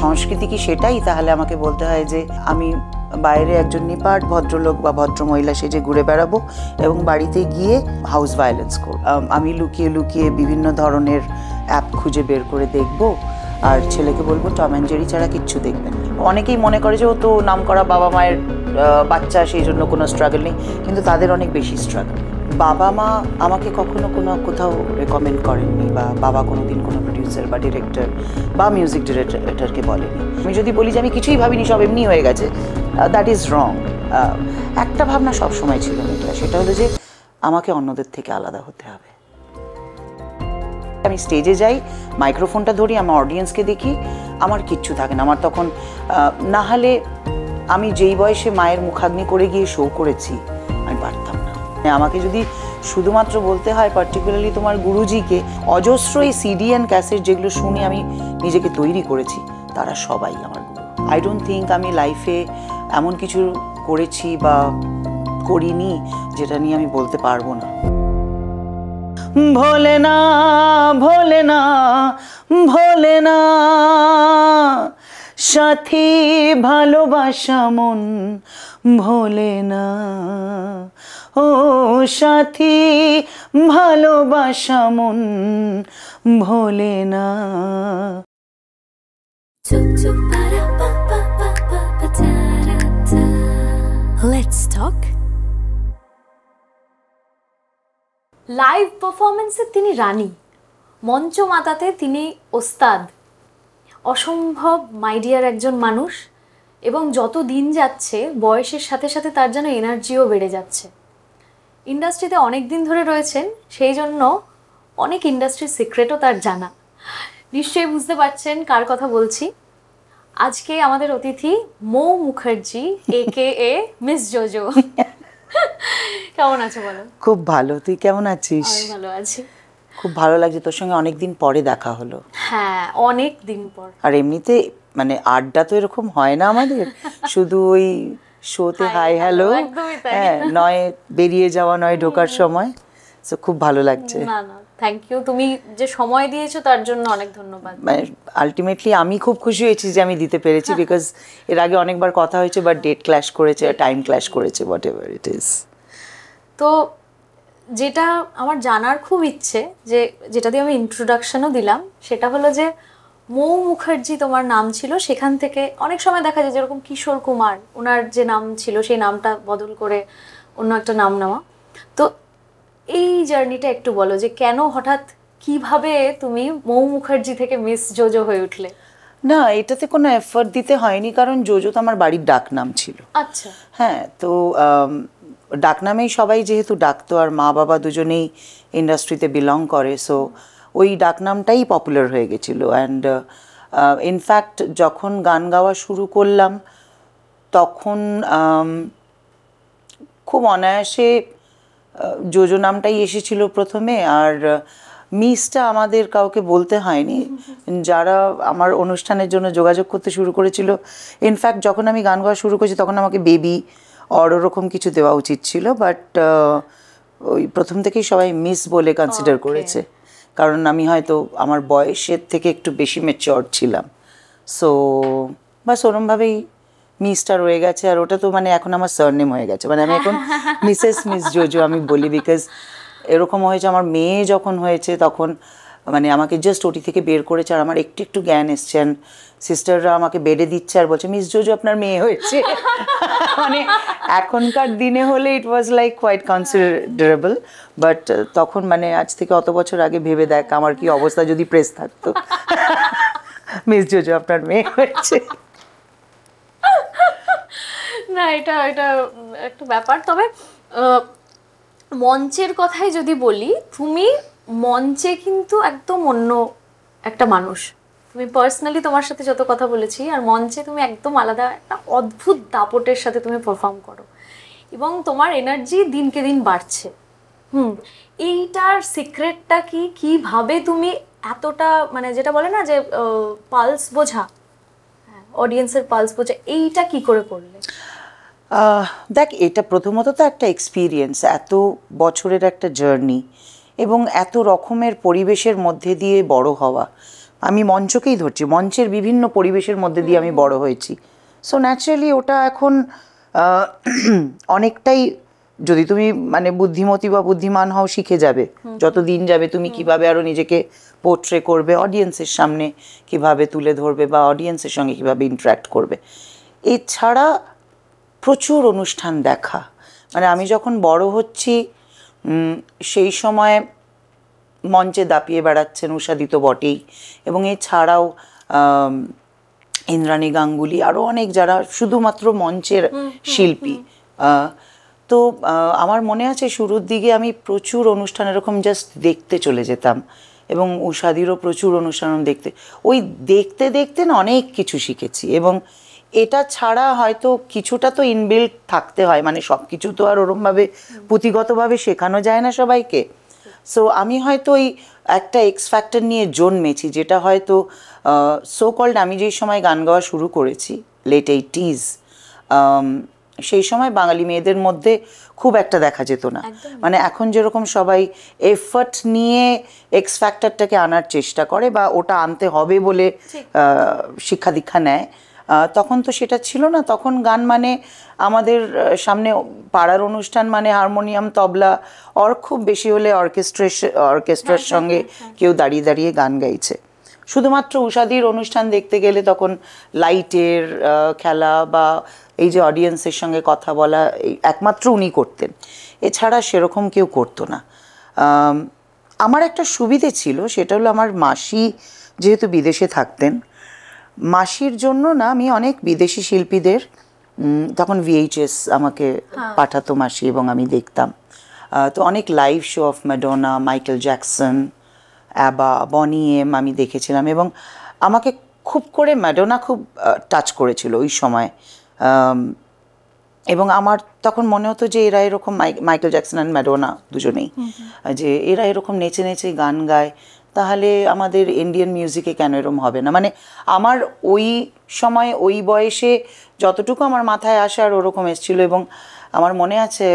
সংস্কৃতি কি সেটাই, তাহলে আমাকে বলতে হয় যে আমি বাইরে একজন নিপাট ভদ্রলোক বা ভদ্রমহিলা সেজে ঘুরে বেড়াবো এবং বাড়িতে গিয়ে হাউস ভায়োলেন্স করব। আমি লুকিয়ে লুকিয়ে বিভিন্ন ধরনের অ্যাপ খুঁজে বের করে দেখব আর ছেলেকে বলবো টম অ্যান্ড জেরি ছাড়া কিচ্ছু দেখবেন না। অনেকেই মনে করে যে ও তো নাম করা বাবা মায়ের বাচ্চা, সেই জন্য কোনো স্ট্রাগল নেই, কিন্তু তাদের অনেক বেশি স্ট্রাগল। বাবা মা আমাকে কখনো কোথাও রেকমেন্ড করেননি, বা বাবা কোনোদিন কোনো প্রডিউসার বা ডিরেক্টর বা মিউজিক ডিরেক্টরকে বলেনি। আমি যদি বলি যে আমি কিছুই ভাবিনি, সব এমনি হয়ে গেছে, দ্যাট ইজ রং। একটা ভাবনা সবসময় ছিল মেয়েটা, সেটা হলো যে আমাকে অন্যদের থেকে আলাদা হতে হবে। আমি স্টেজে যাই, মাইক্রোফোনটা ধরি, আমার অডিয়েন্সকে দেখি, আমার কিচ্ছু থাকে না। আমার তখন না হলে আমি যেই বয়সে মায়ের মুখাগ্নি করে গিয়ে শো করেছি আমি পারতাম না। আমাকে যদি শুধুমাত্র বলতে হয় পার্টিকুলারলি তোমার গুরুজিকে, অজস্র এই সিডি অ্যান্ড ক্যাসেট যেগুলো শুনে আমি নিজেকে তৈরি করেছি, তারা সবাই আমার গুরু। আই ডোন্ট থিঙ্ক আমি লাইফে এমন কিছু করেছি বা করিনি যেটা নিয়ে আমি বলতে পারবো না। ভোলে না ভোলে না ভোলে না, সাথী ভালোবাসা মন ভোলে না, ও সাথী ভালোবাসা মন ভোলে না। Let's talk. লাইভ পারফরমেন্সে তিনি রানী, মঞ্চ মাতাতে তিনি ওস্তাদ, অসম্ভব মাইডিয়ার একজন মানুষ। এবং যত দিন যাচ্ছে বয়সের সাথে সাথে তার যেন এনার্জিও বেড়ে যাচ্ছে। ইন্ডাস্ট্রিতে অনেক দিন ধরে রয়েছেন, সেই জন্য অনেক ইন্ডাস্ট্রির সিক্রেটও তার জানা। নিশ্চয়ই বুঝতে পারছেন কার কথা বলছি। আজকে আমাদের অতিথি মৌ মুখার্জি, AKA মিস জোজো। কেমন আছো বলো? খুব ভালো, তুই কেমন আছিস? আমি ভালো আছি। খুব ভালো লাগছে, তোর সঙ্গে অনেকদিন পরে দেখা হলো। হ্যাঁ, অনেক দিন পর। আর এমনিতে মানে আড্ডা তো এরকম হয় না আমাদের, শুধু ওই শোতে হাই হ্যালো, হ্যাঁ, নয় বেরিয়ে যাওয়া, নয় ঢোকার সময়। তো খুব ভালো লাগছে। না না, থ্যাংক ইউ, তুমি যে সময় দিয়েছো তার জন্য অনেক ধন্যবাদ। মানে আলটিমেটলি আমি খুব খুশি হয়েছি যে আমি দিতে পেরেছি, বিকজ এর আগে অনেকবার কথা হয়েছে, বাট ডেট ক্ল্যাশ করেছে, টাইম ক্ল্যাশ করেছে, হোয়াট এভার ইট ইজ। তো যেটা আমার জানার খুব ইচ্ছে, যেটা দিয়ে আমি ইন্ট্রোডাকশনও দিলাম, সেটা হলো যে মৌ মুখার্জি তোমার নাম ছিল, সেখান থেকে অনেক সময় দেখা যায় যেরকম কিশোর কুমার, ওনার যে নাম ছিল সেই নামটা বদল করে অন্য একটা নাম নেওয়া। তো এই জার্নিটা একটু বলো যে কেন হঠাৎ কিভাবে তুমি মৌ মুখার্জি থেকে মিস জোজো হয়ে উঠলে? না, এটাতে কোনো এফর্ট দিতে হয়নি, কারণ জোজো তো আমার বাড়ির ডাকনাম ছিল। আচ্ছা, হ্যাঁ, তো ডাকনামেই সবাই যেহেতু ডাকতো, আর মা বাবা দুজনেই ইন্ডাস্ট্রিতে বিলং করে, সো ওই ডাকনামটাই পপুলার হয়ে গেছিলো। অ্যান্ড ইনফ্যাক্ট যখন গান গাওয়া শুরু করলাম তখন খুব অনায়াসে জোজো নামটাই এসেছিল প্রথমে, আর মিসটা আমাদের কাউকে বলতে হয়নি। যারা আমার অনুষ্ঠানের জন্য যোগাযোগ করতে শুরু করেছিল, ইনফ্যাক্ট যখন আমি গান গাওয়া শুরু করেছি তখন আমাকে বেবি ওরকম কিছু দেওয়া উচিত ছিল, বাট ওই প্রথম থেকেই সবাই মিস বলে কনসিডার করেছে, কারণ আমি হয়তো আমার বয়সের থেকে একটু বেশি ম্যাচিওর ছিলাম। সো বাস ওরমভাবেই মিসটা রয়ে গেছে। আর ওটা তো মানে এখন আমার সারনেম হয়ে গেছে, মানে আমি এখন মিস জোজো আমি বলি, বিকজ এরকম হয়েছে আমার মেয়ে যখন হয়েছে তখন মানে আমাকে জাস্ট ওটি থেকে বের করেছে, আর আমার একটু একটু জ্ঞান এসছে, অ্যান্ড সিস্টাররা আমাকে বেডে দিচ্ছে আর বলছে মিস জোজো আপনার মেয়ে হয়েছে। মানে এখনকার দিনে হলে it was like quite considerable, but তখন মানে আজ থেকে অত বছর আগে ভেবে দেখ আমার কি অবস্থা যদি প্রেস থাকতো। মিস জোজো আপনার মেয়ে হয়েছে। না, এটা একটা ব্যাপার। তবে মঞ্চের কথাই যদি বলি, তুমি মঞ্চে কিন্তু একদম অন্য একটা মানুষ। তুমি পার্সোনালি তোমার সাথে যত কথা বলেছি, আর মঞ্চে তুমি একদম আলাদা একটা অদ্ভুত দাপটের সাথে তুমি পারফর্ম করো, এবং তোমার এনার্জি দিনকে দিন বাড়ছে। এইটার সিক্রেটটা কি? কিভাবে তুমি এতটা মানে যেটা বলে না যে পালস বোঝা, অডিয়েন্সের পালস বোঝা, এইটা কি করে করলে? দেখ, এটা প্রথমত তো একটা এক্সপিরিয়েন্স, এত বছরের একটা জার্নি, এবং এত রকমের পরিবেশের মধ্যে দিয়ে বড় হওয়া। আমি মঞ্চকেই ধরছি, মঞ্চের বিভিন্ন পরিবেশের মধ্যে দিয়ে আমি বড় হয়েছি। সো ন্যাচারালি ওটা এখন অনেকটাই, যদি তুমি মানে বুদ্ধিমতী বা বুদ্ধিমান হও, শিখে যাবে যত দিন যাবে তুমি কিভাবে আরো নিজেকে পোর্ট্রে করবে, অডিয়েন্সের সামনে কিভাবে তুলে ধরবে বা অডিয়েন্সের সঙ্গে কিভাবে ইন্টারাক্ট করবে। এছাড়া প্রচুর অনুষ্ঠান দেখা, মানে আমি যখন বড় হচ্ছি সেই সময় মঞ্চে দাপিয়ে বেড়াচ্ছেন উষাদি তো বটেই, এবং এছাড়াও ইন্দ্রাণী গাঙ্গুলি, আরও অনেক যারা শুধুমাত্র মঞ্চের শিল্পী। তো আমার মনে আছে শুরুর দিকে আমি প্রচুর অনুষ্ঠান এরকম জাস্ট দেখতে চলে যেতাম, এবং উষাদিরও প্রচুর অনুষ্ঠান দেখতে, ওই দেখতে দেখতে না অনেক কিছু শিখেছি। এবং এটা ছাড়া হয়তো কিছুটা তো ইনবিল্ট থাকতে হয়, মানে সব কিছু তো আর ওরমভাবে পুঁথিগতভাবে শেখানো যায় না সবাইকে। সো আমি হয়তো ওই একটা এক্স ফ্যাক্টর নিয়ে জন্মেছি, যেটা হয়তো সো কল্ড, আমি যেই সময় গান গাওয়া শুরু করেছি লেট 80s, সেই সময় বাঙালি মেয়েদের মধ্যে খুব একটা দেখা যেত না। মানে এখন যেরকম সবাই এফর্ট নিয়ে এক্স ফ্যাক্টরটাকে আনার চেষ্টা করে বা ওটা আনতে হবে বলে শিক্ষা দীক্ষা নেয়, তখন তো সেটা ছিল না। তখন গান মানে আমাদের সামনে পাড়ার অনুষ্ঠান মানে হারমোনিয়াম, তবলা, আর খুব বেশি হলে অর্কেস্ট্রার সঙ্গে কেউ দাঁড়িয়ে দাঁড়িয়ে গান গাইছে। শুধুমাত্র উষাদির অনুষ্ঠান দেখতে গেলে তখন লাইটের খেলা বা এই যে অডিয়েন্সের সঙ্গে কথা বলা, একমাত্র উনি করতেন, এছাড়া সেরকম কেউ করতো না। আমার একটা সুবিধে ছিল, সেটা হলো আমার মাসি যেহেতু বিদেশে থাকতেন, মাসির জন্য না আমি অনেক বিদেশি শিল্পীদের, তখন VHS আমাকে পাঠাতো মাসি এবং আমি দেখতাম। তো অনেক live show of Madonna, Michael Jackson, ABBA, Boney M আমি দেখেছিলাম, এবং আমাকে খুব করে ম্যাডোনা খুব টাচ করেছিল ওই সময়। এবং আমার তখন মনে হতো যে এরা এরকম, মাইকেল জ্যাকসন অ্যান্ড ম্যাডোনা দুজনেই, যে এরা এরকম নেচে নেচে গান গায়, তাহলে আমাদের ইন্ডিয়ান মিউজিকে কেন এরকম হবে না। মানে আমার ওই সময় ওই বয়সে যতটুকু আমার মাথায় আসে আর ওরকম এসেছিলো। এবং আমার মনে আছে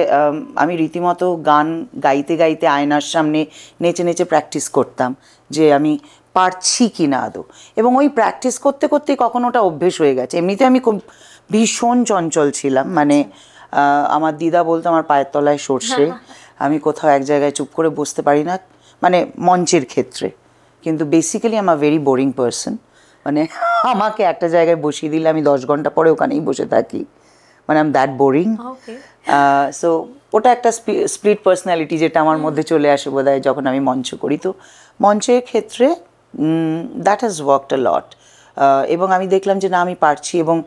আমি রীতিমতো গান গাইতে গাইতে আয়নার সামনে নেচে নেচে প্র্যাকটিস করতাম যে আমি পারছি কি না আদৌ, এবং ওই প্র্যাকটিস করতে করতেই কখন ওটা অভ্যেস হয়ে গেছে। এমনিতে আমি খুব ভীষণ চঞ্চল ছিলাম, মানে আমার দিদা বলতো আমার পায়ের তলায় সর্ষে, আমি কোথাও এক জায়গায় চুপ করে বসতে পারি না, মানে মঞ্চের ক্ষেত্রে। কিন্তু basically I am a very boring person, মানে আমাকে একটা জায়গায় বসিয়ে দিলে আমি 10 ঘন্টা পরে ওখানেই বসে থাকি, মানে I M that boring. So ওটা একটা স্প্লিট পার্সোনালিটি যেটা আমার মধ্যে চলে আসে বোধহয় যখন আমি মঞ্চ করি। তো মঞ্চের ক্ষেত্রে দ্যাট হ্যাজ ওয়ার্কড আ লট, এবং আমি দেখলাম যে না আমি পারছি। এবং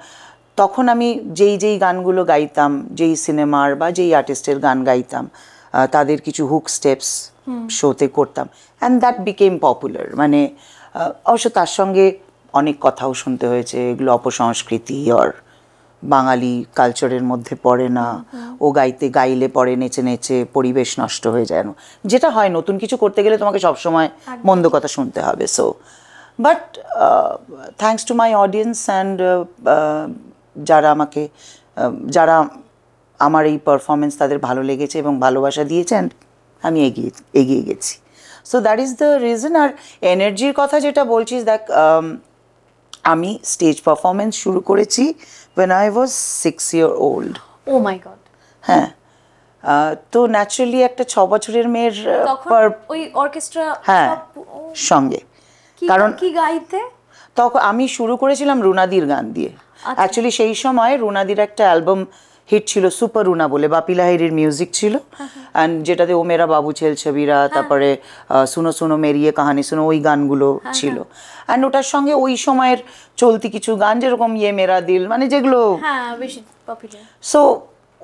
তখন আমি যেই গানগুলো গাইতাম, যেই সিনেমার বা যেই আর্টিস্টের গান গাইতাম, তাদের কিছু হুক স্টেপস শোতে করতাম, অ্যান্ড দ্যাট বিকেম পপুলার। মানে অবশ্য তার সঙ্গে অনেক কথাও শুনতে হয়েছে, এগুলো অপসংস্কৃতি আর বাঙালি কালচারের মধ্যে পড়ে না, ও গাইলে পরে নেচে নেচে পরিবেশ নষ্ট হয়ে যায়, যেটা হয় নতুন কিছু করতে গেলে তোমাকে সবসময় মন্দ কথা শুনতে হবে। So but thanks to my audience and যারা আমার এই পারফরমেন্স তাদের ভালো লেগেছে এবং ভালোবাসা দিয়েছে, অ্যান্ড আমি এগিয়ে গেছি। So that is the reason. আর এনার্জির কথা যেটা বলছিস, দেখ আমি স্টেজ পারফরমেন্স শুরু করেছি when I was 6 years old. Oh my god. হ্যাঁ, তো ন্যাচারালি একটা 6 বছরের মেয়ের ওই অর্কেস্ট্রা সঙ্গে, কারণ কি গাইতে তখন আমি শুরু করেছিলাম রুনাদির গান দিয়ে। অ্যাকচুয়ালি সেই সময় রুনাদির একটা অ্যালবাম হিট ছিল সুপার রুনা বলে, বাপি লাহিড়ির মিউজিক ছিল, অ্যান্ড যেটাতে ও মেরা বাবু ছেল ছবিরা, তারপরে সুনো সুনো মেরিয়ে কাহানি শুনো, ওই গানগুলো ছিল। অ্যান্ড ওটার সঙ্গে ওই সময়ের চলতি কিছু গান যেরকম ইয়ে মেরা দিল, মানে যেগুলো বেশি পপুলার। সো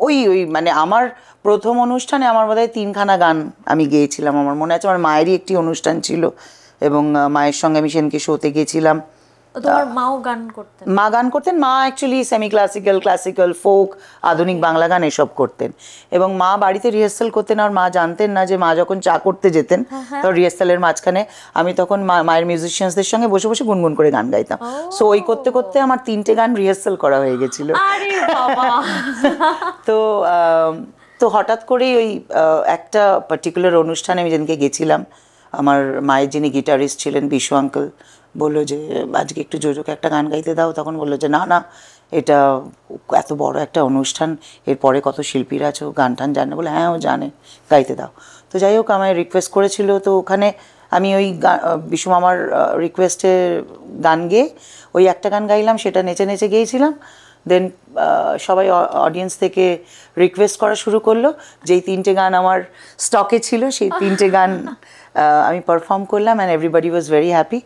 ওই মানে আমার প্রথম অনুষ্ঠানে আমার বোধহয় 3খানা গান আমি গেয়েছিলাম। আমার মনে আছে আমার মায়েরই একটি অনুষ্ঠান ছিল, এবং মায়ের সঙ্গে আমি সেনকে শোতে গেছিলাম। তোমার মাও গান করতেন? মা গান করতেন। মা অ্যাকচুয়ালি সেমি ক্লাসিক্যাল, ফোক, আধুনিক বাংলা গান এসব করতেন, এবং মা বাড়িতে রিহার্সাল করতেন। আর মা জানতেন না যে মা যখন চা করতে যেতেন তো রিহার্সালের মাঝখানে আমি তখন মায়ের মিউজিশিয়ানসদের সঙ্গে বসে বসে গুনগুন করে গান গাইতাম। সো ওই করতে করতে আমার 3টে গান রিহার্সাল করা হয়ে গেছিল। তো হঠাৎ করেই ওই একটা পার্টিকুলার অনুষ্ঠানে আমি যেদিনকে গেছিলাম, আমার মায়ের যিনি গিটারিস্ট ছিলেন বিশু আঙ্কেল, বললো যে আজকে একটু জোজোকে একটা গান গাইতে দাও, তখন বললো যে না না, এটা এত বড় একটা অনুষ্ঠান, এরপরে কত শিল্পীরা আছে, ও গান টান জানে, বলে হ্যাঁ ও জানে, গাইতে দাও। তো যাই হোক আমায় রিকোয়েস্ট করেছিল, তো ওখানে আমি ওই বিশু মামার রিকোয়েস্টে গান গেয়ে ওই একটা গান গাইলাম, সেটা নেচে নেচে গিয়েছিলাম। দেন সবাই অডিয়েন্স থেকে রিকোয়েস্ট করা শুরু করলো, যেই 3টে গান আমার স্টকে ছিল সেই 3টে গান আমি পারফর্ম করলাম, and everybody was very happy.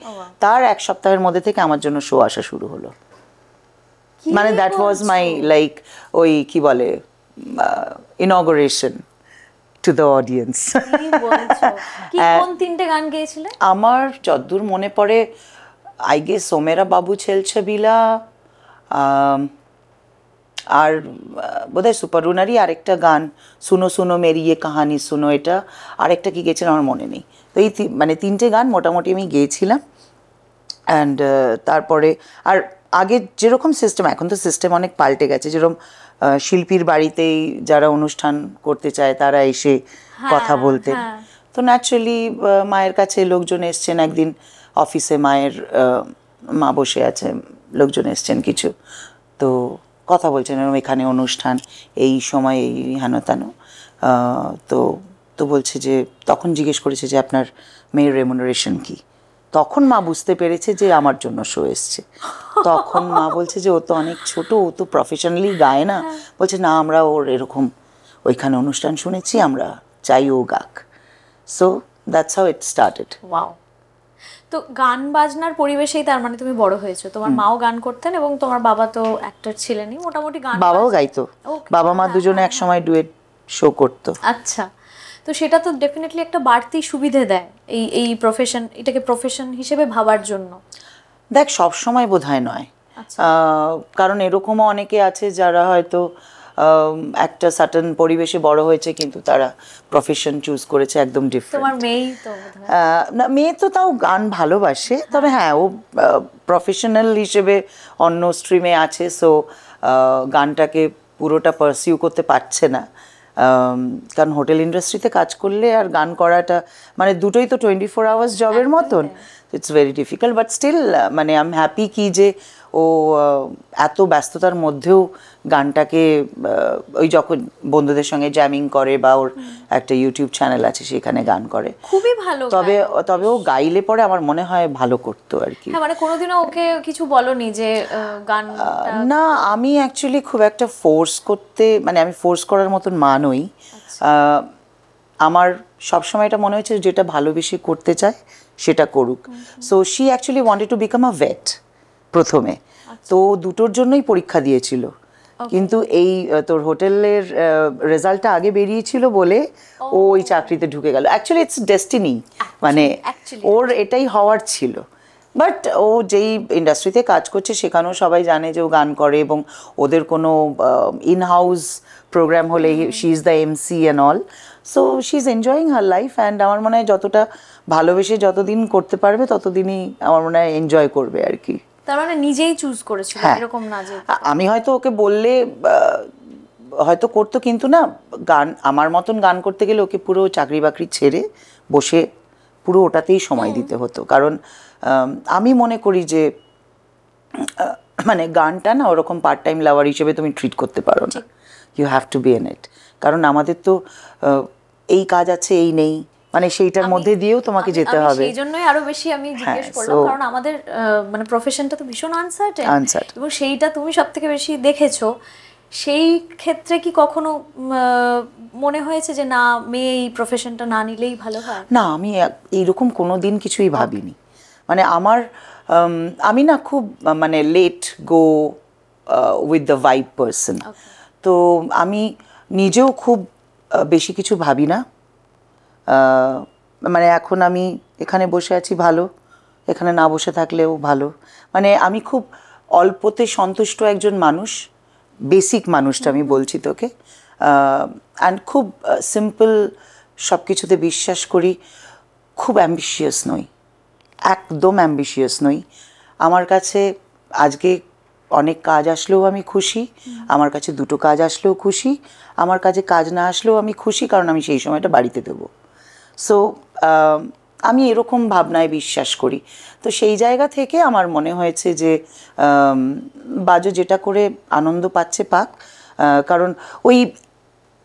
তার এক সপ্তাহের মধ্যে থেকে আমার জন্য শো আসা শুরু হলো। মানে দ্যাট ওয়াজ মাই লাইক ওই কি বলে ইনঅগারেশন টু দ্য অডিয়েন্স। কি কোন 3টে গান গেয়েছিলে? আমার যদ্দূর মনে পড়ে আই গেস সোমেরা বাবু ছেলছবিলা, আর বোধহয় সুপারুনারই আরেকটা গান সুনো সুনো মেরি ইয়ে কাহানি সুনো, এটা আরেকটা কি গেয়েছিলাম আমার মনে নেই। তো এই মানে 3টে গান মোটামুটি আমি গেয়েছিলাম। অ্যান্ড তারপরে আর আগে যেরকম সিস্টেম, এখন তো সিস্টেম অনেক পাল্টে গেছে, যেরকম শিল্পীর বাড়িতেই যারা অনুষ্ঠান করতে চায় তারা এসে কথা বলতেন। তো ন্যাচারালি মায়ের কাছে লোকজন এসছেন, একদিন অফিসে মায়ের মা বসে আছে, লোকজন এসছেন কিছু, তো কথা বলছেন এরকম এখানে অনুষ্ঠান এই সময় এই হেন তেন, তো তো বলছে যে তখন জিজ্ঞেস করেছে যে আপনার মেয়ের রেমুনারেশন কি। তখন মা বুঝতে পেরেছে যে আমার জন্য শো এসছে। তখন মা বলছে যে ও তো অনেক ছোট, ও তো প্রফেশনালি গায় না। বলছে না, আমরা ওর এরকম ওইখানে অনুষ্ঠান শুনেছি, আমরা চাই ও গাক। So that's how it started. Wow. তো গান বাজনার পরিবেশেই তার মানে তুমি বড় হয়েছো। তোমার মাও গান করতেন এবং তোমার বাবা তো অ্যাক্টর ছিলেনই, মোটামুটি গান বাবাও গাইতো, বাবা মা দুজনে একসময় ডুয়েট শো করতো। আচ্ছা, তো সেটা তো ডেফিনেটলি একটা বাড়তি সুবিধে দেয় এই প্রফেশন, এটাকে প্রফেশন হিসেবে ভাবার জন্য। দেখ সব সময় বোধহয় নয়, কারণ এরকমও অনেকে আছে যারা হয়তো একটা সার্টেন পরিবেশে বড় হয়েছে কিন্তু তারা প্রফেশন চুজ করেছে একদম ডিফারেন্ট। তোমার মেয়েই তো না, মেয়ে তো তাও গান ভালোবাসে, তবে হ্যাঁ ও প্রফেশনাল হিসেবে অন্য স্ট্রিমে আছে, সো গানটাকে পুরোটা পারসিউ করতে পারছে না। কারণ হোটেল ইন্ডাস্ট্রিতে কাজ করলে আর গান করাটা মানে দুটোই তো 24 আওয়ার্স জবের মতন, it's very difficult. But still মানে আই এম হ্যাপি কি যে ও এত ব্যস্ততার মধ্যেও গানটাকে ওই যখন বন্ধুদের সঙ্গে জ্যামিং করে বা ওর একটা ইউটিউব চ্যানেল আছে সেখানে গান করে, খুবই ভালো। তবে ও গাইলে পরে আমার মনে হয় ভালো করতো আর কি। হ্যাঁ, মানে কোনোদিনও ওকে কিছু বলনি যে গান? না, আমি অ্যাকচুয়ালি খুব একটা ফোর্স করতে, মানে আমি ফোর্স করার মতন মা নই। আমার সবসময় এটা মনে হয়েছে যেটা ভালোবেসে করতে চায় সেটা করুক। So she actually wanted to become a vet প্রথমে, তো দুটোর জন্যই পরীক্ষা দিয়েছিল, কিন্তু এই তোর হোটেলের রেজাল্টটা আগে বেরিয়েছিল বলে ও ওই চাকরিতে ঢুকে গেল। অ্যাকচুয়ালি ইটস ডেস্টিনি, মানে ওর এটাই হওয়ার ছিল। বাট ও যেই ইন্ডাস্ট্রিতে কাজ করছে সেখানেও সবাই জানে যে ও গান করে, এবং ওদের কোনো ইন হাউস প্রোগ্রাম হলে she is the MC and all, so she is enjoying her life. And আমার মনে হয় যতটা ভালোবেসে যতদিন করতে পারবে ততদিনই আমার মনে হয় এনজয় করবে আর কি। তার মানে নিজেই চুজ করেছিল, এরকম না যে আমি হয়তো ওকে বললে হয়তো করতো, কিন্তু না, গান আমার মতন গান করতে গেলে ওকে পুরো চাকরি বাকরি ছেড়ে বসে পুরো ওটাতেই সময় দিতে হতো। কারণ আমি মনে করি যে মানে গানটা না ওরকম পার্ট টাইম লাভার হিসেবে তুমি ট্রিট করতে পারো না, you have to be in it. কারণ আমাদের তো এই কাজ আছে এই নেই, মানে সেইটার মধ্যে দিয়েও তোমাকে যেতে হবে। সেই জন্যই আরো বেশি আমি জিজ্ঞেস করলাম, কারণ আমাদের মানে প্রফেশনটা তো ভীষণ আনসার্টেন, এবং সেইটা তুমি সবথেকে বেশি দেখেছো। সেই ক্ষেত্রে কি কখনো মনে হয়েছে যে না, মেয়ে এই প্রফেশনটা না নিলেই ভালো হয়? না, আমি এইরকম কোনো দিন কিছুই ভাবিনি। মানে আমি না খুব মানে let go with the vibe person, তো আমি নিজেও খুব বেশি কিছু ভাবি না। মানে এখন আমি এখানে বসে আছি ভালো, এখানে না বসে থাকলেও ভালো, মানে আমি খুব অল্পতে সন্তুষ্ট একজন মানুষ, বেসিক মানুষটা আমি বলছি তোকে। অ্যান্ড খুব সিম্পল, সব কিছুতে বিশ্বাস করি, খুব অ্যাম্বিশিয়াস নই, একদম অ্যাম্বিশিয়াস নই। আমার কাছে আজকে অনেক কাজ আসলেও আমি খুশি, আমার কাছে দুটো কাজ আসলেও খুশি, আমার কাছে কাজ না আসলেও আমি খুশি, কারণ আমি সেই সময়টা বাড়িতে দেবো। সো আমি এরকম ভাবনায় বিশ্বাস করি। তো সেই জায়গা থেকে আমার মনে হয়েছে যে বাজো যেটা করে আনন্দ পাচ্ছে পাক, কারণ ওই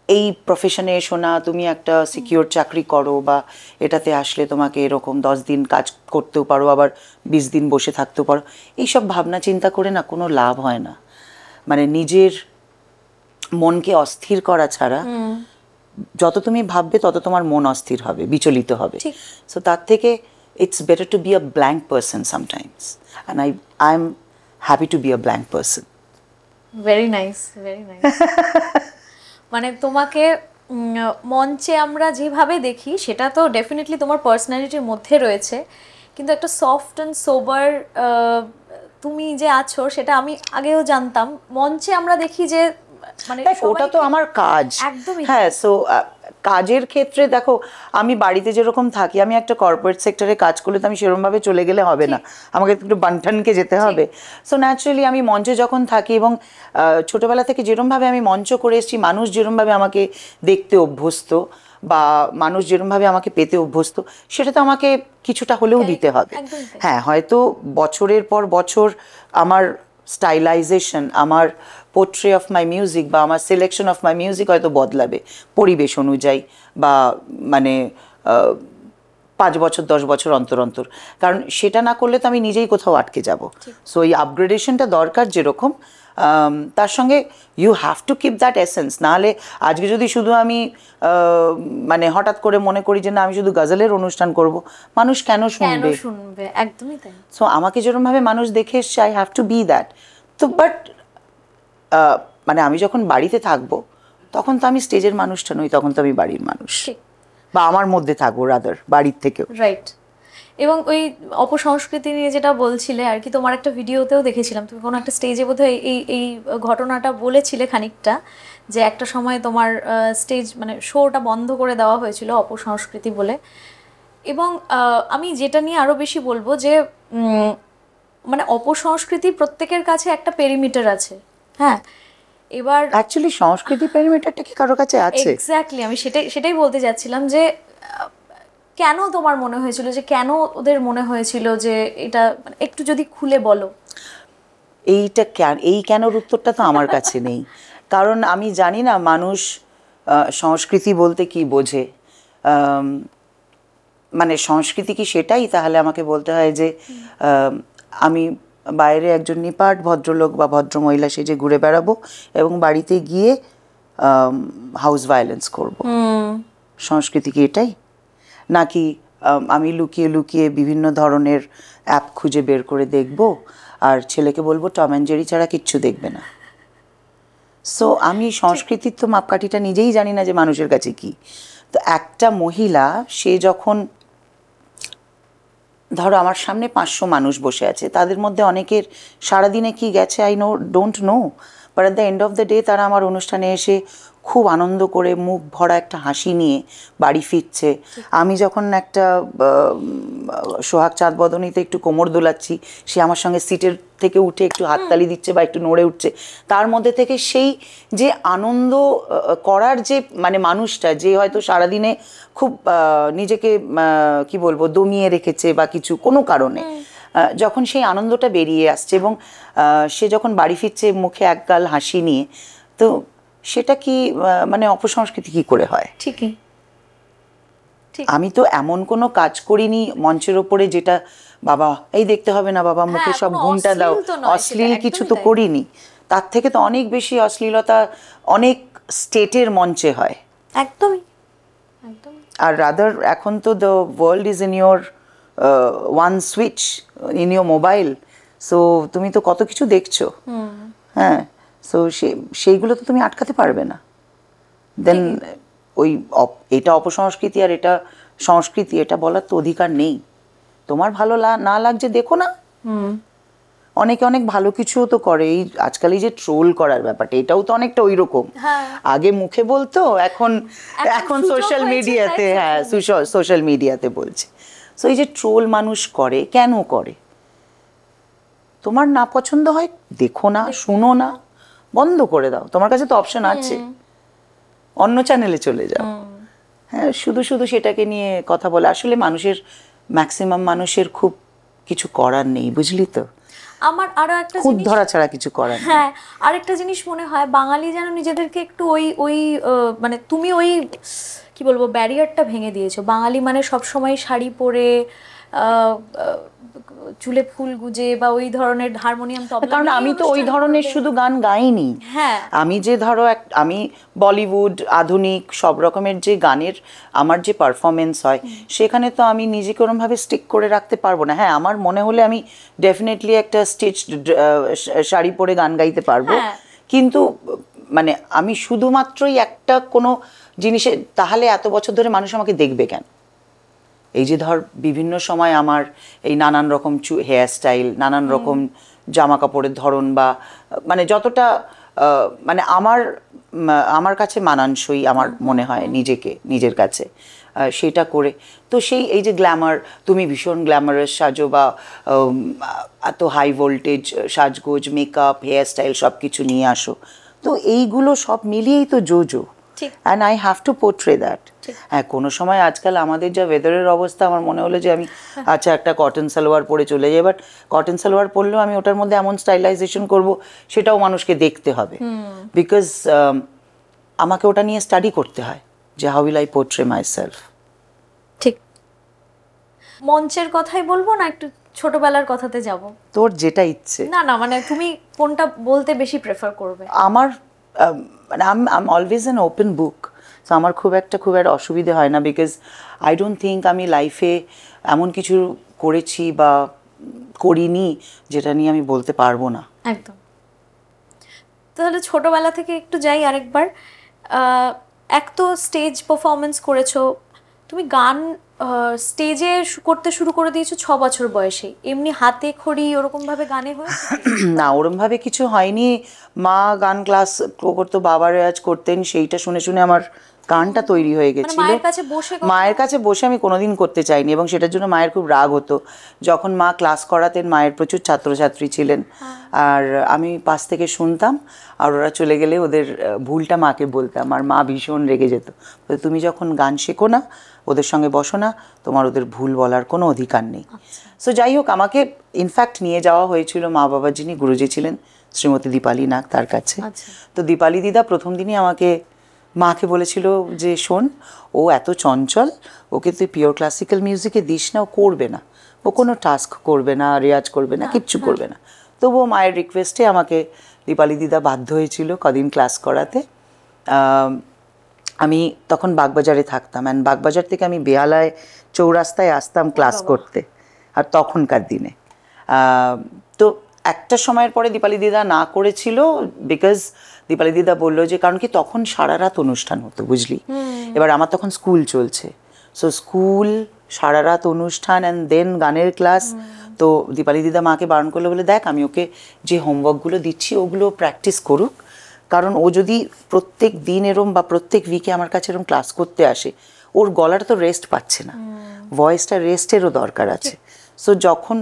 এই প্রফেশনে এসো না, তুমি একটা সিকিউর চাকরি করো বা এটাতে আসলে তোমাকে এরকম 10 দিন কাজ করতেও পারো, আবার 20 দিন বসে থাকতেও পারো, এইসব ভাবনা চিন্তা করে না কোনো লাভ হয় না। মানে নিজের মনকে অস্থির করা ছাড়া যত তুমি ভাববে তত তোমার মন অস্থির হবে, বিচলিত হবে। সো তার থেকে it's better to be a blank person sometimes, and I am happy to be a blank person. Very nice, very nice. মানে তোমাকে মঞ্চে আমরা যেভাবে দেখি সেটা তো ডেফিনেটলি তোমার পার্সোনালিটির মধ্যে রয়েছে, কিন্তু একটা সফট অ্যান্ড সোবার তুমি যে আছো সেটা আমি আগেও জানতাম। মঞ্চে আমরা দেখি যে মানে ওটা তো আমার কাজ। একদমই। হ্যাঁ, সো কাজের ক্ষেত্রে দেখো, আমি বাড়িতে যেরকম থাকি, আমি একটা কর্পোরেট সেক্টরে কাজ করলে তো আমি সেরকমভাবে চলে গেলে হবে না, আমাকে একটু বানঠানকে যেতে হবে। সো ন্যাচারালি আমি মঞ্চে যখন থাকি এবং ছোটবেলা থেকে যেরমভাবে আমি মঞ্চ করে এসেছি, মানুষ যেরমভাবে আমাকে দেখতে অভ্যস্ত বা মানুষ যেরমভাবে আমাকে পেতে অভ্যস্ত, সেটা তো আমাকে কিছুটা হলেও দিতে হবে। হ্যাঁ, হয়তো বছরের পর বছর আমার স্টাইলাইজেশন, আমার পোট্রে অফ মাই মিউজিক বা আমার সিলেকশন অফ মাই মিউজিক হয়তো বদলাবে পরিবেশ অনুযায়ী, বা মানে 5 বছর 10 বছর অন্তর অন্তর, কারণ সেটা না করলে তো আমি নিজেই কোথাও আটকে যাব। সো এই আপগ্রেডেশনটা দরকার যেরকম, তার সঙ্গে you have to keep that essence. নাহলে আজকে যদি শুধু আমি মানে হঠাৎ করে মনে করি যে না আমি শুধু গজলের অনুষ্ঠান করব, মানুষ কেন শুনবে? একদমই তাই। সো আমাকে যেরকমভাবে মানুষ দেখে এসছে, I have to be that. তো বাট মানে আমি যখন বাড়িতে থাকবো তখন তো আমি স্টেজের মানুষটা নই, তখন তো আমি বাড়ির মানুষ, বা আমার মধ্যে থাকবো রাদার বাড়ির থেকেও। রাইট। এবং ওই অপসংস্কৃতি নিয়ে যেটা বলছিলে আর কি, তোমার একটা ভিডিওতেও দেখেছিলাম, তুমি কোনো একটা স্টেজে বোধহয় এই এই ঘটনাটা বলেছিলে খানিকটা, যে একটা সময় তোমার স্টেজ মানে শোটা বন্ধ করে দেওয়া হয়েছিল অপসংস্কৃতি বলে। এবং আমি যেটা নিয়ে আরও বেশি বলবো যে মানে অপসংস্কৃতি প্রত্যেকের কাছে একটা পেরিমিটার আছে। হ্যাঁ, এবার অ্যাকচুয়ালি সংস্কৃতি পেরিমিটারটা কি কারোর কাছে আছে? এক্স্যাক্টলি, আমি সেটাই বলতে যাচ্ছিলাম যে কেন তোমার মনে হয়েছিল, যে কেন ওদের মনে হয়েছিল যে এটা, একটু যদি খুলে বলো। এই কেনর উত্তরটা তো আমার কাছে নেই, কারণ আমি জানি না মানুষ সংস্কৃতি বলতে কি বোঝে। মানে সংস্কৃতি কি সেটাই? তাহলে আমাকে বলতে হয় যে আমি বাইরে একজন নিপাট ভদ্রলোক বা ভদ্রমহিলা সেজে ঘুরে বেড়াবো এবং বাড়িতে গিয়ে হাউস ভায়োলেন্স করব। সংস্কৃতি কি এটাই? নাকি আমি লুকিয়ে লুকিয়ে বিভিন্ন ধরনের অ্যাপ খুঁজে বের করে দেখব আর ছেলেকে বলবো টম অ্যান্ড জেরি ছাড়া কিচ্ছু দেখবে না? সো আমি সংস্কৃতির তো মাপকাঠিটা নিজেই জানি না যে মানুষের কাছে কি। তো একটা মহিলা, সে যখন ধরো আমার সামনে 500 মানুষ বসে আছে, তাদের মধ্যে অনেকের সারাদিনে কি গেছে I don't know, but at the end of the day তারা আমার অনুষ্ঠানে এসে খুব আনন্দ করে মুখ ভরা একটা হাসি নিয়ে বাড়ি ফিরছে। আমি যখন একটা সোহাগ চাঁদ বদনীতে একটু কোমর দোলাচ্ছি, সে আমার সঙ্গে সিটের থেকে উঠে একটু হাততালি দিচ্ছে বা একটু নড়ে উঠছে, তার মধ্যে থেকে সেই যে আনন্দ করার যে মানে মানুষটা, যে হয়তো সারাদিনে খুব নিজেকে কি বলবো দমিয়ে রেখেছে বা কিছু কোনো কারণে, যখন সেই আনন্দটা বেরিয়ে আসছে এবং সে যখন বাড়ি ফিরছে মুখে একগাল হাসি নিয়ে, তো সেটা কি মানে অপসংস্কৃতি কি করে হয়? ঠিকই। আমি তো এমন কোনো কাজ করিনি মঞ্চের ওপরে যেটা বাবা এই দেখতে হবে না বাবা, মুখে সব ঘুমটা দাও, অশ্লীল কিছু তো করিনি। তার থেকে তো অনেক বেশি অশ্লীলতা অনেক স্টেটের মঞ্চে হয়। একদমই। আর রাদার এখন তো the world is in your one switch, in your mobile. So তুমি তো কত কিছু দেখছো। হ্যাঁ, সো সেইগুলো তো তুমি আটকাতে পারবে না। দেন ওই এটা অপসংস্কৃতি আর এটা সংস্কৃতি, এটা বলার তো অধিকার নেই। তোমার ভালো না লাগছে দেখো না। অনেকে অনেক ভালো কিছুও তো করে। এই আজকাল এই যে ট্রোল করার ব্যাপারটা, এটাও তো অনেকটা ওই রকম। আগে মুখে বলতো, এখন সোশ্যাল মিডিয়াতে, হ্যাঁ সোশ্যাল মিডিয়াতে বলছে। সো এই যে ট্রোল মানুষ করে, কেন করে? তোমার না পছন্দ হয় দেখো না, শুনো না, বন্ধ করে দাও। তোমার কাছে তো অপশন আছে, অন্য চ্যানেলে চলে যাও। হ্যাঁ, শুধু শুধু সেটাকে নিয়ে কথা বলে আসলে ম্যাক্সিমাম মানুষের খুব কিছু করার নেই, বুঝলি তো, আমার আরো একটা খুদ জিনিস, ধরা ছাড়া কিছু করার নেই। হ্যাঁ, আরেকটা জিনিস মনে হয় বাঙালি যেন নিজেদেরকে একটু ওই ওই মানে তুমি ওই কি বলবো ব্যারিয়ারটা ভেঙে দিয়েছো। বাঙালি মানে সবসময় শাড়ি পরে চুলে ফুল গুজে বা ওই ধরনের হারমোনিয়াম তবলা, কারণ আমি তো ওই ধরনের শুধু গান গাইনি। হ্যাঁ, আমি যে ধরো আমি বলিউড আধুনিক সব রকমের যে গানের আমার যে পারফরমেন্স হয় সেখানে তো আমি নিজেকে ওরমভাবে স্টিক করে রাখতে পারবো না। হ্যাঁ, আমার মনে হলে আমি ডেফিনেটলি একটা স্টিচ শাড়ি পরে গান গাইতে পারবো, কিন্তু মানে আমি শুধুমাত্রই একটা কোনো জিনিসে, তাহলে এত বছর ধরে মানুষ আমাকে দেখবে কেন? এই যে ধর বিভিন্ন সময় আমার এই নানান রকম হেয়ার স্টাইল, নানান রকম জামা কাপড়ের ধরন বা মানে যতটা মানে আমার কাছে মানানসই আমার মনে হয় নিজের কাছে সেটা করে, তো সেই এই যে গ্ল্যামার, তুমি ভীষণ গ্ল্যামারাস সাজো বা এত হাই ভোল্টেজ সাজগোজ, মেকআপ, হেয়ার স্টাইল সব কিছু নিয়ে আসো, তো এইগুলো সব মিলিয়েই তো JoJo, and I have two portray that. হ্যাঁ, কোনো সময় আজকাল আমাদের যা ওয়েদারের অবস্থা, আমার মনে হলো যে আমি আচ্ছা একটা কটন সালোয়ার পরে চলে যাই, বাট কটন সালোয়ার পরলেও আমি ওটার মধ্যে এমন স্টাইলাইজেশন করব সেটাও মানুষকে দেখতে হবে, বিকজ আমাকে ওটা নিয়ে স্টাডি করতে হয় যে how will I portray my self. ঠিক। মঞ্চের কথাই বলবো না একটু ছোটবেলার কথাতে যাব? তোর যেটা ইচ্ছে। না না, মানে তুমি কোনটা বলতে বেশি প্রেফার করবে? আমার মানে I always an open book, so আমার খুব একটা অসুবিধে হয় না, বিকজ আই ডোন্ট থিঙ্ক আমি লাইফে এমন কিছু করেছি বা করিনি যেটা নিয়ে আমি বলতে পারবো না। একদম। তাহলে ছোটবেলা থেকে একটু যাই আরেকবার। এক তো স্টেজ পারফরমেন্স করেছো তুমি, গান স্টেজে করতে শুরু করে দিয়েছো 6 বছর বয়সে, এমনি হাতে খড়ি ওরকম ভাবে গানে হয়েছে? না, ওরম ভাবে কিছু হয়নি। মা গান ক্লাস করতো, বাবা রেয়াজ করতেন, সেইটা শুনে শুনে আমার গানটা তৈরি হয়ে গেছিল। মায়ের কাছে বসে আমি কোনোদিন করতে চাইনি, এবং সেটার জন্য মায়ের খুব রাগ হতো। যখন মা ক্লাস করাতেন, মায়ের প্রচুর ছাত্রছাত্রী ছিলেন, আর আমি পাশ থেকে শুনতাম, আর ওরা চলে গেলে ওদের ভুলটা মাকে বলতাম, আর মা ভীষণ রেগে যেত। তুমি যখন গান শেখো না, ওদের সঙ্গে বসো না, তোমার ওদের ভুল বলার কোনো অধিকার নেই। সো যাই হোক, আমাকে ইনফ্যাক্ট নিয়ে যাওয়া হয়েছিল মা বাবার যিনি গুরুজি ছিলেন, শ্রীমতী দীপালি নাগ, তার কাছে। তো দীপালি দিদা প্রথম দিনই আমাকে মাকে বলেছিল যে শোন, ও এত চঞ্চল, ওকে তুই পিওর ক্লাসিক্যাল মিউজিকে দিস না, ও করবে না, ও কোনো টাস্ক করবে না, রেয়াজ করবে না, কিচ্ছু করবে না। তবুও মায়ের রিকোয়েস্টে আমাকে দীপালি দিদা বাধ্য হয়েছিল কদিন ক্লাস করাতে। আমি তখন বাগবাজারে থাকতাম, অ্যান্ড বাগবাজার থেকে আমি বেহালায় চৌরাস্তায় আসতাম ক্লাস করতে, আর তখনকার দিনে। তো একটা সময়ের পরে দীপালি দিদা না করেছিল, বিকজ দীপালি দিদা বললো যে, কারণ কি তখন সারা রাত অনুষ্ঠান হতো, বুঝলি। এবার আমার তখন স্কুল চলছে, সো স্কুল, সারা রাত অনুষ্ঠান, অ্যান্ড দেন গানের ক্লাস। তো দীপালি দিদা মাকে বারণ করলো, বলে দেখ আমি ওকে যে হোমওয়ার্কগুলো দিচ্ছি ওগুলো প্র্যাকটিস করুক, কারণ ও যদি প্রত্যেক দিন এরম বা প্রত্যেক উইকে আমার কাছে এরম ক্লাস করতে আসে, ওর গলাটা তো রেস্ট পাচ্ছে না, ভয়েসটা রেস্টেরও দরকার আছে। সো যখন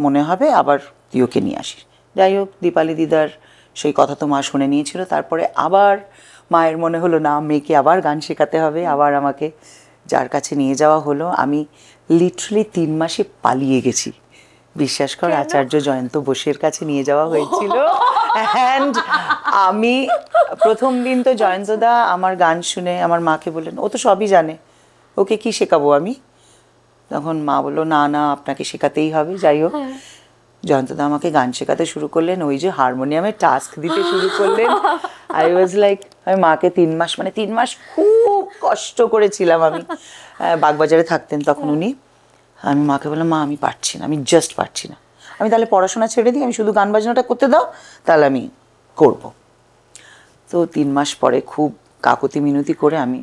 মনে হবে আবার তুই ওকে নিয়ে আসিস। যাই হোক, দীপালি দিদার সেই কথা তো মা শুনে নিয়েছিল। তারপরে আবার মায়ের মনে হলো না, মেয়েকে আবার গান শেখাতে হবে, আবার আমাকে যার কাছে নিয়ে যাওয়া হলো। আমি লিটারালি 3 মাসে পালিয়ে গেছি, বিশ্বাস কর। আচার্য জয়ন্ত বোসের কাছে নিয়ে যাওয়া হয়েছিল, অ্যান্ড আমি প্রথম দিন তো জয়ন্তদা আমার গান শুনে আমার মাকে বললেন, ও তো সবই জানে, ওকে কি শেখাবো আমি। তখন মা বললো, না না, আপনাকে শেখাতেই হবে। যাই হোক, জয়ন্তদা আমাকে গান শেখাতে শুরু করলেন, ওই যে হারমোনিয়ামে টাস্ক দিতে শুরু করলেন। আই ওয়াজ লাইক, আমি মাকে 3 মাস, মানে 3 মাস খুব কষ্ট করেছিলাম আমি। বাগবাজারে থাকতেন তখন উনি। আমি মাকে বললাম, মা আমি পারছি না, আমি জাস্ট পারছি না, আমি তাহলে পড়াশোনা ছেড়ে দিই, আমি শুধু গান বাজনাটা করতে দাও, তাহলে আমি করব। তো 3 মাস পরে খুব কাকুতি মিনতি করে আমি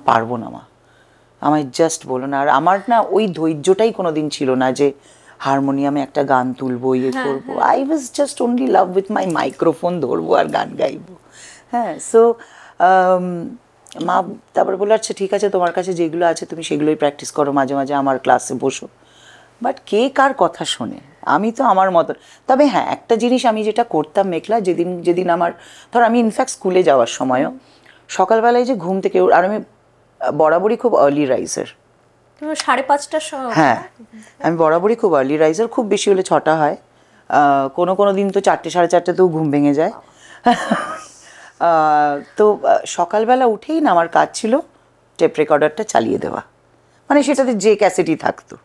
পারবো না মা, আমায় জাস্ট বলো না। আর আমার না ওই ধৈর্যটাই কোনোদিন ছিল না যে হারমোনিয়ামে একটা গান তুলবো, ইয়ে করবো। I was just only love with my microphone ধরবো আর গান গাইবো। হ্যাঁ, সো মা তারপরে বললো, আচ্ছা ঠিক আছে, তোমার কাছে যেগুলো আছে তুমি সেগুলোই প্র্যাকটিস করো, মাঝে মাঝে আমার ক্লাসে বসো। বাট কে কার কথা শোনে, আমি তো আমার মতো। তবে হ্যাঁ, একটা জিনিস আমি যেটা করতাম মেঘলা, যেদিন আমার ধর, আমি ইনফ্যাক্ট স্কুলে যাওয়ার সময়ও সকালবেলায় যে ঘুম থেকে, আর আমি বরাবরই খুব আর্লি রাইজার। তুমি 5:30টার সময়? হ্যাঁ, আমি বরাবরই খুব আর্লি রাইজার, খুব বেশি হলে 6টা হয়, কোনো দিন তো 4টে 4:30তেও ঘুম ভেঙে যায়। তো সকালবেলা উঠেই না আমার কাজ ছিল টেপ রেকর্ডারটা চালিয়ে দেওয়া, মানে সেটাতে যে ক্যাসেটই থাকতো,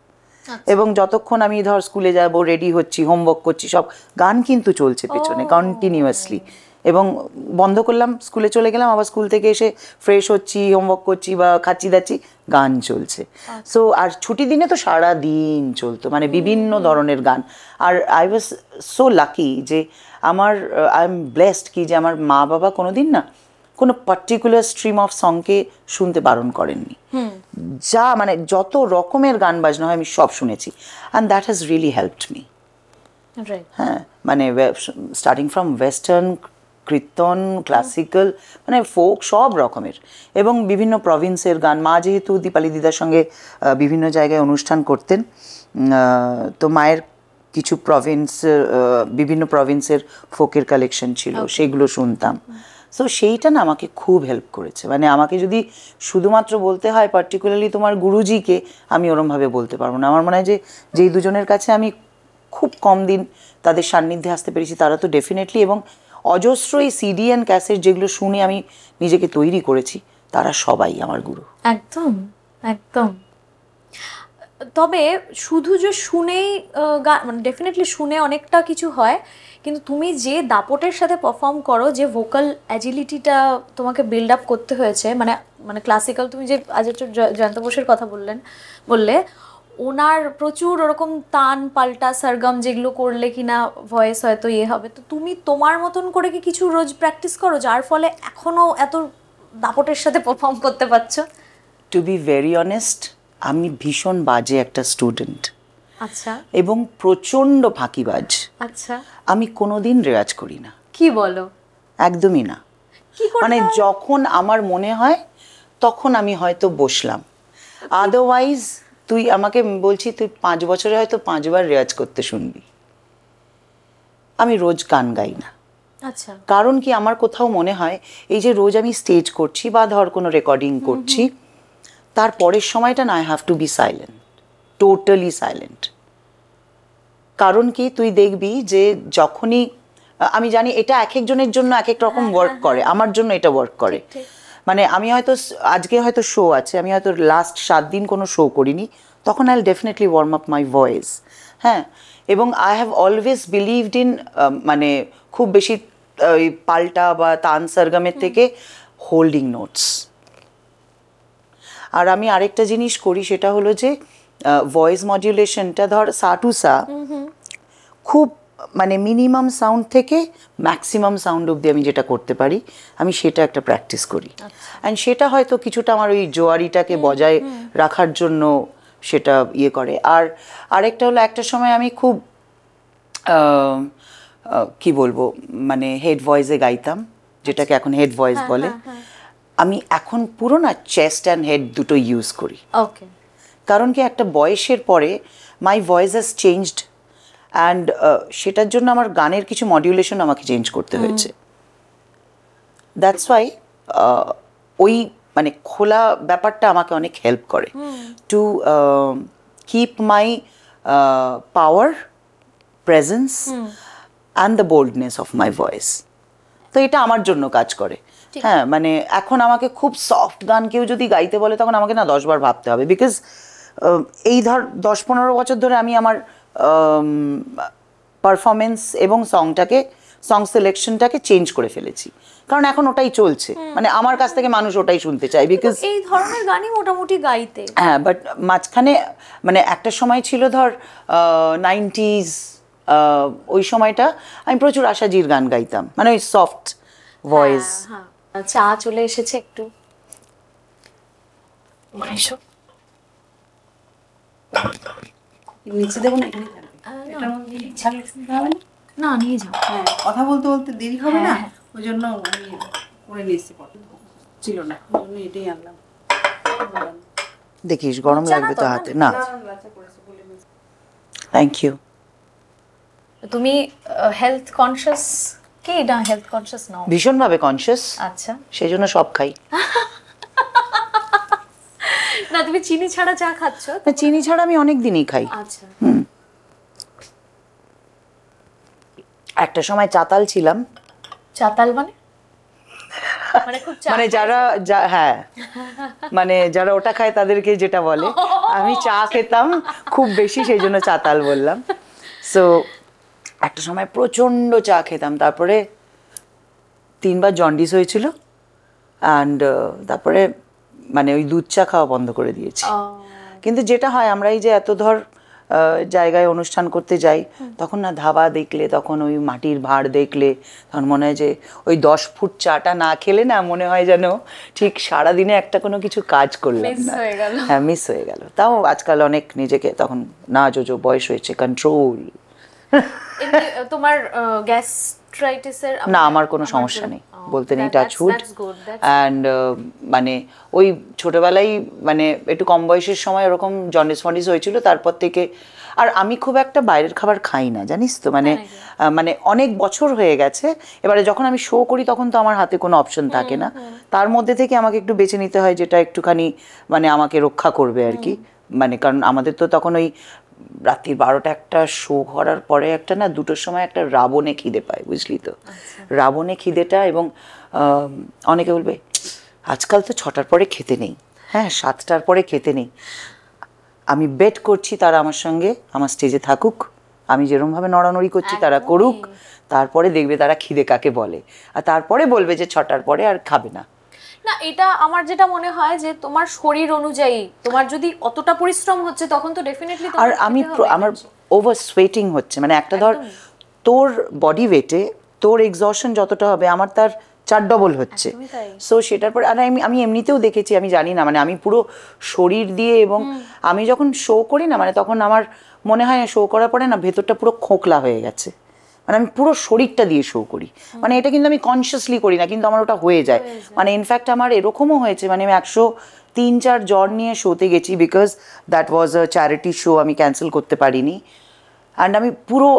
এবং যতক্ষণ আমি ধর স্কুলে যাব, রেডি হচ্ছি, হোমওয়ার্ক করছি, সব গান কিন্তু চলছে পেছনে কন্টিনিউয়াসলি। এবং বন্ধ করলাম, স্কুলে চলে গেলাম, আবার স্কুল থেকে এসে ফ্রেশ হচ্ছি, হোমওয়ার্ক করছি বা খাচ্ছি দাচ্ছি, গান চলছে। সো আর ছুটি দিনে তো সারা দিন চলতো, মানে বিভিন্ন ধরনের গান। আর আই ওয়াজ সো লাকি যে আই এম ব্লেসড কি যে আমার মা বাবা কোনোদিন না কোনো পার্টিকুলার স্ট্রিম অফ সংকে শুনতে বারণ করেননি। যা মানে যত রকমের গান বাজনা হয় আমি সব শুনেছি, and that has really helped me. হ্যাঁ, মানে starting from western, kirtan, classical, মানে ফোক, সব রকমের, এবং বিভিন্ন প্রভিন্সের গান। মা যেহেতু দীপালি দিদার সঙ্গে বিভিন্ন জায়গায় অনুষ্ঠান করতেন, তো মায়ের কিছু বিভিন্ন প্রভিন্সের ফোকের কালেকশন ছিল, সেগুলো শুনতাম। সো সেইটা না আমাকে খুব হেল্প করেছে। মানে আমাকে যদি শুধুমাত্র বলতে হয় পার্টিকুলারলি তোমার গুরুজিকে, আমি ওরমভাবে বলতে পারবো না। আমার মনে হয় যে যেই দুজনের কাছে আমি খুব কম দিন তাদের সান্নিধ্যে আসতে পেরেছি, তারা তো ডেফিনেটলি, এবং অজস্র এই সিডি অ্যান্ড ক্যাসেট যেগুলো শুনে আমি নিজেকে তৈরি করেছি, তারা সবাই আমার গুরু। একদম একদম। তবে শুধু যে শুনেই গান, মানে ডেফিনেটলি শুনে অনেকটা কিছু হয়, কিন্তু তুমি যে দাপটের সাথে পারফর্ম করো, যে ভোকাল অ্যাজিলিটিটা তোমাকে বিল্ড আপ করতে হয়েছে, মানে ক্লাসিক্যাল, তুমি যে আজ জয়ন্ত বোসের কথা বললে ওনার প্রচুর ওরকম তান পাল্টা সরগম যেগুলো করলে কিনা ভয়েস হয়তো হবে, তো তুমি তোমার মতন করে কি কিছু রোজ প্র্যাকটিস করো যার ফলে এখনো এত দাপটের সাথে পারফর্ম করতে পারছো? টু বি ভেরি অনেস্ট, আমি ভীষণ বাজে একটা স্টুডেন্ট। আচ্ছা। এবং প্রচণ্ড ফাঁকিবাজ। আচ্ছা। আমি কোনোদিন রেওয়াজ করি না। কি বলো? একদমই না। মানে যখন আমার মনে হয় তখন আমি হয়তো বসলাম, আদারওয়াইজ তুই আমাকে বলছি তুই 5 বছরে হয়তো 5 বার রেওয়াজ করতে শুনবি। আমি রোজ গান গাই না। আচ্ছা। কারণ কি, আমার কোথাও মনে হয় এই যে রোজ আমি স্টেজ করছি বা ধর কোনো রেকর্ডিং করছি, তার পরের সময়টা না I have to be silent, totally silent. কারণ কি, তুই দেখবি যে যখনই, আমি জানি এটা এক একজনের জন্য এক এক রকম ওয়ার্ক করে, আমার জন্য এটা ওয়ার্ক করে। মানে আমি হয়তো আজকে হয়তো শো আছে, আমি হয়তো লাস্ট 7 দিন কোনো শো করিনি, তখন I will definitely warm up my voice. হ্যাঁ, এবং I have always believed in, মানে খুব বেশি ওই পাল্টা বা তান সরগমের থেকে হোল্ডিং নোটস। আর আমি আরেকটা জিনিস করি, সেটা হলো যে ভয়েস মডুলেশনটা ধর সা টু সা খুব মানে মিনিমাম সাউন্ড থেকে ম্যাক্সিমাম সাউন্ড অবধি আমি যেটা করতে পারি, আমি সেটা একটা প্র্যাকটিস করি। অ্যান্ড সেটা হয়তো কিছুটা আমার ওই জোয়ারিটাকে বজায় রাখার জন্য সেটা ইয়ে করে। আর আরেকটা হলো, একটা সময় আমি খুব কি বলবো, মানে হেড ভয়েসে গাইতাম, যেটাকে এখন হেড ভয়েস বলে। আমি এখন পুরো না চেস্ট অ্যান্ড হেড দুটো ইউজ করি। ওকে। কারণ কি, একটা বয়সের পরে মাই ভয়েস হ্যাজ চেঞ্জড, অ্যান্ড সেটার জন্য আমার গানের কিছু মডিউলেশন আমাকে চেঞ্জ করতে হয়েছে। দ্যাটস ওয়াই ওই মানে খোলা ব্যাপারটা আমাকে অনেক হেল্প করে to keep my power, presence and the boldness of my voice. তো এটা আমার জন্য কাজ করে। হ্যাঁ, মানে এখন আমাকে খুব সফট গান কেউ যদি গাইতে বলে, তখন আমাকে না 10 বার ভাবতে হবে, বিকজ এই ধর 10-15 বছর ধরে আমি আমার পারফরমেন্স এবং সং সিলেকশনটাকে চেঞ্জ করে ফেলেছি, কারণ এখন ওটাই চলছে। মানে আমার কাছ থেকে মানুষ ওটাই শুনতে চায়, বিকজ এই ধরনের গানই মোটামুটি গাইতে। হ্যাঁ, বাট মাঝখানে মানে একটা সময় ছিল ধর 90s, ওই সময়টা আমি প্রচুর আশাজির গান গাইতাম, মানে ওই সফট ভয়েস। চা চলে এসেছে, একটু নিচে দেবো না, এখানে না নিয়ে যাও। হ্যাঁ, কথা বলতে বলতে দেরি হবে না, ওই জন্য আমি করে নিয়েছি, ছিল না, ওই জন্য এটাই আনলাম। দেখিস গরম লাগবে তো হাতে। না, থ্যাংক ইউ। তুমি হেলথ কনসিয়াস কি? না, হেলথ কনসিয়াস নাও? ভীষণভাবে কনসিয়াস। আচ্ছা, সেই জন্য সব খাই। না তুমি চিনি ছাড়া চা খাচ্ছ? না, চিনি ছাড়া আমি অনেক দিনই খাই। আচ্ছা। একটা সময় চাতাল ছিলাম। চাতাল মানে? মানে খুব চা মানে হ্যাঁ, মানে যারা ওটা খায় তাদেরকে যেটা বলে, আমি চা খেতাম খুব বেশি, সেই জন্য চাতাল বললাম। সো একটা সময় প্রচন্ড চা খেতাম, তারপরে 3 বার জন্ডিস হয়েছিল, অ্যান্ড তারপরে মানে ওই দুধ চা খাওয়া বন্ধ করে দিয়েছি। কিন্তু যেটা হয়, আমরা এই যে এত জায়গায় অনুষ্ঠান করতে যাই, তখন না ধাবা দেখলে, তখন ওই মাটির ভাঁড় দেখলে, তখন মনে হয় যে ওই 10 ফুট চাটা না খেলে না মনে হয় যেন ঠিক সারাদিনে একটা কোনো কিছু কাজ করলাম না। হ্যাঁ, মিস হয়ে গেল। তাও আজকাল অনেক নিজেকে, তখন না জো বয়স হয়েছে, কন্ট্রোল। তোমার গ্যাস্ট্রাইটিসের? না, আমার কোনো সমস্যা নেই বলতে নেই, টাচউড। অ্যান্ড মানে ওই ছোটবেলায় মানে একটু কম বয়সের সময় ওরকম জন্ডিস ফন্ডিস হয়েছিল, তারপর থেকে আর আমি খুব একটা বাইরের খাবার খাই না, জানিস তো, মানে মানে অনেক বছর হয়ে গেছে। এবারে যখন আমি শো করি তখন তো আমার হাতে কোনো অপশন থাকে না, তার মধ্যে থেকে আমাকে একটু বেছে নিতে হয় যেটা একটুখানি মানে আমাকে রক্ষা করবে আর কি। মানে কারণ আমাদের তো তখন ওই রাত্রি 12টা একটা শো করার পরে একটা না 2টোর সময় একটা রাবণে খিদে পায়, বুঝলি তো। রাবণে খিদেটা, এবং অনেকে বলবে আজকাল তো 6টার পরে খেতে নেই, হ্যাঁ 7টার পরে খেতে নেই। আমি বেট করছি তারা আমার সঙ্গে আমার স্টেজে থাকুক, আমি যেরকমভাবে নড়ানড়ি করছি তারা করুক, তারপরে দেখবে তারা খিদে কাকে বলে, আর তারপরে বলবে যে 6টার পরে আর খাবে না। না, এটা আমার যেটা মনে হয় যে তোমার শরীর অনুযায়ী তোমার যদি অতটা পরিশ্রম হচ্ছে তখন তো ডেফিনেটলি আর আমার ওভার সোয়েটিং হচ্ছে, মানে একটা ধর তোর বডি ওয়েটে তোর এক্সশন যতটা হবে আমার তার 4 ডবল হচ্ছে। সো সেটার পর আর আমি এমনিতেও দেখেছি, আমি জানি না, মানে আমি পুরো শরীর দিয়ে, এবং আমি যখন শো করি না, মানে তখন আমার মনে হয় শো করার পরে না ভেতরটা পুরো খোকলা হয়ে গেছে, মানে আমি পুরো শরীরটা দিয়ে শো করি। মানে এটা কিন্তু আমি কনসিয়াসলি করি না, কিন্তু আমার ওটা হয়ে যায়। মানে ইনফ্যাক্ট আমার এরকমও হয়েছে, মানে আমি 103-4 জ্বর নিয়ে শোতে গেছি, because that was a charity show, আমি ক্যান্সেল করতে পারিনি। অ্যান্ড আমি পুরো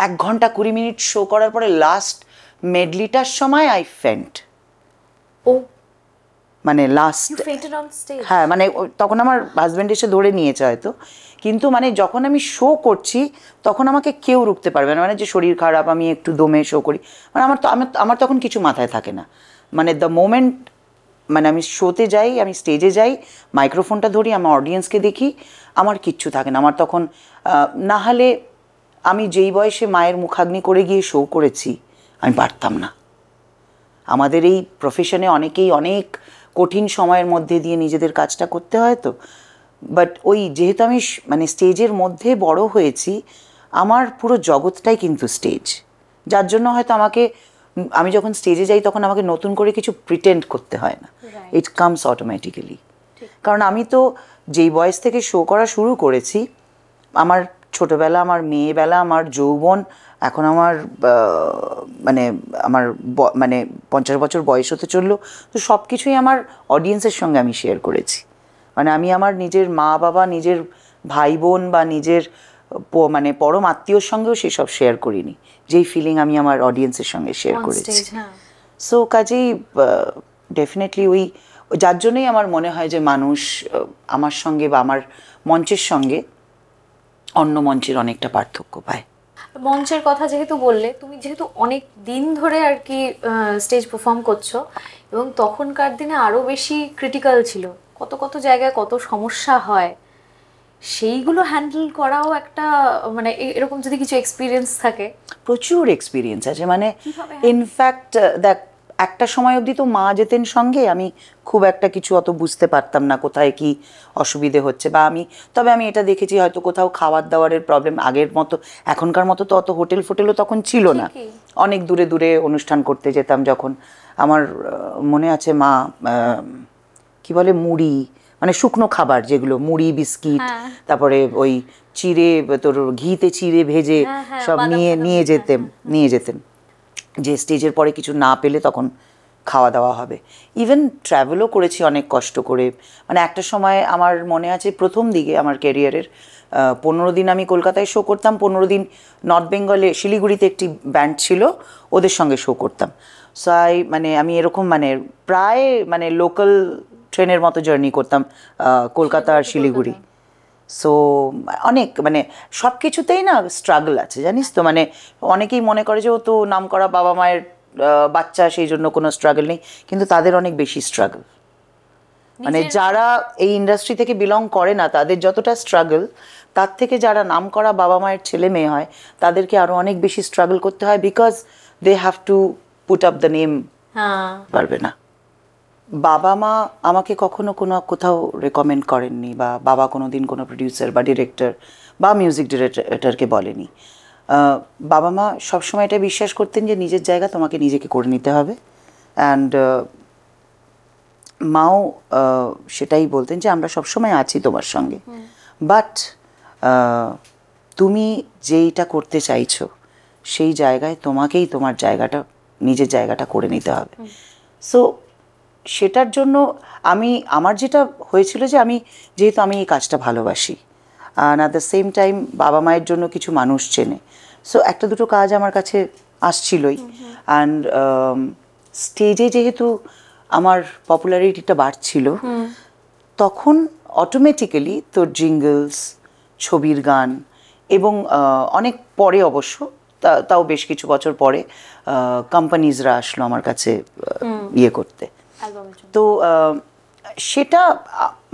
1 ঘন্টা 20 মিনিট শো করার পরে লাস্ট মেডলিটার সময় আই ফেন্ট। ও মানে লাস্ট, হ্যাঁ, মানে তখন আমার হাজব্যান্ড এসে ধরে নিয়েছে হয়তো, কিন্তু মানে যখন আমি শো করছি তখন আমাকে কেউ রুখতে পারবে না, মানে যে শরীর খারাপ আমি একটু দমে শো করি, মানে আমার তখন কিছু মাথায় থাকে না। মানে দ্য মোমেন্ট মানে আমি শোতে যাই, আমি স্টেজে যাই, মাইক্রোফোনটা ধরি, আমার অডিয়েন্সকে দেখি, আমার কিচ্ছু থাকে না। আমার তখন না হলে আমি যেই বয়সে মায়ের মুখাগ্নি করে গিয়ে শো করেছি আমি পারতাম না। আমাদের এই প্রফেশনে অনেকেই অনেক কঠিন সময়ের মধ্যে দিয়ে নিজেদের কাজটা করতে হয় তো, বাট ওই যেহেতু আমি মানে স্টেজের মধ্যে বড় হয়েছি, আমার পুরো জগৎটাই কিন্তু স্টেজ, যার জন্য হয়তো আমি যখন স্টেজে যাই তখন আমাকে নতুন করে কিছু প্রিটেন্ড করতে হয় না, ইট কামস অটোমেটিক্যালি। কারণ আমি তো যেই বয়স থেকে শো করা শুরু করেছি, আমার ছোটবেলা, আমার মেয়েবেলা, আমার যৌবন, এখন আমার মানে 50 বছর বয়স হতে চললো, তো সব কিছুই আমার অডিয়েন্সের সঙ্গে আমি শেয়ার করেছি। মানে আমি আমার নিজের মা বাবা, নিজের ভাই বোন বা নিজের মানে পরম আত্মীয়র সঙ্গেও সেসব শেয়ার করিনি, যেই ফিলিং আমি আমার অডিয়েন্সের সঙ্গে শেয়ার করেছি। সো কাজেই ডেফিনেটলি ওই যার জন্যই আমার মনে হয় যে মানুষ আমার সঙ্গে বা আমার মঞ্চের সঙ্গে অন্য মঞ্চের অনেকটা পার্থক্য পায়। মঞ্চের কথা যেহেতু বললে, তুমি যেহেতু অনেক দিন ধরে আর কি স্টেজ পারফর্ম করছো, এবং তখনকার দিনে আরো বেশি ক্রিটিক্যাল ছিল, কত কত জায়গায় কত সমস্যা হয়, সেইগুলো হ্যান্ডেল করাও একটা মানে এরকম যদি কিছু এক্সপিরিয়েন্স থাকে। প্রচুর এক্সপিরিয়েন্স আছে, মানে ইনফ্যাক্ট দেখ একটা সময় অবধি তো মা যেতেন সঙ্গে, আমি খুব একটা কিছু অত বুঝতে পারতাম না কোথায় কি অসুবিধে হচ্ছে, বা তবে আমি এটা দেখেছি হয়তো কোথাও খাবার দাবারের প্রবলেম, আগের মতো এখনকার মতো তো অত হোটেল ফোটেলও তখন ছিল না, অনেক দূরে দূরে অনুষ্ঠান করতে যেতাম যখন। আমার মনে আছে মা কি বলে মুড়ি, মানে শুকনো খাবার যেগুলো মুড়ি বিস্কিট, তারপরে ওই চিড়ে তোর ঘিতে চিড়ে ভেজে সব নিয়ে যেতেন যে স্টেজের পরে কিছু না পেলে তখন খাওয়া দাওয়া হবে। ইভেন ট্রাভেলও করেছি অনেক কষ্ট করে, মানে একটা সময় আমার মনে আছে প্রথম দিকে আমার ক্যারিয়ারের 15 দিন আমি কলকাতায় শো করতাম, 15 দিন নর্থ বেঙ্গলে শিলিগুড়িতে একটি ব্যান্ড ছিল ওদের সঙ্গে শো করতাম। সো মানে আমি এরকম মানে প্রায় মানে লোকাল ট্রেনের মতো জার্নি করতাম কলকাতা আর শিলিগুড়ি। সো অনেক মানে সব কিছুতেই না স্ট্রাগল আছে জানিস তো, মানে অনেকেই মনে করে যে ও তো নাম করা বাবা মায়ের বাচ্চা, সেই জন্য কোনো স্ট্রাগল নেই, কিন্তু তাদের অনেক বেশি স্ট্রাগল। মানে যারা এই ইন্ডাস্ট্রি থেকে বিলং করে না তাদের যতটা স্ট্রাগল, তার থেকে যারা নাম করা বাবা মায়ের ছেলে মেয়ে হয় তাদেরকে আরো অনেক বেশি স্ট্রাগল করতে হয়, because they have to put up the name. পারবে না। বাবা মা আমাকে কখনো কোনো কোথাও রেকমেন্ড করেননি, বা বাবা কোনো দিন কোনো প্রডিউসার বা ডিরেক্টর বা মিউজিক ডিরেক্টরকে বলেনি। বাবা মা সবসময় এটা বিশ্বাস করতেন যে নিজের জায়গা তোমাকে নিজেকে করে নিতে হবে, অ্যান্ড মাও সেটাই বলতেন যে আমরা সবসময় আছি তোমার সঙ্গে, বাট তুমি যেইটা করতে চাইছো সেই জায়গায় তোমাকেই তোমার জায়গাটা, নিজের জায়গাটা করে নিতে হবে। সো সেটার জন্য আমার যেটা হয়েছিল যে যেহেতু আমি এই কাজটা ভালোবাসি, আর অ্যাট দ্য সেম টাইম বাবা মায়ের জন্য কিছু মানুষ চেনে, সো একটা দুটো কাজ আমার কাছে আসছিলই। অ্যান্ড স্টেজে যেহেতু আমার পপুলারিটিটা বাড়ছিল, তখন অটোমেটিক্যালি তোর জিঙ্গলস, ছবির গান, এবং অনেক পরে অবশ্য, তাও বেশ কিছু বছর পরে কোম্পানিজরা আসলো আমার কাছে ইয়ে করতে। তো সেটা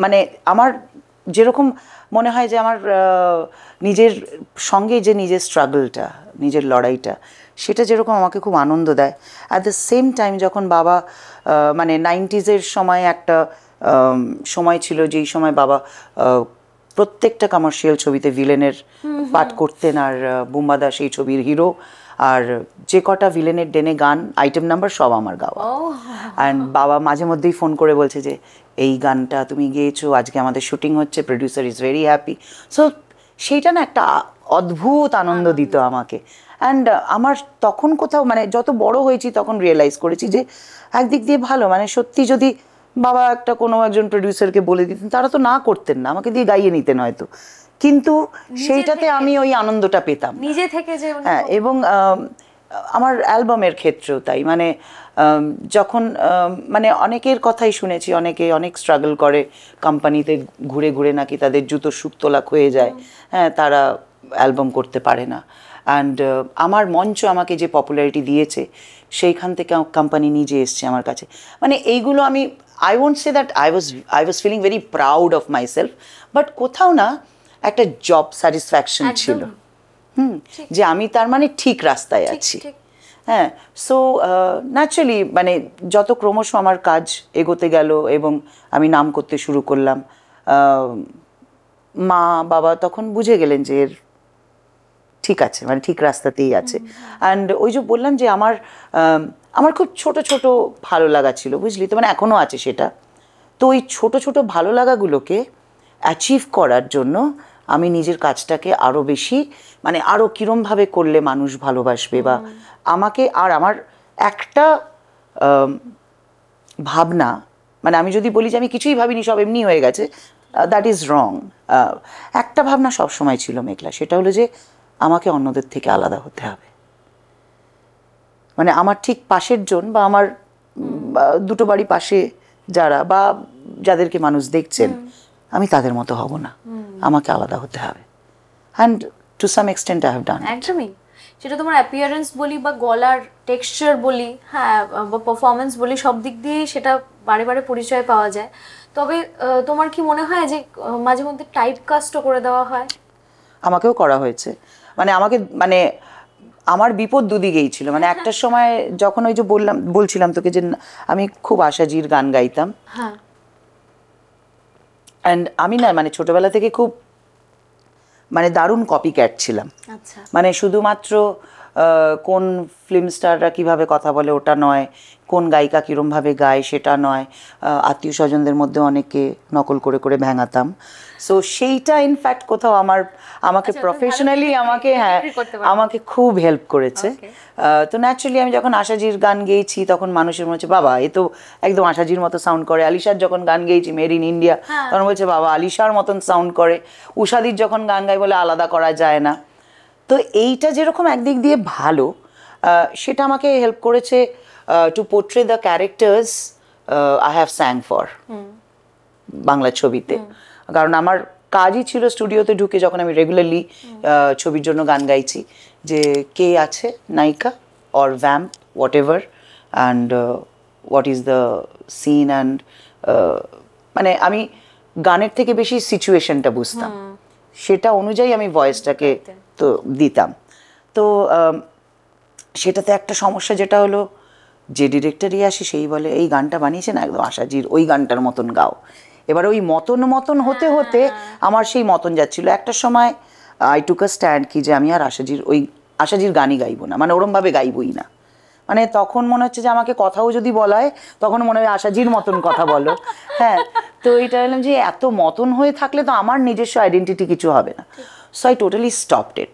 মানে আমার যেরকম মনে হয় যে আমার নিজের সঙ্গে যে নিজের স্ট্রাগলটা, নিজের লড়াইটা, সেটা যেরকম আমাকে খুব আনন্দ দেয়, অ্যাট দ্য সেম টাইম যখন বাবা মানে 90s সময় একটা সময় ছিল যেই সময় বাবা প্রত্যেকটা কমার্শিয়াল ছবিতে ভিলেনের পাঠ করতেন, আর বুম্বাদা সেই ছবির হিরো, আর যে কটা ভিলেনের ডেনে গান আইটেম নাম্বার সব আমার গাওয়া। অ্যান্ড বাবা মাঝে মধ্যেই ফোন করে বলছে যে এই গানটা তুমি গেয়েছো, আজকে আমাদের শুটিং হচ্ছে, producer is very happy. So সেইটা না একটা অদ্ভুত আনন্দ দিত আমাকে। অ্যান্ড আমার তখন কোথাও মানে যত বড় হয়েছি তখন রিয়েলাইজ করেছি যে একদিক দিয়ে ভালো, মানে সত্যি যদি বাবা একটা কোনো একজন প্রডিউসারকে বলে দিতেন, তারা তো না করতেন না, আমাকে দিয়ে গাইয়ে নিতেন হয়তো, কিন্তু সেইটাতে আমি ওই আনন্দটা পেতাম নিজে থেকে যে। হ্যাঁ, এবং আমার অ্যালবামের ক্ষেত্রেও তাই, মানে যখন মানে অনেকের কথাই শুনেছি, অনেকে অনেক স্ট্রাগল করে কোম্পানিতে ঘুরে ঘুরে, নাকি তাদের জুতো সুতোলা হয়ে যায়, হ্যাঁ, তারা অ্যালবাম করতে পারে না। অ্যান্ড আমার মঞ্চ আমাকে যে পপুলারিটি দিয়েছে, সেইখান থেকে কোম্পানি নিজে এসছে আমার কাছে। মানে এইগুলো আমি I won't say that I was feeling very proud of myself, but কোথাও না একটা জব স্যাটিসফ্যাকশন ছিল, যে আমি তার মানে ঠিক রাস্তায় আছি। হ্যাঁ, সো ন্যাচারালি মানে যত ক্রমশ আমার কাজ এগোতে গেল এবং আমি নাম করতে শুরু করলাম, মা বাবা তখন বুঝে গেলেন যে এর ঠিক আছে, মানে ঠিক রাস্তাতেই আছে। অ্যান্ড ওই যে বললাম যে আমার খুব ছোট ছোট ভালো লাগা ছিল, বুঝলি তো, মানে এখনও আছে সেটা। তো ওই ছোট ছোট ভালো লাগাগুলোকে অ্যাচিভ করার জন্য আমি নিজের কাজটাকে আরও বেশি, মানে আরও কীরমভাবে করলে মানুষ ভালোবাসবে, বা আমাকে, আর আমার একটা ভাবনা, মানে আমি যদি বলি যে আমি কিছুই ভাবিনি, সব এমনি হয়ে গেছে, দ্যাট ইজ রং। একটা ভাবনা সবসময় ছিল মেঘলা, সেটা হলো যে আমাকে অন্যদের থেকে আলাদা হতে হবে। মানে আমার ঠিক পাশের জন, বা আমার দুটো বাড়ি পাশে যারা, বা যাদেরকে মানুষ দেখছেন, আমি তাদের মতো হব না, আমাকে আলাদা হতে হবে। And to some extent I have done. একদমই, সেটা তোমার অ্যাপিয়ারেন্স বলি বা গলার টেক্সচার বলি, হ্যাঁ, বা পারফরমেন্স বলি, সব দিক দিয়েই সেটা বারে বারে পরিচয় পাওয়া যায়। তবে তোমার কি মনে হয় যে মাঝে মধ্যে টাইপ কাস্টও করে দেওয়া হয়? আমাকেও করা হয়েছে, মানে আমাকে, মানে আমার বিপদ দুদিকেই ছিল। মানে একটা সময় যখন ওই যে বলছিলাম তোকে যে আমি খুব আশাজির গান গাইতাম, হ্যাঁ, অ্যান্ড আমি না মানে ছোটবেলা থেকে খুব মানে দারুণ কপি ক্যাট ছিলাম। আচ্ছা, মানে শুধুমাত্র কোন ফিল্ম স্টাররা কীভাবে কথা বলে ওটা নয়, কোন গায়িকা কীরমভাবে গায় সেটা নয়, আত্মীয় স্বজনদের মধ্যে অনেকে নকল করে করে ভেঙাতাম। সো সেইটা ইনফ্যাক্ট কোথাও আমাকে প্রফেশনালি আমাকে খুব হেল্প করেছে। তো ন্যাচারালি আমি যখন আশাজির গান গেয়েছি তখন মানুষের মনে হচ্ছে বাবা এ তো একদম আশাজির মতো সাউন্ড করে। আলিশার যখন গান গেয়েছি মেড ইন ইন্ডিয়া, তখন বলছে বাবা আলিশার মতন সাউন্ড করে। উষাদির যখন গান গাই বলে আলাদা করা যায় না। তো এইটা যেরকম একদিক দিয়ে ভালো, সেটা আমাকে হেল্প করেছে to portray the characters I have sung for. Bangla ছবিতে, কারণ আমার কাজই ছিল স্টুডিওতে ঢুকে যখন আমি রেগুলারলি ছবির জন্য গান গাইছি যে কে আছে নায়িকা or vamp whatever and what is the scene and মানে আমি গানের থেকে বেশি সিচুয়েশনটা বুঝতাম, সেটা অনুযায়ী আমি ভয়েসটাকে তো দিতাম। তো সেটাতে একটা সমস্যা যেটা হলো, যে ডিরেক্টরই আসে সেই বলে এই গানটা বানিয়েছে না একদম আশাজির ওই গানটার মতন গাও। এবার ওই মতন হতে হতে আমার সেই মতন যাচ্ছিল। একটা সময় আই টুক আ স্ট্যান্ড কি যে আমি আর আশাজির গানই গাইবো না, মানে ওরমভাবে গাইবই না। মানে তখন মনে হচ্ছে যে আমাকে কথাও যদি বলা হয় তখন মনে হয় আশাজির মতন কথা বলো। হ্যাঁ, তো এটা বললাম যে এত মতন হয়ে থাকলে তো আমার নিজস্ব আইডেন্টিটি কিছু হবে না। সো আই টোটালি স্টপড ইট।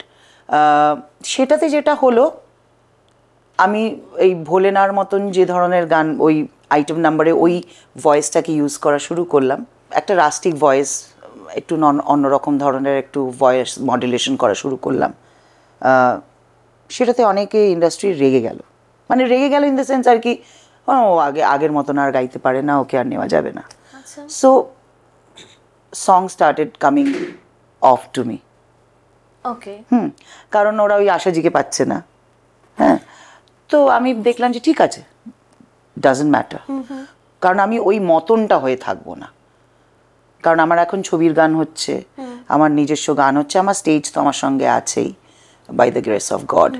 সেটাতে যেটা হলো, আমি এই ভোলেনার মতন যে ধরনের গান ওই আইটেম নাম্বারে ওই ভয়েসটাকে ইউজ করা শুরু করলাম, একটা রাস্টিক ভয়েস, একটু অন্যরকম ধরনের একটু ভয়েস মডুলেশন করা শুরু করলাম। সেটাতে অনেকে ইন্ডাস্ট্রি রেগে গেল, মানে রেগে গেল ইন দ্য সেন্স আর কি ও আগের মতন আর গাইতে পারে না, ওকে আর নেওয়া যাবে না। So song started coming off to me. Okay. কারণ ওরা ওই আশাজিকে পাচ্ছে না। হ্যাঁ, তো আমি দেখলাম যে ঠিক আছে, ডাজন্ট ম্যাটার, কারণ আমি ওই মতনটা হয়ে থাকবো না। কারণ আমার এখন ছবির গান হচ্ছে, আমার নিজস্ব গান হচ্ছে, আমার স্টেজ তো আমার সঙ্গে আছেই, by the grace of God.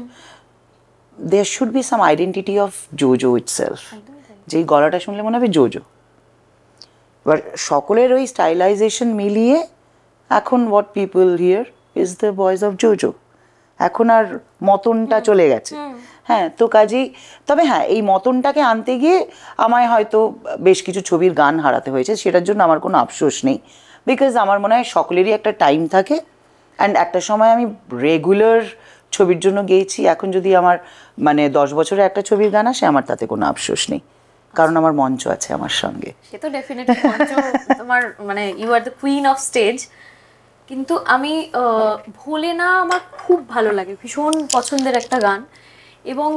There should be some identity of Jojo itself, যেই গলাটা শুনলে মনে হবে জোজো। এবার সকলের ওই স্টাইলাইজেশন মিলিয়ে এখন what people here is the voice of JoJo. এখন আর মতনটা চলে গেছে। হ্যাঁ, তো কাজেই তবে হ্যাঁ, এই মতনটাকে আনতে গিয়ে আমায় হয়তো বেশ কিছু ছবির গান হারাতে হয়েছে, সেটার জন্য আমার কোনো আফসোস নেই। বিকজ আমার মনে হয় সকলেরই একটা টাইম থাকে, অ্যান্ড একটা সময় আমি রেগুলার ছবির জন্য গেয়েছি। এখন যদি আমার মানে 10 বছরে একটা ছবির গান আসে, আমার তাতে কোনো আফসোস নেই, কারণ আমার মঞ্চ আছে আমার সঙ্গে। সে তো ডেফিনেটলি মঞ্চ তোমার, মানে you are the queen of stage. কিন্তু আমি ভোলে না আমার খুব ভালো লাগে, ভীষণ পছন্দের একটা গান। এবং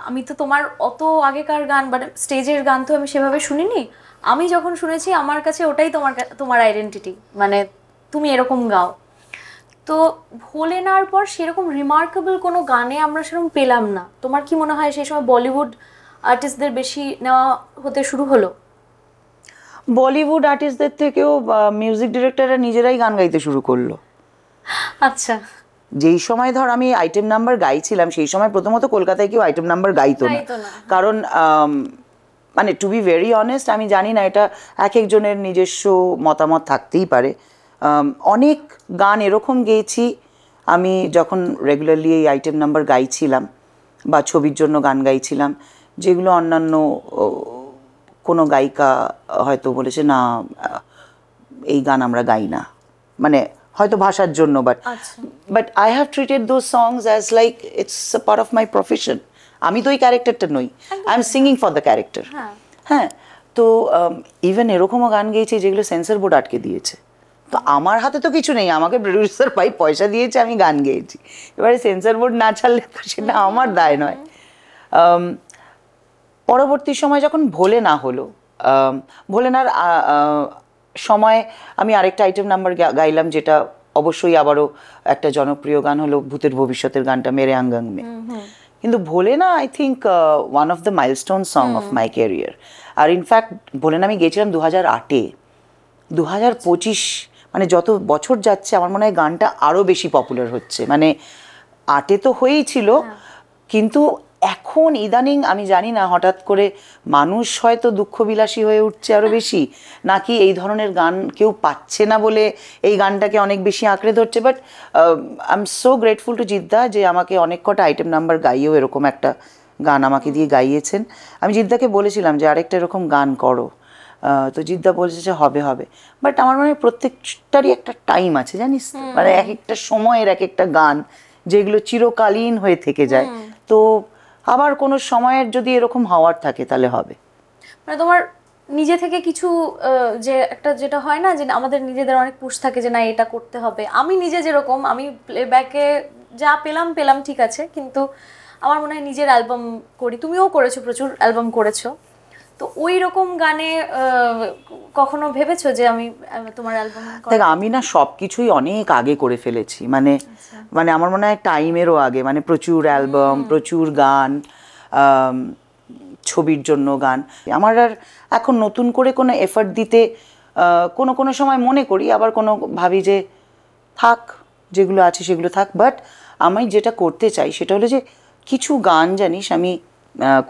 আমি তো তোমার অত আগেকার গান মানে স্টেজের গান তো আমি সেভাবে শুনিনি। আমি যখন শুনেছি আমার কাছে ওটাই তোমার আইডেন্টিটি, মানে তুমি এরকম গাও। তো ভোলেনার পর সেরকম রিমার্কেবল কোনো গানে আমরা সেরকম পেলাম না। তোমার কি মনে হয় সেই সময় বলিউড আর্টিস্টদের বেশি নেওয়া হতে শুরু হলো? বলিউড আর্টিস্টদের থেকেও মিউজিক ডিরেক্টররা নিজেরাই গান গাইতে শুরু করলো। আচ্ছা। যেই সময় ধর আমি আইটেম নাম্বার গাইছিলাম, সেই সময় প্রথমত কলকাতায় কেউ আইটেম নাম্বার গাইতো না। কারণ মানে টু বি ভেরি অনেস্ট, আমি জানি না, এটা এক একজনের নিজস্ব মতামত থাকতেই পারে। অনেক গান এরকম গেয়েছি আমি যখন রেগুলারলি এই আইটেম নাম্বার গাইছিলাম বা ছবির জন্য গান গাইছিলাম, যেগুলো অন্যান্য কোনো গায়িকা হয়তো বলেছে না এই গান আমরা গাই না, মানে হয়তো ভাষার জন্য, but I have treated those songs as like it's a part of my profession. আমি তো ওই ক্যারেক্টারটা নই, I am singing for the character. হ্যাঁ, তো ইভেন এরকমও গান গেয়েছি যেগুলো সেন্সর বোর্ড আটকে দিয়েছে। তো আমার হাতে তো কিছু নেই, আমাকে প্রডিউসার ভাই পয়সা দিয়েছে, আমি গান গেয়েছি। এবারে সেন্সর বোর্ড না ছাড়লে সেটা আমার দায় নয়। পরবর্তী সময় যখন ভোলে না হলো, ভোলেনার সময় আমি আরেকটা আইটেম নাম্বার গাইলাম, যেটা অবশ্যই আবারও একটা জনপ্রিয় গান হলো ভূতের ভবিষ্যতের গানটা মেরে আঙ্গাং মে। কিন্তু ভোলেনা I think one of the milestone song of my career. আর ইনফ্যাক্ট ভোলেনা আমি গেছিলাম 2008-এ। 2025 মানে যত বছর যাচ্ছে আমার মনে হয় গানটা আরও বেশি পপুলার হচ্ছে। মানে 8-এ তো হয়েই ছিল, কিন্তু এখন ইদানিং আমি জানি না হঠাৎ করে মানুষ হয়তো দুঃখবিলাসী হয়ে উঠছে আরও বেশি, নাকি এই ধরনের গান কেউ পাচ্ছে না বলে এই গানটাকে অনেক বেশি আঁকড়ে ধরছে। But I am so grateful to Jeddah যে আমাকে অনেক কটা আইটেম নাম্বার গাইয়েও এরকম একটা গান আমাকে দিয়ে গাইয়েছেন। আমি জিদ্দাকে বলেছিলাম যে আরেকটা এরকম গান করো, তো জিদ্দা বলছে যে হবে হবে। বাট আমার মনে হয় প্রত্যেকটারই একটা টাইম আছে, জানিস, মানে এক একটা সময়ের এক একটা গান যেগুলো চিরকালীন হয়ে থেকে যায়। তো আবার কোনো সময়ের যদি এরকম হওয়ার থাকে তাহলে হবে। মানে তোমার নিজে থেকে কিছু যে একটা যেটা হয় না যে আমাদের নিজেদের অনেক পুশ থাকে যে না এটা করতে হবে। আমি নিজে যেরকম আমি প্লেব্যাকে যা পেলাম ঠিক আছে, কিন্তু আমার মনে হয় নিজের অ্যালবাম করি, তুমিও করেছো, প্রচুর অ্যালবাম করেছো। তো ওই রকম গানে কখনো ভেবেছো যে আমি তোমার অ্যালবাম? দেখ, আমি না সব কিছুই অনেক আগে করে ফেলেছি, মানে মানে আমার মনে হয় টাইমেরও আগে, মানে প্রচুর অ্যালবাম, প্রচুর গান, ছবির জন্য গান। আমার আর এখন নতুন করে কোনো এফর্ট দিতে কোনো কোনো সময় মনে করি, আবার কোনো ভাবি যে থাক, যেগুলো আছে সেগুলো থাক। বাট আমি যেটা করতে চাই সেটা হলো যে কিছু গান জানিস আমি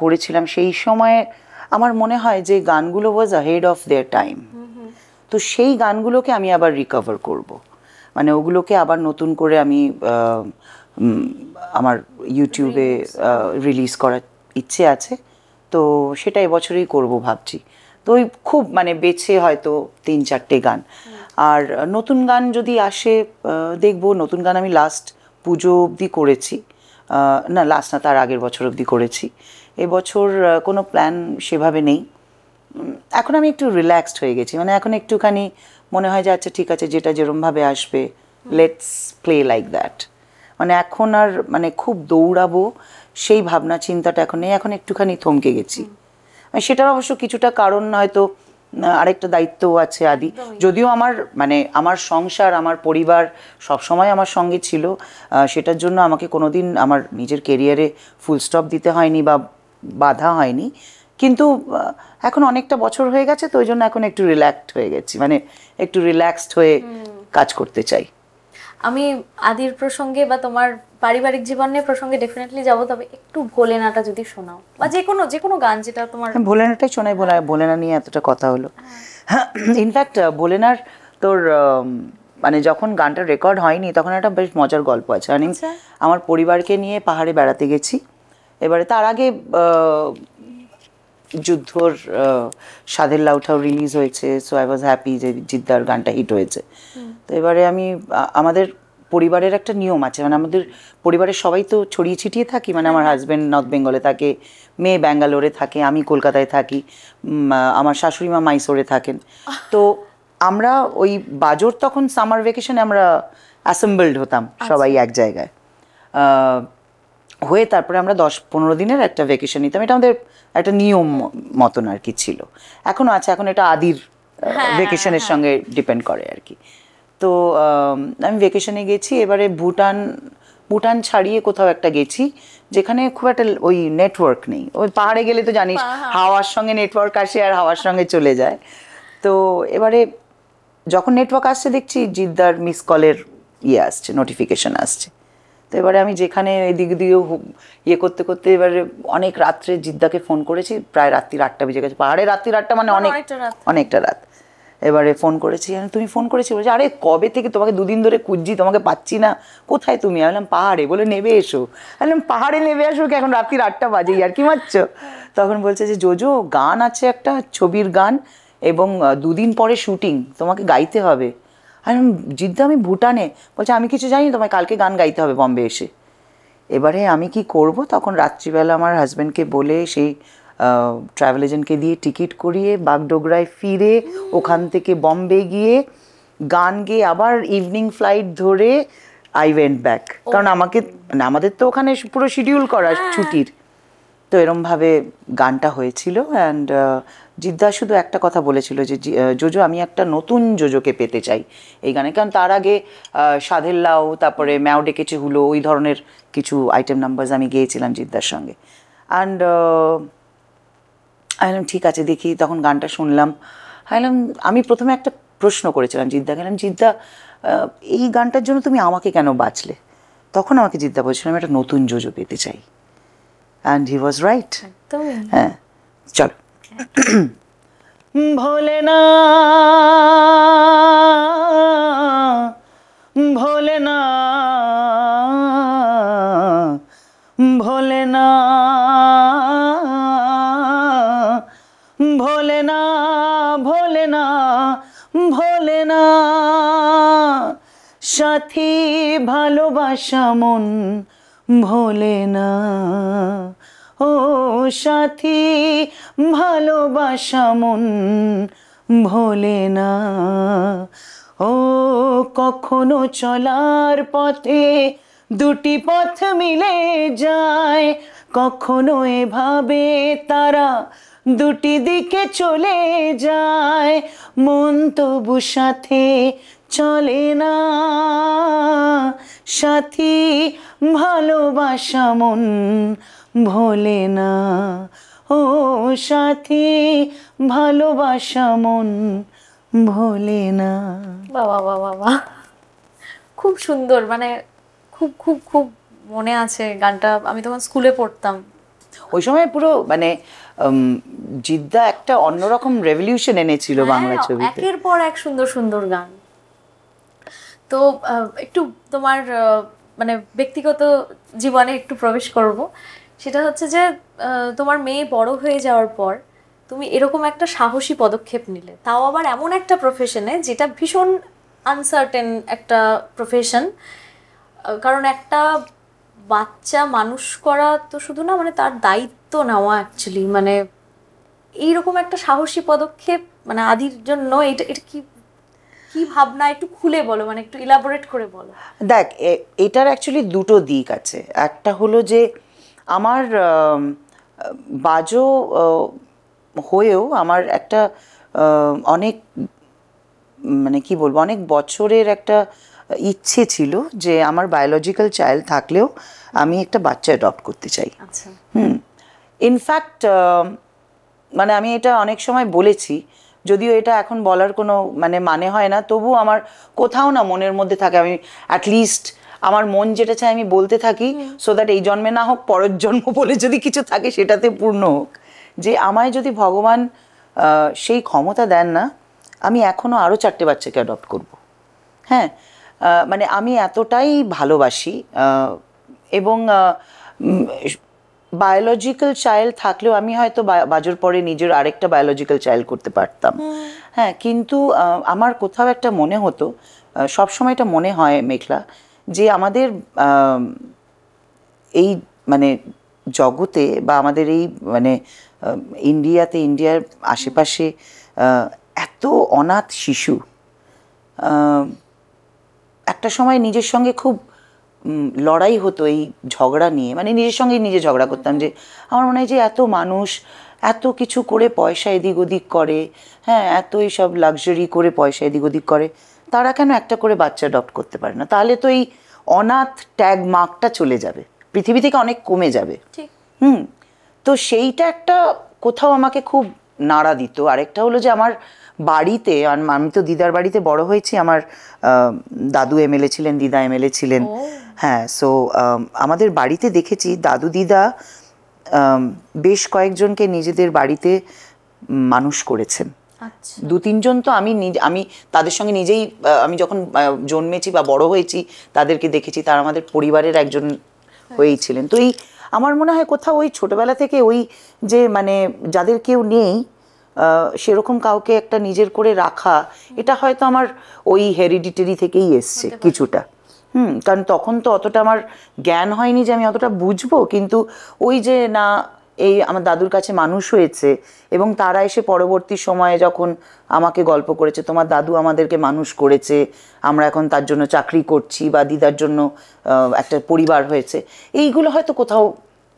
করেছিলাম সেই সময়ে, আমার মনে হয় যে গানগুলো ওয়াজ আহেড অফ দেয়ার টাইম। তো সেই গানগুলোকে আমি আবার রিকভার করব, মানে ওগুলোকে আবার নতুন করে আমি আমার ইউটিউবে রিলিজ করার ইচ্ছে আছে। তো সেটা এবছরেই করব ভাবছি। তো ওই খুব মানে বেছে হয়তো 3-4টে গান। আর নতুন গান যদি আসে দেখবো। নতুন গান আমি লাস্ট পুজো অবধি করেছি, না লাস্ট না, তার আগের বছর অবধি করেছি। এবছর কোনো প্ল্যান সেভাবে নেই। এখন আমি একটু রিল্যাক্সড হয়ে গেছি, মানে এখন একটুখানি মনে হয় যে আচ্ছা ঠিক আছে, যেটা যেরমভাবে আসবে লেটস প্লে লাইক দ্যাট। মানে এখন আর মানে খুব দৌড়াবো সেই ভাবনা চিন্তাটা এখন নেই, এখন একটুখানি থমকে গেছি। সেটার অবশ্য কিছুটা কারণ হয়তো আরেকটা দায়িত্বও আছে আদি, যদিও আমার মানে আমার সংসার, আমার পরিবার সবসময় আমার সঙ্গে ছিল, সেটার জন্য আমাকে কোনোদিন আমার নিজের কেরিয়ারে ফুল স্টপ দিতে হয়নি বা বাধা হয়নি। কিন্তু এখন অনেকটা বছর হয়ে গেছে, তো ওই জন্য এখন একটু রিল্যাক্সড হয়ে গেছি, মানে একটু রিল্যাক্সড হয়ে কাজ করতে চাই। আমি আদির প্রসঙ্গে বা তোমার পারিবারিক জীবনের প্রসঙ্গে ডেফিনেটলি যাব, তবে একটু ভোলেনাটা যদি শোনাও, বা যে কোনো গান যেটা তোমার। ভোলেনাটাই শোনাই, ভোলেনা নিয়ে এতটা কথা হলো। ইনফ্যাক্ট ভোলেনার তোর মানে যখন গানটা রেকর্ড হয়নি তখন একটা বেশ মজার গল্প আছে। আমি আমার পরিবারকে নিয়ে পাহাড়ে বেড়াতে গেছি। এবারে তার আগে যুদ্ধর সাধের লাউটাও রিলিজ হয়েছে, সো আই ওয়াজ হ্যাপি যে জিদ্দার গানটা হিট হয়েছে। তো এবারে আমি আমাদের পরিবারের একটা নিয়ম আছে, মানে আমাদের পরিবারের সবাই তো ছড়িয়ে ছিটিয়ে থাকি, মানে আমার হাজব্যান্ড নর্থ বেঙ্গলে থাকে, মেয়ে ব্যাঙ্গালোরে থাকে, আমি কলকাতায় থাকি, আমার শাশুড়ি মা মাইসোরে থাকেন। তো আমরা ওই বাজর তখন সামার ভ্যাকেশনে আমরা অ্যাসেম্বলড হতাম সবাই এক জায়গায় হয়ে, তারপরে আমরা 10-15 দিনের একটা ভ্যাকেশন নিতাম। এটা আমাদের একটা নিয়ম মতন আর কি ছিল, এখনও আছে, এখন এটা আদির ভ্যাকেশনের সঙ্গে ডিপেন্ড করে আর কি। তো আমি ভ্যাকেশনে গেছি, এবারে ভুটান ছাড়িয়ে কোথাও একটা গেছি যেখানে খুব একটা ওই নেটওয়ার্ক নেই। ওই পাহাড়ে গেলে তো জানিস হাওয়ার সঙ্গে নেটওয়ার্ক আসে আর হাওয়ার সঙ্গে চলে যায়। তো এবারে যখন নেটওয়ার্ক আসছে দেখছি জিদ্দার মিস কলের আসছে, নোটিফিকেশন আসছে। তো এবারে আমি যেখানে এদিক দিয়েও করতে করতে এবারে অনেক রাত্রে জিদ্দাকে ফোন করেছি, প্রায় রাত্রি 8টা বেজে গেছে। পাহাড়ে রাত্রি 8টা মানে অনেকটা রাত। এবারে ফোন করেছি, তুমি ফোন করেছি, বলছি আরে কবে থেকে তোমাকে 2 দিন ধরে খুঁজছি, তোমাকে পাচ্ছি না, কোথায় তুমি? আমি বললাম পাহাড়ে। বলে নেবে এসো। আমি বললাম পাহাড়ে নেবে আসো কি, এখন রাত্রি 8টা বাজে, আর কি মারছো? তখন বলছে যে জোজো গান আছে একটা, ছবির গান, এবং 2 দিন পরে শুটিং, তোমাকে গাইতে হবে। আমি জিদ্দা আমি ভুটানে? বলছে আমি কিছু জানি, তোমায় কালকে গান গাইতে হবে বম্বে এসে। এবারে আমি কি করব, তখন রাত্রিবেলা আমার হাজব্যান্ডকে বলে সেই ট্রাভেল এজেন্টকে দিয়ে টিকিট করিয়ে বাগডোগরায় ফিরে ওখান থেকে বম্বে গিয়ে গান গেয়ে আবার ইভিনিং ফ্লাইট ধরে আই ওয়েন্ট ব্যাক। কারণ আমাকে মানে আমাদের তো ওখানে পুরো শিডিউল করা ছুটির। তো এরমভাবে গানটা হয়েছিল। অ্যান্ড জিদ্দা শুধু একটা কথা বলেছিল যে জোজো আমি একটা নতুন জোজোকে পেতে চাই এই গানে, কারণ তার আগে সাধের লাউ, তারপরে ম্যাও ডেকেছে হুলো, ওই ধরনের কিছু আইটেম নাম্বারস আমি গেয়েছিলাম জিদ্দার সঙ্গে। অ্যান্ড আমি বললাম ঠিক আছে দেখি। তখন গানটা শুনলাম, আমি প্রথমে একটা প্রশ্ন করেছিলাম জিদ্দাকে, জিদ্দা এই গানটার জন্য তুমি আমাকে কেন বাঁচলে? তখন আমাকে জিদ্দা বলছিল আমি একটা নতুন জোজো পেতে চাই। And he was right. হ্যাঁ, চলো। ভোলেনা ভোলেনা ভোলেনা ভোলেনা ভোলেনা ভোলেনা সাথী ভালোবাসা মন ভোলেনা, ও সাথী ভালোবাসা মন ভোলেনা। ও কখনো চলার পথে দুটি পথ মিলে যায়, কখনো এভাবে তারা দুটি দিকে চলে যায়, মন তবু সাথে চলে না। সাথী ভালোবাসা মন ভোলে না, ও সাথী ভালোবাসা মন ভোলে না। বাবা বাবা বাবা, খুব সুন্দর, মানে খুব খুব খুব মনে আছে গানটা। আমি তখন স্কুলে পড়তাম। ওই সময় পুরো মানে জিদ্দা একটা অন্যরকম রেভলিউশন এনেছিল বাংলা ছবিতে। একের পর এক সুন্দর সুন্দর গান। তো একটু তোমার মানে ব্যক্তিগত জীবনে একটু প্রবেশ করব। সেটা হচ্ছে যে তোমার মেয়ে বড় হয়ে যাওয়ার পর তুমি এরকম একটা সাহসী পদক্ষেপ নিলে, তাও আবার এমন একটা প্রফেশনে যেটা ভীষণ আনসার্টেন একটা প্রফেশন। কারণ একটা বাচ্চা মানুষ করা তো শুধু না, মানে তার দায়িত্ব নেওয়া অ্যাকচুয়ালি, মানে এইরকম একটা সাহসী পদক্ষেপ মানে আদির জন্য এটা এটা কি কি ভাবনা, একটু খুলে বলো, মানে একটু ইলাবোরেট করে বলো। দেখ, এটার অ্যাকচুয়ালি দুটো দিক আছে। একটা হলো যে আমার বাজো হয়েও আমার একটা অনেক মানে কি বলবো, অনেক বছরের একটা ইচ্ছে ছিল যে আমার বায়োলজিক্যাল চাইল্ড থাকলেও আমি একটা বাচ্চা অ্যাডপ্ট করতে চাই। আচ্ছা। ইনফ্যাক্ট মানে আমি এটা অনেক সময় বলেছি, যদিও এটা এখন বলার কোনো মানে হয় না, তবু আমার কোথাও না মনের মধ্যে থাকে, আমি অ্যাটলিস্ট আমার মন যেটা চায় আমি বলতে থাকি, সো দ্যাট এই জন্মে না হোক পরের জন্ম বলে যদি কিছু থাকে সেটাতে পূর্ণ হোক। যে আমায় যদি ভগবান সেই ক্ষমতা দেন না, আমি এখনও আরও 4টে বাচ্চাকে অ্যাডপ্ট করব। হ্যাঁ, মানে আমি এতটাই ভালোবাসি। এবং বায়োলজিক্যাল চাইল্ড থাকলেও আমি হয়তো বাজোর পরে নিজের আরেকটা বায়োলজিক্যাল চাইল্ড করতে পারতাম। হ্যাঁ, কিন্তু আমার কোথাও একটা মনে হতো, সবসময় এটা মনে হয় মেঘলা, যে আমাদের এই মানে জগতে বা আমাদের এই মানে ইন্ডিয়ার আশেপাশে এত অনাথ শিশু। একটা সময় নিজের সঙ্গে খুব লড়াই হতো এই ঝগড়া নিয়ে, মানে নিজের সঙ্গে নিজে ঝগড়া করতাম যে আমার মনে হয় যে এত মানুষ এত কিছু করে পয়সা এদিক ওদিক করে, হ্যাঁ, এত এইসব লাক্সারি করে পয়সা এদিক ওদিক করে, তারা কেন একটা করে বাচ্চা অ্যাডপ্ট করতে পারে না? তাহলে তো এই অনাথ ট্যাগ মার্কটা চলে যাবে, পৃথিবী থেকে অনেক কমে যাবে। তো সেইটা একটা কোথাও আমাকে খুব নাড়া দিত। আরেকটা হলো যে আমার বাড়িতে, আমি তো দিদার বাড়িতে বড় হয়েছি, আমার দাদু এমএলএ ছিলেন, দিদা এমএলএ ছিলেন। হ্যাঁ, সো আমাদের বাড়িতে দেখেছি দাদু দিদা বেশ কয়েকজনকে নিজেদের বাড়িতে মানুষ করেছেন। 2-3 জন তো আমি তাদের সঙ্গে নিজেই, আমি যখন জন্মেছি বা বড় হয়েছি তাদেরকে দেখেছি, তারা আমাদের পরিবারের একজন হয়েই ছিলেন। তো এই আমার মনে হয় কোথাও ওই ছোটবেলা থেকে ওই যে মানে যাদের কেউ নেই সেরকম কাউকে একটা নিজের করে রাখা, এটা হয়তো আমার ওই হেরিডিটারি থেকেই এসছে কিছুটা। কারণ তখন তো অতটা আমার জ্ঞান হয়নি যে আমি অতটা বুঝবো, কিন্তু ওই যে না, এই আমার দাদুর কাছে মানুষ হয়েছে এবং তারা এসে পরবর্তী সময়ে যখন আমাকে গল্প করেছে, তোমার দাদু আমাদেরকে মানুষ করেছে, আমরা এখন তার জন্য চাকরি করছি বা দিদার জন্য একটা পরিবার হয়েছে, এইগুলো হয়তো কোথাও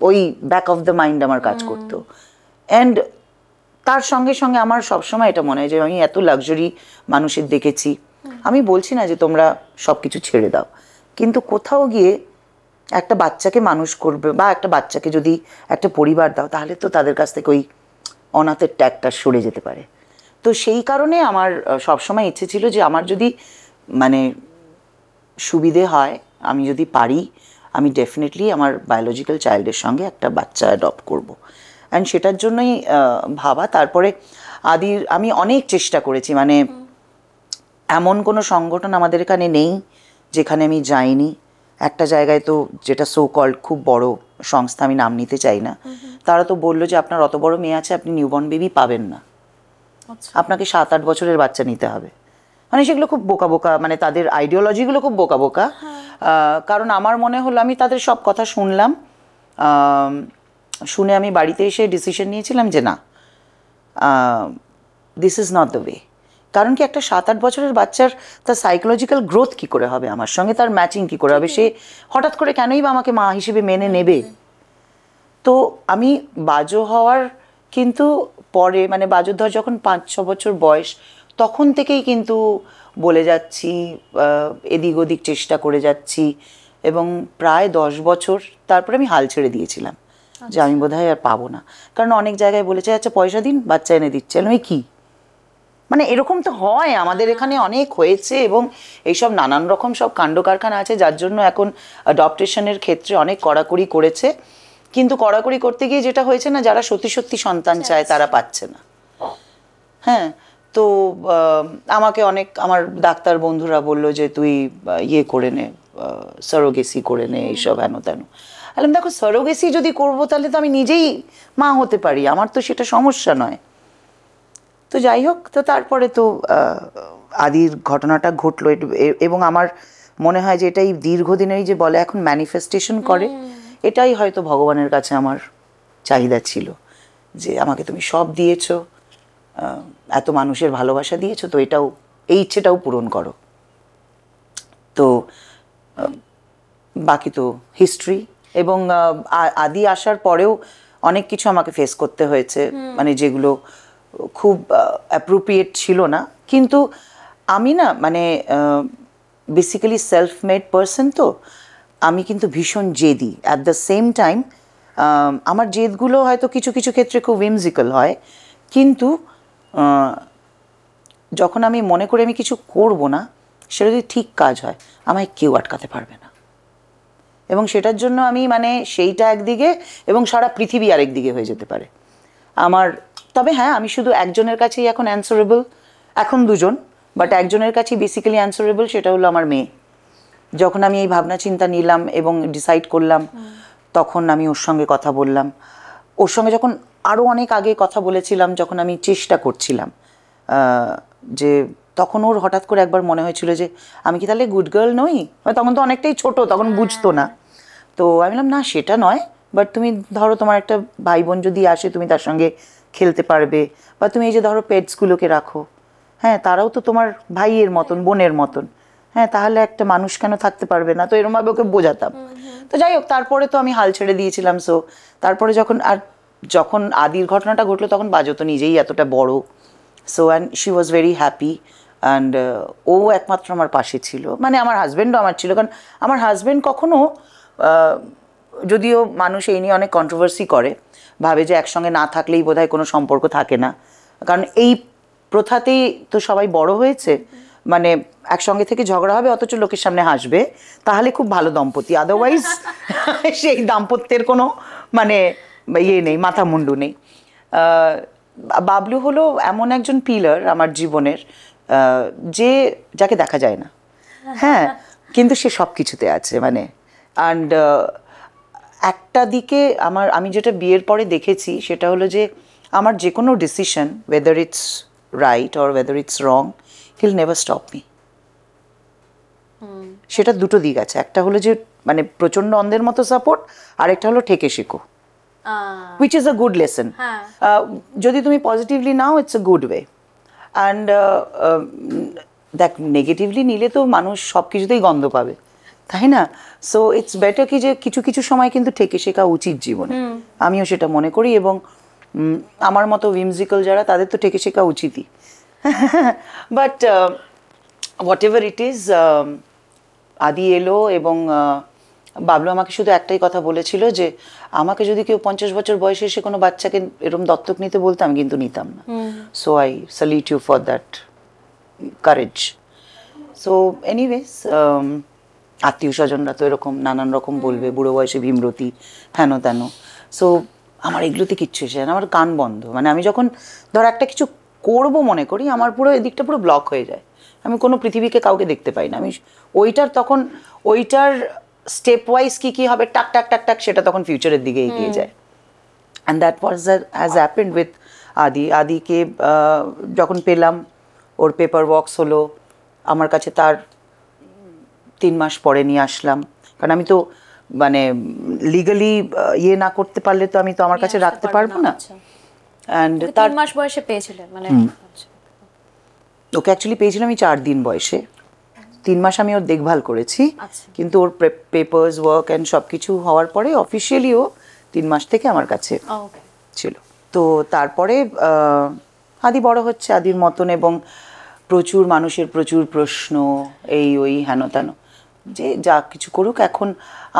ওই ব্যাক অফ দ্য মাইন্ড আমার কাজ করতো। অ্যান্ড তার সঙ্গে সঙ্গে আমার সবসময় এটা মনে হয় যে আমি এত লাক্সারি মানুষের দেখেছি, আমি বলছি না যে তোমরা সব কিছু ছেড়ে দাও, কিন্তু কোথাও গিয়ে একটা বাচ্চাকে মানুষ করবে বা একটা বাচ্চাকে যদি একটা পরিবার দাও, তাহলে তো তাদের কাছ থেকে ওই অনাথের ট্যাগটা সরে যেতে পারে। তো সেই কারণে আমার সবসময় ইচ্ছে ছিল যে আমার যদি মানে সুবিধে হয়, আমি যদি পারি, আমি ডেফিনেটলি আমার বায়োলজিক্যাল চাইল্ডের সঙ্গে একটা বাচ্চা অ্যাডপ্ট করবো। অ্যান্ড সেটার জন্যই ভাবা। তারপরে আমি অনেক চেষ্টা করেছি, মানে এমন কোনো সংগঠন আমাদের এখানে নেই যেখানে আমি যাইনি। একটা জায়গায় তো, যেটা সো কল্ড খুব বড় সংস্থা, আমি নাম নিতে চাই না, তারা তো বললো যে আপনার অত বড় মেয়ে আছে, আপনি নিউবর্ন বেবি পাবেন না, আপনাকে 7-8 বছরের বাচ্চা নিতে হবে। মানে সেগুলো খুব বোকা বোকা, মানে তাদের আইডিওলজিগুলো খুব বোকা বোকা। কারণ আমার মনে হলো, আমি তাদের সব কথা শুনলাম, শুনে আমি বাড়িতে এসে ডিসিশন নিয়েছিলাম যে না, this is not the way. কারণ কি, একটা 7-8 বছরের বাচ্চার তার সাইকোলজিক্যাল গ্রোথ কি করে হবে, আমার সঙ্গে তার ম্যাচিং কি করে হবে, সে হঠাৎ করে কেনই বা আমাকে মা হিসেবে মেনে নেবে? তো আমি বাজো হওয়ার কিন্তু পরে মানে বাজুর ধর যখন 5-6 বছর বয়স তখন থেকেই কিন্তু বলে যাচ্ছি, এদিক ওদিক চেষ্টা করে যাচ্ছি, এবং প্রায় 10 বছর তারপরে আমি হাল ছেড়ে দিয়েছিলাম যে আমি বোধহয় আর পাবো না। কারণ অনেক জায়গায় বলেছে আচ্ছা পয়সা দিন, বাচ্চা এনে দিচ্ছে, আমি কি মানে এরকম তো হয়, আমাদের এখানে অনেক হয়েছে, এবং এইসব নানান রকম সব কাণ্ড কারখানা আছে যার জন্য এখন অ্যাডপটেশনের ক্ষেত্রে অনেক কড়াকড়ি করেছে। কিন্তু কড়াকড়ি করতে গিয়ে যেটা হয়েছে না, যারা সত্যি সত্যি সন্তান চায় তারা পাচ্ছে না। হ্যাঁ, তো আমাকে অনেক আমার ডাক্তার বন্ধুরা বললো যে তুই ইয়ে করে নে, সারোগেসি করে নে, এইসব হেন তেন। বললাম দেখো সারোগেসি যদি করবো তাহলে তো আমি নিজেই মা হতে পারি, আমার তো সেটা সমস্যা নয়। তো যাই হোক, তো তারপরে তো আদির ঘটনাটা ঘটলো, এবং আমার মনে হয় যে এটাই দীর্ঘদিনেরই যে বলে এখন ম্যানিফেস্টেশন করে, এটাই হয়তো ভগবানের কাছে আমার চাহিদা ছিল যে আমাকে তুমি সব দিয়েছো, এত মানুষের ভালোবাসা দিয়েছো, তো এটাও এই ইচ্ছেটাও পূরণ করো। তো বাকি তো হিস্ট্রি। এবং আদি আসার পরেও অনেক কিছু আমাকে ফেস করতে হয়েছে, মানে যেগুলো খুব অ্যাপ্রোপ্রিয়েট ছিল না। কিন্তু আমি না মানে বেসিক্যালি সেলফ মেড পারসন, তো আমি কিন্তু ভীষণ জেদি। অ্যাট দ্য সেম টাইম আমার জেদগুলো হয়তো কিছু কিছু ক্ষেত্রে খুব whimsical হয়, কিন্তু যখন আমি মনে করি আমি কিছু করব না, সেটা যদি ঠিক কাজ হয় আমায় কেউ আটকাতে পারবে না। এবং সেটার জন্য আমি মানে সেইটা একদিকে এবং সারা পৃথিবী আরেক দিকে হয়ে যেতে পারে আমার। তবে হ্যাঁ, আমি শুধু একজনের কাছেই এখন অ্যান্সারেবল, এখন দুজন, বাট একজনের কাছেই বেসিক্যালি অ্যান্সারেবল, সেটা হলো আমার মেয়ে। যখন আমি এই ভাবনা চিন্তা নিলাম এবং ডিসাইড করলাম, তখন আমি ওর সঙ্গে কথা বললাম। ওর সঙ্গে যখন আরও অনেক আগে কথা বলেছিলাম, যখন আমি চেষ্টা করছিলাম, যে তখন ওর হঠাৎ করে একবার মনে হয়েছিল যে আমি কি তাহলে গুড গার্ল নই, তখন তো অনেকটাই ছোট, তখন বুঝতো না। তো আমি বললাম না সেটা নয়, বাট তুমি ধরো তোমার একটা ভাই বোন যদি আসে তুমি তার সঙ্গে খেলতে পারবে, বা তুমি এই যে ধরো পেটসগুলোকে রাখো, হ্যাঁ তারাও তো তোমার ভাইয়ের মতন, বোনের মতন, হ্যাঁ তাহলে একটা মানুষ কেন থাকতে পারবে না। তো এরকমভাবে ওকে বোঝাতাম। তো যাই হোক, তারপরে তো আমি হাল ছেড়ে দিয়েছিলাম। সো তারপরে যখন আদির ঘটনাটা ঘটলো, তখন বাজো তো নিজেই এতটা বড়। So and she was very happy, and ও একমাত্র আমার পাশে ছিল, মানে আমার হাজব্যান্ডও আমার ছিল। কারণ আমার হাজব্যান্ড কখনো, যদিও মানুষ এই নিয়ে অনেক কন্ট্রোভার্সি করে, ভাবে যে একসঙ্গে না থাকলেই বোধহয় কোনো সম্পর্ক থাকে না, কারণ এই প্রথাতেই তো সবাই বড় হয়েছে, মানে একসঙ্গে থেকে ঝগড়া হবে অথচ লোকের সামনে হাসবে, তাহলে খুব ভালো দম্পতি, আদারওয়াইজ সেই দাম্পত্যের কোনো মানে ইয়ে নেই, মাথা মুন্ডু নেই। বাবলু হলো এমন একজন পিলার আমার জীবনের, যাকে দেখা যায় না, হ্যাঁ, কিন্তু সে সব কিছুতে আছে মানে। অ্যান্ড একটা দিকে আমি যেটা বিয়ের পরে দেখেছি সেটা হলো যে আমার যে কোনো decision, whether it's right or whether it's wrong, he'll never stop me. সেটা দুটো দিক আছে, একটা হলো যে মানে প্রচণ্ড অন্ধের মতো সাপোর্ট, আর একটা হলো ঠেকে শেখো, which is a good lesson. যদি তুমি positively now, it's a good way. And দেখ, নেগেটিভলি নিলে তো মানুষ সব কিছুতেই গন্ধ পাবে, তাই না? সো ইটস বেটার কি যে কিছু কিছু সময় কিন্তু ঠেকে শেখা উচিত জীবনে, আমিও সেটা মনে করি। এবং আমার মতো whimsical যারা, তাদের তো ঠেকে শেখা উচিতই। But whatever it is, Adi এলো, এবং বাবলু আমাকে শুধু একটাই কথা বলেছিল যে আমাকে যদি কেউ 50 বছর বয়সে এসে কোনো বাচ্চাকে এরকম দত্তক নিতে বলতো, আমি কিন্তু নিতাম না। So I salute you for that courage. So anyways, আত্মীয় স্বজনরা তো এরকম নানান রকম বলবে, বুড়ো বয়সে ভীমরতি, হেন তেন। সো আমার এগুলোতে কিচ্ছু এসে না, আমার কান বন্ধ। মানে আমি যখন ধর একটা কিছু করব মনে করি, আমার পুরো এদিকটা পুরো ব্লক হয়ে যায়, আমি কোনো পৃথিবীকে কাউকে দেখতে পাই না। আমি ওইটার স্টেপ ওয়াইজ কী হবে, টাক টাক টাক টাক, সেটা তখন ফিউচারের দিকে এগিয়ে যায়। And that has happened with আদিকে যখন পেলাম, ওর পেপার ওয়ার্কস হলো আমার কাছে, তার 3 মাস পরে নিয়ে আসলাম। কারণ আমি তো মানে লিগালি ইয়ে না করতে পারলে তো আমি তো আমার কাছে রাখতে পারবো না। অ্যান্ড 3 মাস বয়সে পেয়েছিলেন মানে? ওকে অ্যাকচুয়ালি পেয়েছিলাম আমি 4 দিন বয়সে। 3 মাস আমি ওর দেখভাল করেছি, কিন্তু ওর পেপার্স ওয়ার্ক অ্যান্ড সব কিছু হওয়ার পরে অফিসিয়ালি ও 3 মাস থেকে আমার কাছে ছিল। তো তারপরে আদি বড় হচ্ছে আদির মতন, এবং প্রচুর মানুষের প্রচুর প্রশ্ন, এই ওই হেন তেন, যে যা কিছু করুক। এখন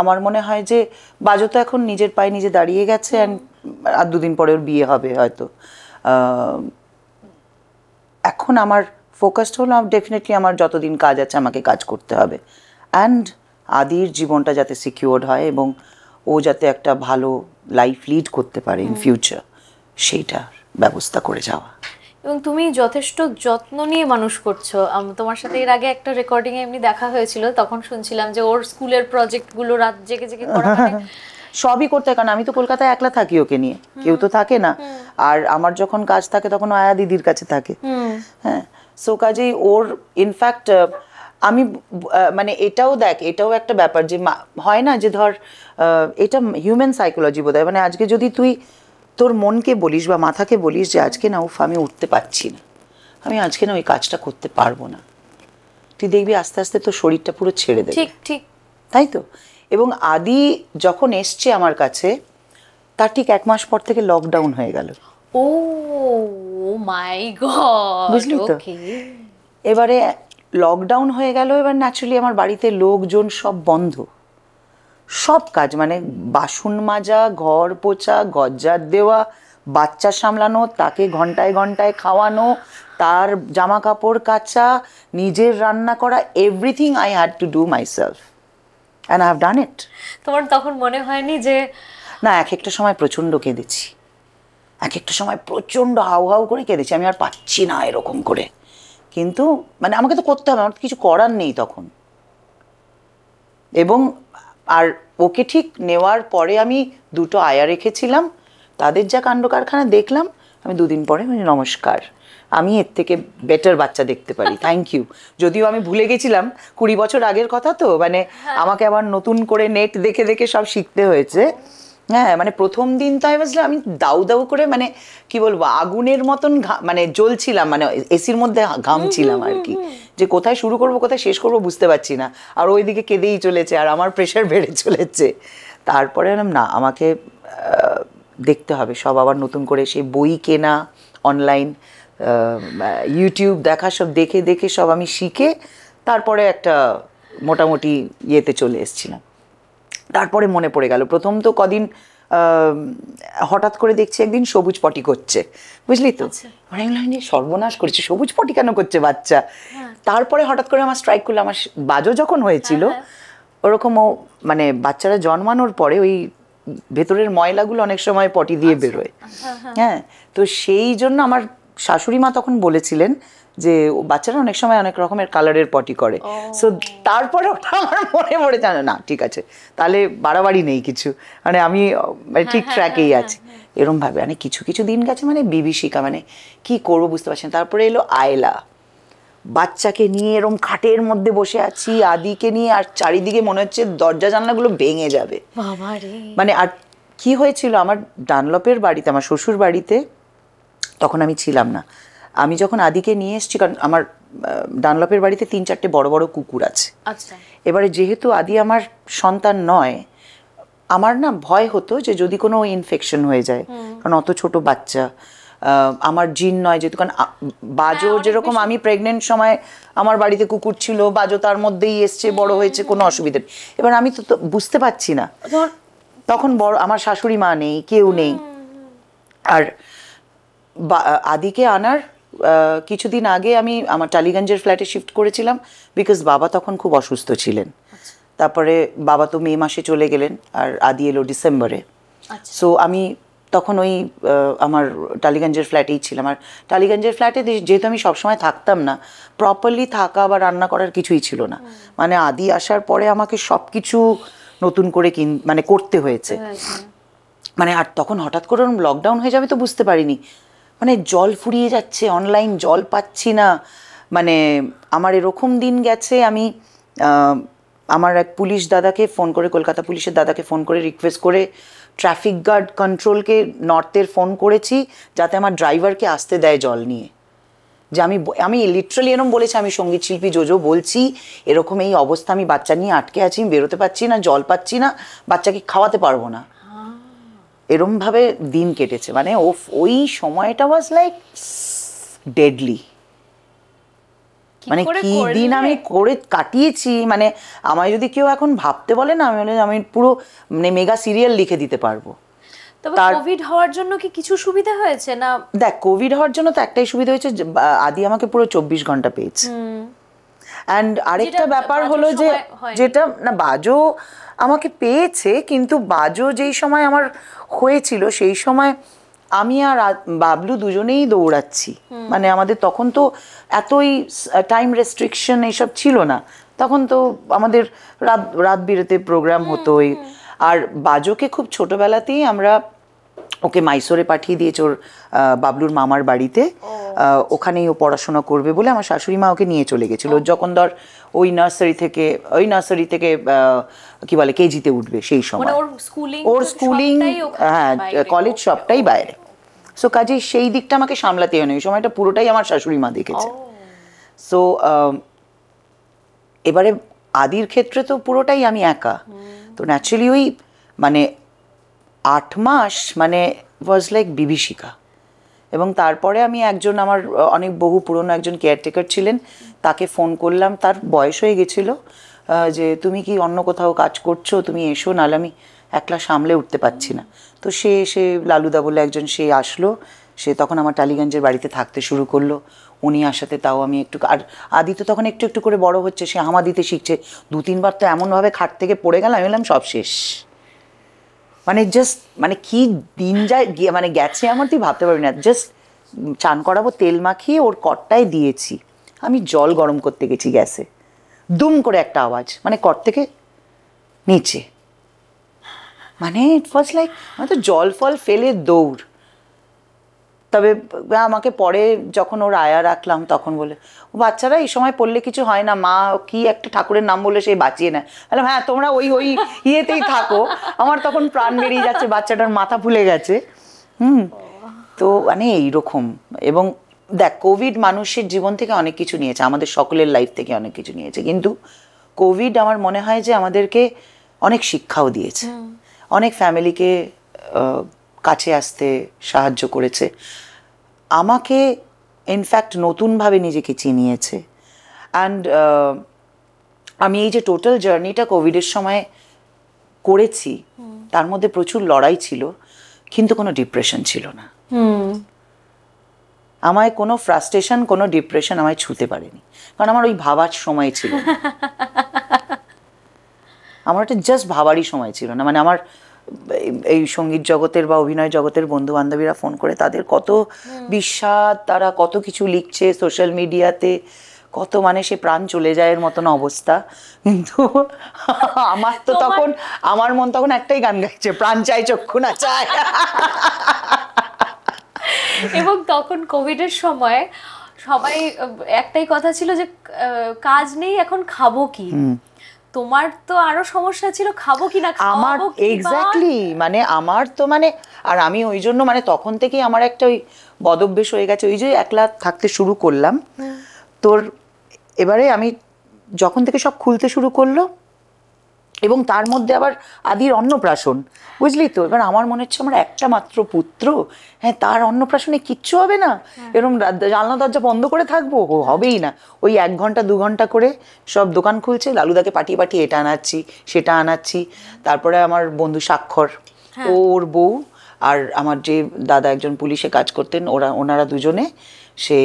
আমার মনে হয় যে বাজো তো এখন নিজের পায়ে নিজে দাঁড়িয়ে গেছে, অ্যান্ড আর দুদিন পরে ওর বিয়ে হবে হয়তো। এখন আমার ফোকাসড হলো ডেফিনেটলি আমার যতদিন কাজ আছে আমাকে কাজ করতে হবে, অ্যান্ড আদির জীবনটা যাতে সিকিউরড হয় এবং ও যাতে একটা ভালো লাইফ লিড করতে পারে ইন ফিউচার, সেইটার ব্যবস্থা করে যাওয়া। এবং তুমি যথেষ্ট যত্ন নিয়ে মানুষ করছো। তোমার সাথে এর আগে একটা রেকর্ডিং এ এমনি দেখা হয়েছিল, তখন শুনছিলাম যে ওর স্কুলের প্রজেক্টগুলো রাত জেগে জেগে করা, মানে সবই করতে হয়, কারণ আমি তো কলকাতায় একলা থাকি, ওকে নিয়ে কেউ তো থাকে না। আর আমার যখন কাজ থাকে তখন আয়া দিদির কাছে থাকে। হ্যাঁ, সো কাজেই ওর ইনফ্যাক্ট আমি মানে এটাও দেখ, এটাও একটা ব্যাপার যে হয় না যে ধর এটা হিউম্যান সাইকোলজি বোধ হয়, মানে আজকে যদি তুই তোর মনকে বলিস বা মাথাকে বলিস যে আজকে না উফ আমি উঠতে পারছি না, আমি আজকে না ওই কাজটা করতে পারবো না, তুই দেখবি আস্তে আস্তে তোর শরীরটা পুরো ছেড়ে দেবে। ঠিক ঠিক, তাই তো। এবং আদি যখন এসছে আমার কাছে তার ঠিক 1 মাস পর থেকে লকডাউন হয়ে গেল। ও মাই গড, বুঝলি তো? এবারে লকডাউন হয়ে গেল, এবার ন্যাচারালি আমার বাড়িতে লোকজন সব বন্ধ, সব কাজ, মানে বাসন মাজা, ঘর পোছা, ঘরঝাড় দেওয়া, বাচ্চা সামলানো, তাকে ঘন্টায় ঘন্টায় খাওয়ানো, তার জামা কাপড় কাচা, নিজের রান্না করা, everything I had to do myself, and I have done it. তোমার তখন মনে হয়নি যে না, এক একটা সময় প্রচণ্ড কেঁদেছি, এক একটা সময় প্রচণ্ড হাউ হাউ করে কেঁদেছি, আমি আর পাচ্ছি না এরকম করে, কিন্তু মানে আমাকে তো করতে হবে, আমার তো কিছু করার নেই তখন। এবং আর ওকে ঠিক নেওয়ার পরে আমি 2টো আয়া রেখেছিলাম, তাদের যা কাণ্ড কারখানা দেখলাম, আমি 2 দিন পরে মানে নমস্কার, আমি এর থেকে বেটার বাচ্চা দেখতে পারি, থ্যাংক ইউ। যদিও আমি ভুলে গেছিলাম 20 বছর আগের কথা, তো মানে আমাকে আবার নতুন করে নেট দেখে দেখে সব শিখতে হয়েছে। হ্যাঁ, মানে প্রথম দিন তো আমি দাউ দাউ করে, মানে কি বলবো, আগুনের মতন মানে জ্বলছিলাম, মানে এসির মধ্যে ঘামছিলাম আর কি, যে কোথায় শুরু করব কোথায় শেষ করব বুঝতে পারছি না, আর ওইদিকে কেঁদেই চলেছে আর আমার প্রেশার বেড়ে চলেছে। তারপরে না, আমাকে দেখতে হবে সব আবার নতুন করে, সেই বই কেনা, অনলাইন ইউটিউব দেখা, সব দেখে দেখে সব আমি শিখে তারপরে একটা মোটামুটি ইয়েতে চলে এসেছিলাম। তারপরে মনে পড়ে গেল, প্রথম তো কদিন হঠাৎ করে দেখছি একদিন সবুজ পটি করছে, বুঝলি তো, মানে সর্বনাশ করেছে, সবুজ পটি কেন করছে বাচ্চা। তারপরে হঠাৎ করে আমার স্ট্রাইক করলো, আমার বাজো যখন হয়েছিল ওরকম, ও মানে বাচ্চারা জন্মানোর পরে ওই ভেতরের ময়লাগুলো অনেক সময় পটি দিয়ে বেরোয়। হ্যাঁ, তো সেই জন্য আমার শাশুড়ি মা তখন বলেছিলেন যে বাচ্চারা অনেক সময় অনেক রকমের কালারের পটি করে। সো তারপরে ওটা আমার মনে পড়ে, জানো না, ঠিক আছে তাহলে বাড়াবাড়ি নেই কিছু, মানে আমি ঠিক ট্র্যাকেই আছি এরম ভাবে। মানে কিছু কিছু দিন গেছে, মানে বিভীষিকা, মানে কি করবো বুঝতে পারছি না। তারপরে এলো আয়লা, বাচ্চাকে নিয়ে এরম খাটের মধ্যে বসে আছি, আদিকে নিয়ে, আর চারিদিকে মনে হচ্ছে দরজা জানলাগুলো ভেঙে যাবে। মানে আর কি হয়েছিল, আমার ডানলপের বাড়িতে, আমার শ্বশুর বাড়িতে তখন আমি ছিলাম না, আমি যখন আদিকে নিয়ে এসেছি, কারণ আমার ডানলপের বাড়িতে 3-4টে বড় বড় কুকুর আছে। আচ্ছা, এবারে যেহেতু আদি আমার সন্তান নয়, আমার না ভয় হতো যে যদি কোনো ইনফেকশন হয়ে যায়, কারণ অত ছোট বাচ্চা, আমার জিন নয় যেহেতু, কারণ বাজো যেরকম আমি প্রেগনেন্ট সময় আমার বাড়িতে কুকুর ছিল, বাজো তার মধ্যেই এসছে, বড় হয়েছে, কোনো অসুবিধা নেই। এবার আমি তো বুঝতে পারছি না, তখন বড় আমার শাশুড়ি মা নেই, কেউ নেই। আর আদিকে আনার কিছুদিন আগে আমি আমার টালিগঞ্জের ফ্ল্যাটে শিফট করেছিলাম, বিকজ বাবা তখন খুব অসুস্থ ছিলেন। তারপরে বাবা তো মে মাসে চলে গেলেন, আর আদি এলো ডিসেম্বরে। সো আমি তখন ওই আমার টালিগঞ্জের ফ্ল্যাটেই ছিলাম। আর টালিগঞ্জের ফ্ল্যাটে যেহেতু আমি সবসময় থাকতাম না, প্রপারলি থাকা বা রান্না করার কিছুই ছিল না, মানে আদি আসার পরে আমাকে সব কিছু নতুন করে মানে করতে হয়েছে। মানে আর তখন হঠাৎ করে লকডাউন হয়ে যাবে তো বুঝতে পারিনি, মানে জল ফুরিয়ে যাচ্ছে, অনলাইন জল পাচ্ছি না, মানে আমার এরকম দিন গেছে। আমি আমার এক পুলিশ দাদাকে ফোন করে, কলকাতা পুলিশের দাদাকে ফোন করে রিকোয়েস্ট করে ট্রাফিক গার্ড কন্ট্রোলকে নর্থের ফোন করেছি যাতে আমার ড্রাইভারকে আসতে দেয় জল নিয়ে। যে আমি লিটারালি এরকম বলেছি, আমি সঙ্গীত শিল্পী জোজো বলছি, এরকম এই অবস্থা, আমি বাচ্চা নিয়ে আটকে আছি, আমি বেরোতে পারছি না, জল পাচ্ছি না, বাচ্চাকে খাওয়াতে পারবো না। এরমভাবে দিন কেটেছে, মানে ওই সময়টা ওয়াজ লাইক ডেডলি। মানে কি দিন আমি করে কাটিয়েছি, মানে আমায় যদি কেউ এখন ভাবতে বলে না, আমি পুরো মানে মেগা সিরিয়াল লিখে দিতে পারবো। তবে কোভিড হওয়ার জন্য কি কিছু সুবিধা হয়েছে না? দেখ, কোভিড হওয়ার জন্য তো একটাই সুবিধা হয়েছে, আদি আমাকে পুরো 24 ঘন্টা পেয়েছে। অ্যান্ড আরেকটা ব্যাপার হলো যে যেটা না, বাজো আমাকে পেয়েছে, কিন্তু বাজো যেই সময় আমার হয়েছিল সেই সময় আমি আর বাবলু দুজনেই দৌড়াচ্ছি। মানে আমাদের তখন তো এতই টাইম রেস্ট্রিকশন এইসব ছিল না, তখন তো আমাদের রাত বিরেতে প্রোগ্রাম হতোই। আর বাজোকে খুব ছোটবেলাতেই আমরা ওকে মাইসোরে পাঠিয়ে দিয়েছে ওর বাবলুর মামার বাড়িতে, ওখানেই ও পড়াশোনা করবে বলে আমার শাশুড়ি মা ওকে নিয়ে চলে গেছিল। যখন ধর ওই নার্সারি থেকে কি বলে কেজিতে উঠবে সেই সময়, ওর স্কুলিং, হ্যাঁ কলেজ সবটাই বাইরে। সো কাজেই সেই দিকটা আমাকে সামলাতে হয় না, ওই সময়টা পুরোটাই আমার শাশুড়ি মা দেখেছে। সো এবারে আদির ক্ষেত্রে তো পুরোটাই আমি একা, তো ন্যাচারালি ওই মানে 8 মাস মানে ওয়াজ লাইক বিভীষিকা। এবং তারপরে আমি একজন আমার অনেক বহু পুরনো একজন কেয়ারটেকার ছিলেন, তাকে ফোন করলাম, তার বয়স হয়ে গেছিলো, যে তুমি কি অন্য কোথাও কাজ করছো, তুমি এসো, নাহলে আমি একলা সামলে উঠতে পারছি না। তো সে এসে লালুদা বলে একজন, সে আসলো, সে তখন আমার টালিগঞ্জের বাড়িতে থাকতে শুরু করলো। উনি আসাতে তাও আমি একটু, আর আদি তো তখন একটু একটু করে বড় হচ্ছে, সে হামা দিতে শিখছে। 2-3 বার তো এমনভাবে খাট থেকে পড়ে গেলাম, আমি বললাম সব শেষ। মানে জাস্ট মানে কি দিন যায় মানে গেছে আমার, তুই ভাবতে পারবি না। জাস্ট চান করাবো তেল মাখিয়ে ওর কটটায় দিয়েছি, আমি জল গরম করতে গেছি গ্যাসে, দুম করে একটা আওয়াজ, মানে কট থেকে নিচে, মানে ইট ওয়াজ লাইক আমি তো জল ফল ফেলে দৌড়। তবে আমাকে পরে যখন ওর আয়া রাখলাম তখন বলে, ও বাচ্চারা এই সময় পড়লে কিছু হয় না, মা কি একটা ঠাকুরের নাম বললে সেই বাঁচিয়ে নেয়। বললাম হ্যাঁ তোমরা ওই ইয়েতেই থাকো। আমার তখন প্রাণ বেরিয়ে যাচ্ছে, বাচ্চাটার মাথা ফুলে গেছে। তো মানে এইরকম। এবং দেখ, কোভিড মানুষের জীবন থেকে অনেক কিছু নিয়েছে, আমাদের সকলের লাইফ থেকে অনেক কিছু নিয়েছে, কিন্তু কোভিড আমার মনে হয় যে আমাদেরকে অনেক শিক্ষাও দিয়েছে, অনেক ফ্যামিলিকে কাছে আসতে সাহায্য করেছে, আমাকে ইনফ্যাক্ট নতুনভাবে নিজেকে চিনিয়েছে। অ্যান্ড আমি এই যে টোটাল জার্নিটা কোভিডের সময় করেছি, তার মধ্যে প্রচুর লড়াই ছিল, কিন্তু কোনো ডিপ্রেশন ছিল না। আমায় কোনো ফ্রাস্ট্রেশন, কোনো ডিপ্রেশন আমায় ছুঁতে পারেনি, কারণ আমার ওই ভাবার সময় ছিল না। আমার একটা জাস্ট ভাবারই সময় ছিল না। মানে আমার এই সঙ্গীত জগতের বা অভিনয় জগতের বন্ধু বান্ধবীরা ফোন করে, তাদের কত বিষাদ, তারা কত কিছু লিখছে সোশ্যাল মিডিয়াতে, কত মানে সে প্রাণ চলে যায় এর মতন অবস্থা। কিন্তু আমার তো তখন, আমার মন তখন একটাই গান গাইছে, প্রাণ চাই চক্ষু না চায়। এবং তখন কোভিডের সময় সবাই একটাই কথা ছিল যে কাজ নেই, এখন খাবো কি। তোমার তো আরো সমস্যা ছিল, খাবো কি না, আমার এক্স্যাক্টলি, মানে আমার তো মানে, আর আমি ওই জন্য মানে তখন থেকেই আমার একটা ওই বদভ্যাস হয়ে গেছে, ওই যে একলা থাকতে শুরু করলাম। তোর এবারে আমি যখন থেকে সব খুলতে শুরু করলো, এবং তার মধ্যে আবার আদির অন্নপ্রাশন, বুঝলি তো। এবার আমার মনে হচ্ছে আমার একটা মাত্র পুত্র, হ্যাঁ তার অন্নপ্রাশনে কিচ্ছু হবে না, এরকম জানলা দরজা বন্ধ করে থাকবো, হবেই না। ওই 1 ঘন্টা 2 ঘন্টা করে সব দোকান খুলছে, লালুদাকে পাঠিয়ে পাঠিয়ে এটা আনাচ্ছি সেটা আনাচ্ছি। তারপরে আমার বন্ধু স্বাক্ষর, ওর বউ, আর আমার যে দাদা একজন পুলিশে কাজ করতেন, ওনারা দুজনে সে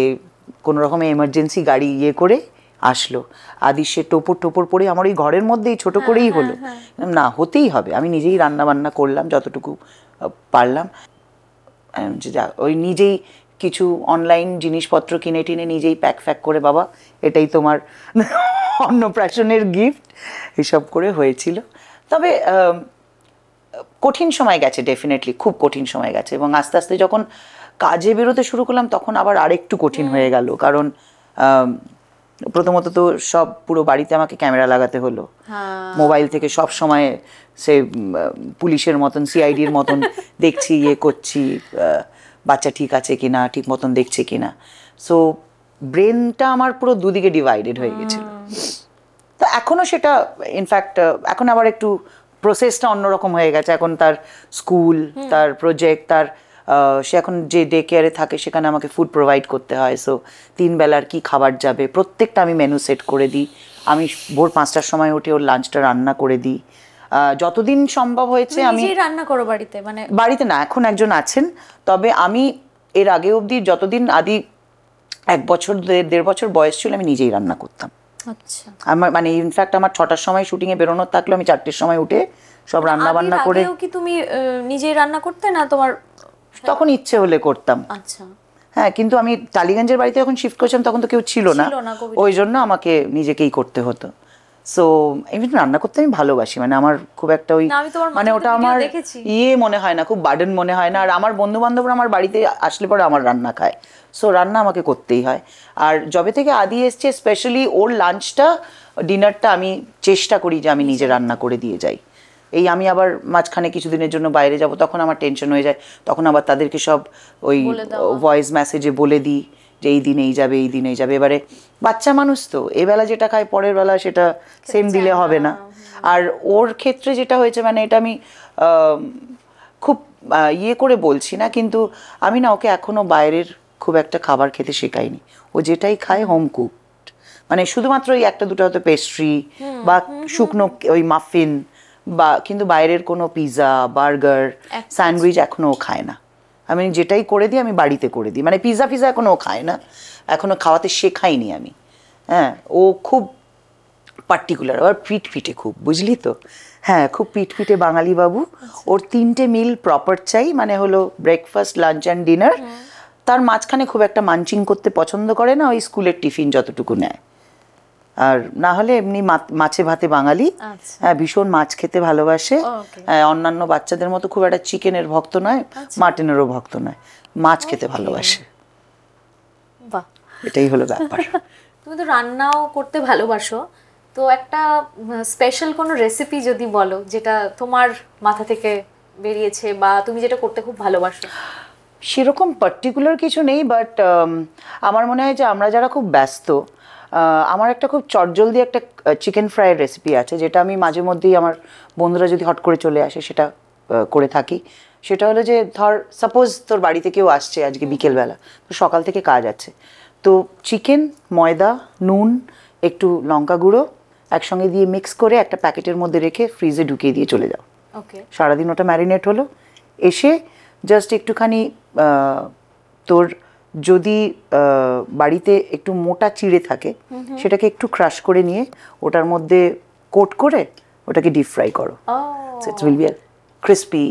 কোনো রকমের এমার্জেন্সি গাড়ি ইয়ে করে আসলো। আদি সে টোপর পরে আমার ওই ঘরের মধ্যেই ছোট করেই হলো, না হতেই হবে। আমি নিজেই রান্না বান্না করলাম যতটুকু পারলাম, ওই নিজেই কিছু অনলাইন জিনিসপত্র কিনে টিনে নিজেই প্যাক করে, বাবা এটাই তোমার অন্নপ্রাশনের গিফট, এসব করে হয়েছিল। তবে কঠিন সময় গেছে, ডেফিনেটলি খুব কঠিন সময় গেছে। এবং আস্তে আস্তে যখন কাজে বেরোতে শুরু করলাম তখন আবার আরেকটু কঠিন হয়ে গেল, কারণ প্রথমত তো সব পুরো বাড়িতে আমাকে ক্যামেরা লাগাতে হলো, মোবাইল থেকে সব সময় সে পুলিশের মতন, সিআইডির মতন দেখছি, ইয়ে করছি, বাচ্চা ঠিক আছে কিনা, ঠিক মতন দেখছে কিনা। সো ব্রেনটা আমার পুরো দুদিকে ডিভাইডেড হয়ে গেছিল। তো এখনো সেটা, ইনফ্যাক্ট এখন আবার একটু প্রসেসটা অন্যরকম হয়ে গেছে এখন। তার স্কুল, তার প্রজেক্ট, তার সে এখন যে ডে কেয়ারে থাকে সেখানে আমাকে ফুড প্রোভাইড করতে হয়। সো 3 বেলার কি খাবার যাবে প্রত্যেকটা আমি মেনু সেট করে দিই। আমি ভোর 5টার সময় উঠে ওর লাঞ্চটা রান্না করে দিই। যতদিন সম্ভব হয়েছে আমি নিজেই রান্না করো বাড়িতে? মানে বাড়িতে না, এখন একজন আছেন, তবে আমি এর আগে অবধি যতদিন আদি 1 বছর 1.5 বছর বয়স ছিল আমি নিজেই রান্না করতাম। আচ্ছা, আমার মানে ইনফ্যাক্ট আমার 6টার সময় শুটিংয়ে বেরোনোর থাকলে আমি 4টের সময় উঠে সব রান্না বান্না করে। আগেও কি তুমি নিজেই রান্না করতে না তোমার? তখন ইচ্ছে হলে করতাম। আচ্ছা, হ্যাঁ, কিন্তু আমি টালিগঞ্জের বাড়িতে যখন শিফট করছিলাম তখন তো কেউ ছিল না, ওই জন্য আমাকে নিজেকেই করতে হতো। সো এমনি রান্না করতে আমি ভালোবাসি, মানে আমার খুব একটা ওই মানে ওটা আমার মনে হয় না, খুব বার্ডেন মনে হয় না। আর আমার বন্ধু বান্ধবরা আমার বাড়িতে আসলে পরে আমার রান্না খায়, সো রান্না আমাকে করতেই হয়। আর যবে থেকে আদি এসছে স্পেশালি ওর লাঞ্চটা ডিনারটা আমি চেষ্টা করি যে আমি নিজে রান্না করে দিয়ে যাই। এই আমি আবার মাঝখানে কিছুদিনের জন্য বাইরে যাব, তখন আমার টেনশন হয়ে যায়, তখন আবার তাদেরকে সব ওই ভয়েস মেসেজে বলে দিই যে এই দিন এই যাবে, এই দিন এই যাবে। এবারে বাচ্চা মানুষ তো, এবেলা যেটা খায় পরের বেলা সেটা সেম দিলে হবে না। আর ওর ক্ষেত্রে যেটা হয়েছে, মানে এটা আমি খুব করে বলছি না, কিন্তু আমি না ওকে এখনো বাইরের খুব একটা খাবার খেতে শেখাইনি। ও যেটাই খায় হোম কুকড, মানে শুধুমাত্র ওই 1-2টা হয়তো পেস্ট্রি বা শুকনো ওই মাফিন, বা কিন্তু বাইরের কোনো পিৎজা, বার্গার, স্যান্ডউইচ এখনো ও খায় না। আমি যেটাই করে দিই আমি বাড়িতে করে দিই, মানে পিৎজা এখনো ও খায় না, এখনো খাওয়াতে শেখাইনি আমি। হ্যাঁ, ও খুব পার্টিকুলার, আবার পিঠে খুব, বুঝলি তো। হ্যাঁ, খুব পিঠে বাঙালি বাবু। ওর 3টে মিল প্রপার চাই, মানে হলো ব্রেকফাস্ট, লাঞ্চ অ্যান্ড ডিনার। তার মাঝখানে খুব একটা মানচিং করতে পছন্দ করে না, ওই স্কুলের টিফিন যতটুকু নেয়। আর না হলে এমনি মাছে ভাতে বাঙালি। হ্যাঁ, ভীষণ মাছ খেতে ভালোবাসে। অন্যান্য বাচ্চাদের মতো খুব একটা চিকেনের ভক্ত নয়, মাটনেরও ভক্ত নয়, মাছ খেতে ভালোবাসে। বাহ, এটাই হলো ব্যাপার। তুমি তো রান্নাও করতে ভালোবাসো, তো একটা স্পেশাল কোনো রেসিপি যদি বলো যেটা তোমার মাথা থেকে বেরিয়েছে বা তুমি যেটা করতে খুব ভালোবাসো। সেরকম পার্টিকুলার কিছু নেই, বাট আমার মনে হয় যে আমরা যারা খুব ব্যস্ত, আমার একটা খুব চটজলদি একটা চিকেন ফ্রাইয়ের রেসিপি আছে, যেটা আমি মাঝে মধ্যেই আমার বন্ধুরা যদি হট করে চলে আসে সেটা করে থাকি। সেটা হলো যে ধর সাপোজ তোর বাড়িতে কেউ আসছে আজকে বিকেলবেলা, তো সকাল থেকে কাজ আছে, তো চিকেন, ময়দা, নুন, একটু লঙ্কা গুঁড়ো একসঙ্গে দিয়ে মিক্স করে একটা প্যাকেটের মধ্যে রেখে ফ্রিজে ঢুকিয়ে দিয়ে চলে যাও। সারাদিন ওটা ম্যারিনেট হলো, এসে জাস্ট একটুখানি তোর যদি বাড়িতে একটু মোটা চিড়ে থাকে সেটাকে একটু ক্রাশ করে নিয়ে ওটার মধ্যে কোট করে ওটাকে ডিপ ফ্রাই করো। So it will be a crispy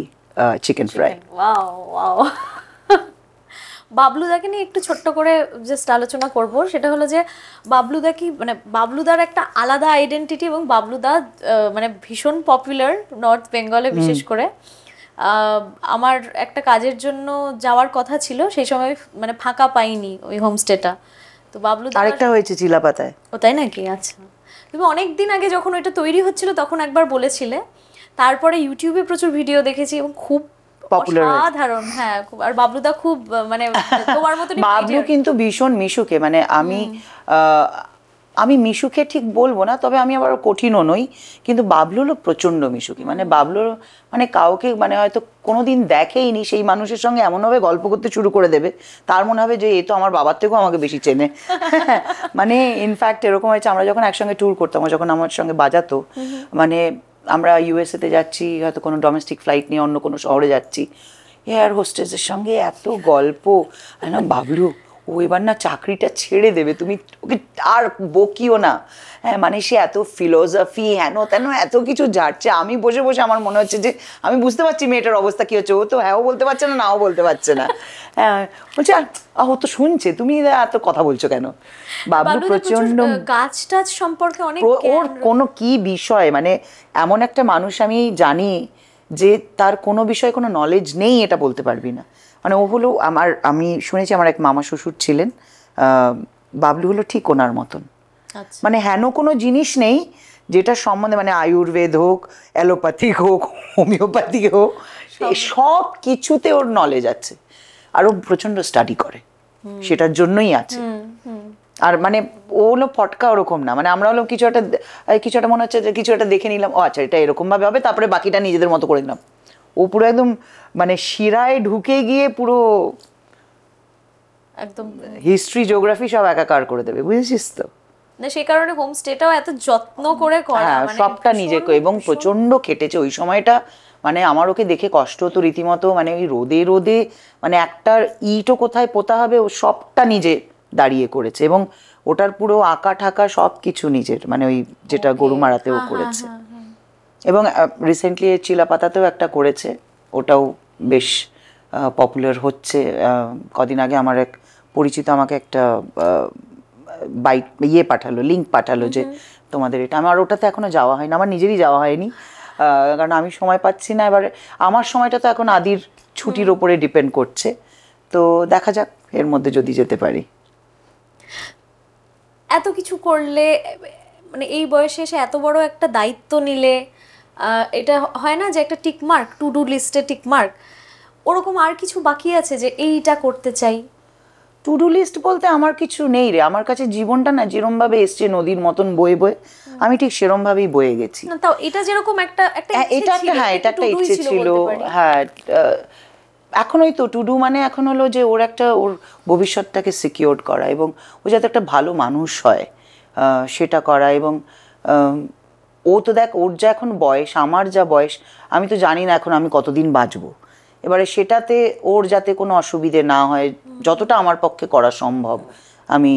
chicken fry. Wow wow. বাবলুদাকে নিয়ে একটু ছোট্ট করে জাস্ট আলোচনা করব, সেটা হলো যে বাবলুদা কি, মানে বাবলুদার একটা আলাদা আইডেন্টিটি, এবং বাবলুদা মানে ভীষণ পপুলার নর্থ বেঙ্গলে বিশেষ করে। আমার একটা কাজের জন্য যাওয়ার কথা ছিল, সেই সময় মানে ফাঁকা পাইনি ওই হোমস্টেটা, তো বাবলুদা আরেকটা হয়েছে চিলাপাতায়। ও তাই নাকি? আচ্ছা, তুমি অনেক দিন আগে যখন ওইটা তৈরি হচ্ছিল তখন একবার বলেছিলে, তারপরে ইউটিউবে প্রচুর ভিডিও দেখেছি এবং খুব সাধারণ। হ্যাঁ, আর বাবলুদা খুব মানে তোমার মতনই। বাবলু কিন্তু ভীষণ মিশুকে, মানে আমি মিশুকে ঠিক বলবো না, তবে আমি আবার কঠিনও নই, কিন্তু বাবলু হলো প্রচণ্ড মিশুকি। মানে বাবলু মানে কাউকে মানে হয়তো কোনোদিন দেখেইনি সেই মানুষের সঙ্গে এমনভাবে গল্প করতে শুরু করে দেবে, তার মনে হবে যে এ তো আমার বাবার থেকেও আমাকে বেশি চেনে। মানে ইনফ্যাক্ট এরকম হয়েছে, আমরা যখন একসঙ্গে ট্যুর করতাম, যখন আমার সঙ্গে বাজাতো, মানে আমরা ইউএসএতে যাচ্ছি, হয়তো কোনো ডোমেস্টিক ফ্লাইট নিয়ে অন্য কোনো শহরে যাচ্ছি, এয়ার হোস্টেসের সঙ্গে এত গল্প, না বাবলু ও এবার না চাকরিটা ছেড়ে দেবে, তুমি ওকে আর বকিও না। হ্যাঁ, মানে সে এত ফিলোসফি হেন তেন এত কিছু ঝাড়ছে, আমি বসে বসে আমার মনে হচ্ছে যে আমি বুঝতে পারছি মেয়েটার অবস্থা কি হচ্ছে, ও তো হ্যাঁও বলতে পারছে না, নাও বলতে পারছে না। হ্যাঁ, বলছে ও তো শুনছে, তুমি এত কথা বলছো কেন। বাবলু প্রচন্ড গাছ টাছ সম্পর্কে অনেক, ওর কোনো কি বিষয়, মানে এমন একটা মানুষ আমি জানি যে তার কোনো বিষয়ে কোনো নলেজ নেই এটা বলতে পারবি না। মানে ও হলো আমি শুনেছি আমার এক মামা শ্বশুর ছিলেন, বাবলু হলো ঠিক ওনার মতন। মানে হেন কোনো জিনিস নেই যেটা সম্বন্ধে, মানে আয়ুর্বেদ হোক, অ্যালোপ্যাথিক হোক, হোমিওপ্যাথিক হোক, সব কিছুতে ওর নলেজ আছে, আর ও প্রচণ্ড স্টাডি করে, সেটার জন্যই আছে। আর মানে ও হলো ফটকা ওরকম না, মানে আমরা হলো কিছু একটা মনে হচ্ছে যে কিছু একটা দেখে নিলাম, ও আচ্ছা এটা এরকম ভাবে হবে, তারপরে বাকিটা নিজেদের মতো করে নিলাম। ও পুরো একদম মানে শিরায় ঢুকে গিয়ে পুরো একদম হিস্ট্রি জিওগ্রাফি সব একাকার করে দেবে, বুঝেছিস তো? না সেই কারণে হোমস্টেটাও এত যত্ন করে করা, হ্যাঁ মানে সবটা নিজেকে, এবং প্রচন্ড খেটেছে ওই সময়টা। মানে আমার ওকে দেখে কষ্ট হতো রীতিমতো, মানে ওই রোদে রোদে মানে একটা ইটও কোথায় পোতা হবে ও সবটা নিজে দাঁড়িয়ে করেছে, এবং ওটার পুরো আঁকা ঠাকা সব কিছু নিজের, মানে ওই যেটা গরুমারাতেও করেছে। এবং রিসেন্টলি চিলাপাতাতেও একটা করেছে, ওটাও বেশ পপুলার হচ্ছে। কদিন আগে আমার এক পরিচিত আমাকে একটা বাইক পাঠালো, লিঙ্ক পাঠালো যে তোমাদের এটা, আমার ওটাতে এখনো যাওয়া হয়নি, আমার নিজেরই যাওয়া হয়নি, কারণ আমি সময় পাচ্ছি না। এবার আমার সময়টা তো এখন আদির ছুটির ওপরে ডিপেন্ড করছে, তো দেখা যাক এর মধ্যে যদি যেতে পারি। এত কিছু করলে, মানে এই বয়সে এসে এত বড় একটা দায়িত্ব নিলে, এটা হয় না যে একটা টিকমার্ক, টু ডু লিস্টে টিকমার্ক, ওরকম আর কিছু বাকি আছে যে এইটা করতে চাই? টু ডু লিস্ট বলতে আমার কিছু নেই রে, আমার কাছে জীবনটা না যেরম ভাবে এসছে নদীর মতন বয়ে বয়ে, আমি ঠিক সেরম ভাবেই বয়ে গেছি। না তাও এটা যেরকম একটা এটা একটা, হ্যাঁ এটা একটা ইচ্ছে ছিল, হ্যাঁ। এখন ওই তো টু ডু মানে এখন হলো যে ওর একটা ওর ভবিষ্যৎটাকে সিকিউর করা, এবং ও যাতে একটা ভালো মানুষ হয় সেটা করা। এবং ও তো দেখ ওর যা এখন বয়স, আমার যা বয়স, আমি তো জানি না এখন আমি কতদিন বাঁচবো। এবারে সেটাতে ওর যাতে কোনো অসুবিধে না হয়, যতটা আমার পক্ষে করা সম্ভব আমি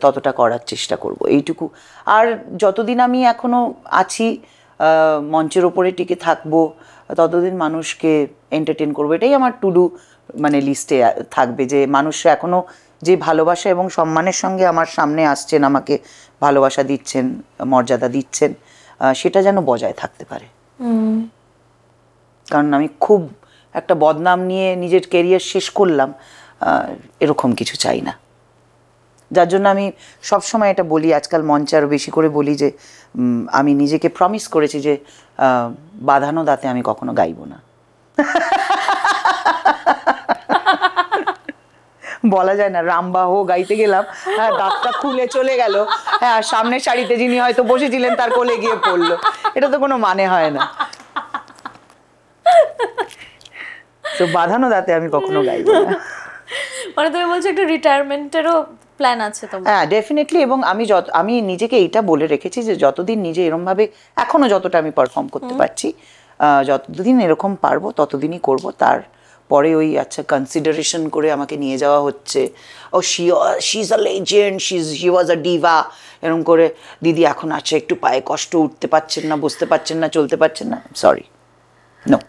ততটা করার চেষ্টা করব, এইটুকু। আর যতদিন আমি এখনো আছি মঞ্চের ওপরে টিকে থাকবো, ততদিন মানুষকে এন্টারটেন করবো, এটাই আমার টু ডু মানে লিস্টে থাকবে, যে মানুষরা এখনো যে ভালোবাসা এবং সম্মানের সঙ্গে আমার সামনে আসছেন, আমাকে ভালোবাসা দিচ্ছেন, মর্যাদা দিচ্ছেন, সেটা যেন বজায় থাকতে পারে। কারণ আমি খুব একটা বদনাম নিয়ে নিজের ক্যারিয়ার শেষ করলাম, এরকম কিছু চাই না। যার জন্য আমি সবসময় এটা বলি, আজকাল মঞ্চে আরও বেশি করে বলি যে আমি নিজেকে প্রমিস করেছি যে বাঁধানো দাঁতে আমি কখনো গাইব না। বলা যায় না, রামবাহ গাইতে গেলাম, হ্যাঁ দাঁতটা খুলে চলে গেল, হ্যাঁ সামনের সারিতে যিনি হয়তো বসেছিলেন তার কোলে গিয়ে পড়লো, এটা তো কোনো মানে হয় না। তো বাঁধানো দাঁতে আমি কখনো গাইব না। মানে তুমি বলছো একটা রিটায়ারমেন্টেরও প্ল্যান আছে তোমার? হ্যাঁ ডেফিনেটলি, এবং আমি নিজেকে এইটা বলে রেখেছি যে যতদিন নিজে এরমভাবে এখনো যতটা আমি পারফর্ম করতে পারছি, যতদিন এরকম পারবো ততদিনই করব। তারপরে ওই আচ্ছা কনসিডারেশন করে আমাকে নিয়ে যাওয়া হচ্ছে, ও she is a legend, she was a diva, এরকম করে দিদি এখন আছে একটু পায়ে কষ্ট, উঠতে পারছেন না, বসতে পারছেন না, চলতে পারছেন না, sorry, no,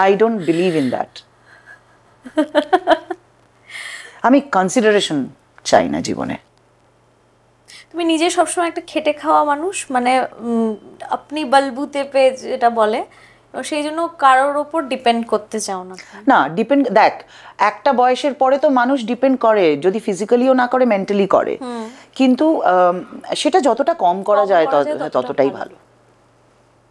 I don't believe in that. আমি কনসিডারেশন চাই না জীবনে। তুমি নিজে সবসময় একটা খেটে খাওয়া মানুষ, মানে আপনি বলবুতে পে যেটা বলে, সেই জন্য কারোর ওপর ডিপেন্ড করতে চাও না? না ডিপেন্ড, দেখ একটা বয়সের পরে তো মানুষ ডিপেন্ড করে, যদি ফিজিক্যালিও না করে মেন্টালি করে, কিন্তু সেটা যতটা কম করা যায় ততটাই ভালো।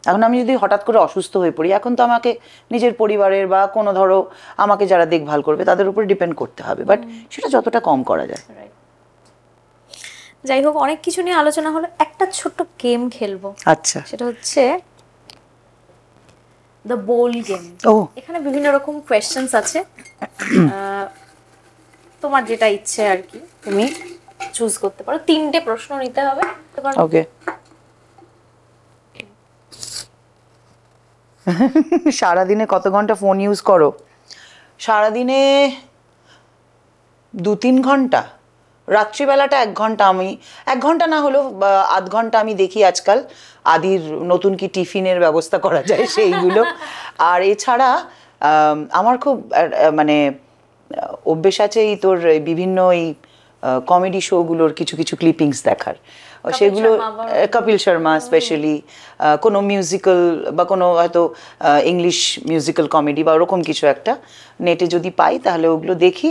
এখন আমি যদি হঠাৎ করে অসুস্থ হয়ে পড়ি, এখন তো আমাকে নিজের পরিবারের বা কোনো ধরো আমাকে যারা দেখভাল করবে তাদের উপর ডিপেন্ড করতে হবে, বাট সেটা যতটা কম করা যায়। যাই হোক, অনেক কিছু নিয়ে আলোচনা হলো, একটা ছোট্ট গেম খেলবো। আচ্ছা, সেটা হচ্ছে দ্য বোল গেম। এখানে বিভিন্ন রকম কোয়েশ্চেন্স আছে, তোমার যেটা ইচ্ছে আর কি তুমি চুজ করতে পারো। 3টে প্রশ্ন নিতে হবে। ওকে। সারাদিনে কত ঘন্টা ফোন ইউজ করো? সারাদিনে 2-3 ঘন্টা, রাত্রিবেলাটা 1 ঘন্টা, আমি 1 ঘন্টা না হলেও 0.5 ঘন্টা আমি দেখি আজকাল আদির নতুন কি টিফিনের ব্যবস্থা করা যায় সেইগুলো। আর এছাড়া আমার খুব মানে অভ্যেস আছে এই তোর বিভিন্ন এই কমেডি শোগুলোর কিছু কিছু ক্লিপিংস দেখার, সেগুলো কপিল শর্মা স্পেশালি, কোনো মিউজিক্যাল বা কোনো হয়তো ইংলিশ মিউজিক্যাল কমেডি বা ওরকম কিছু একটা নেটে যদি পাই তাহলে ওগুলো দেখি।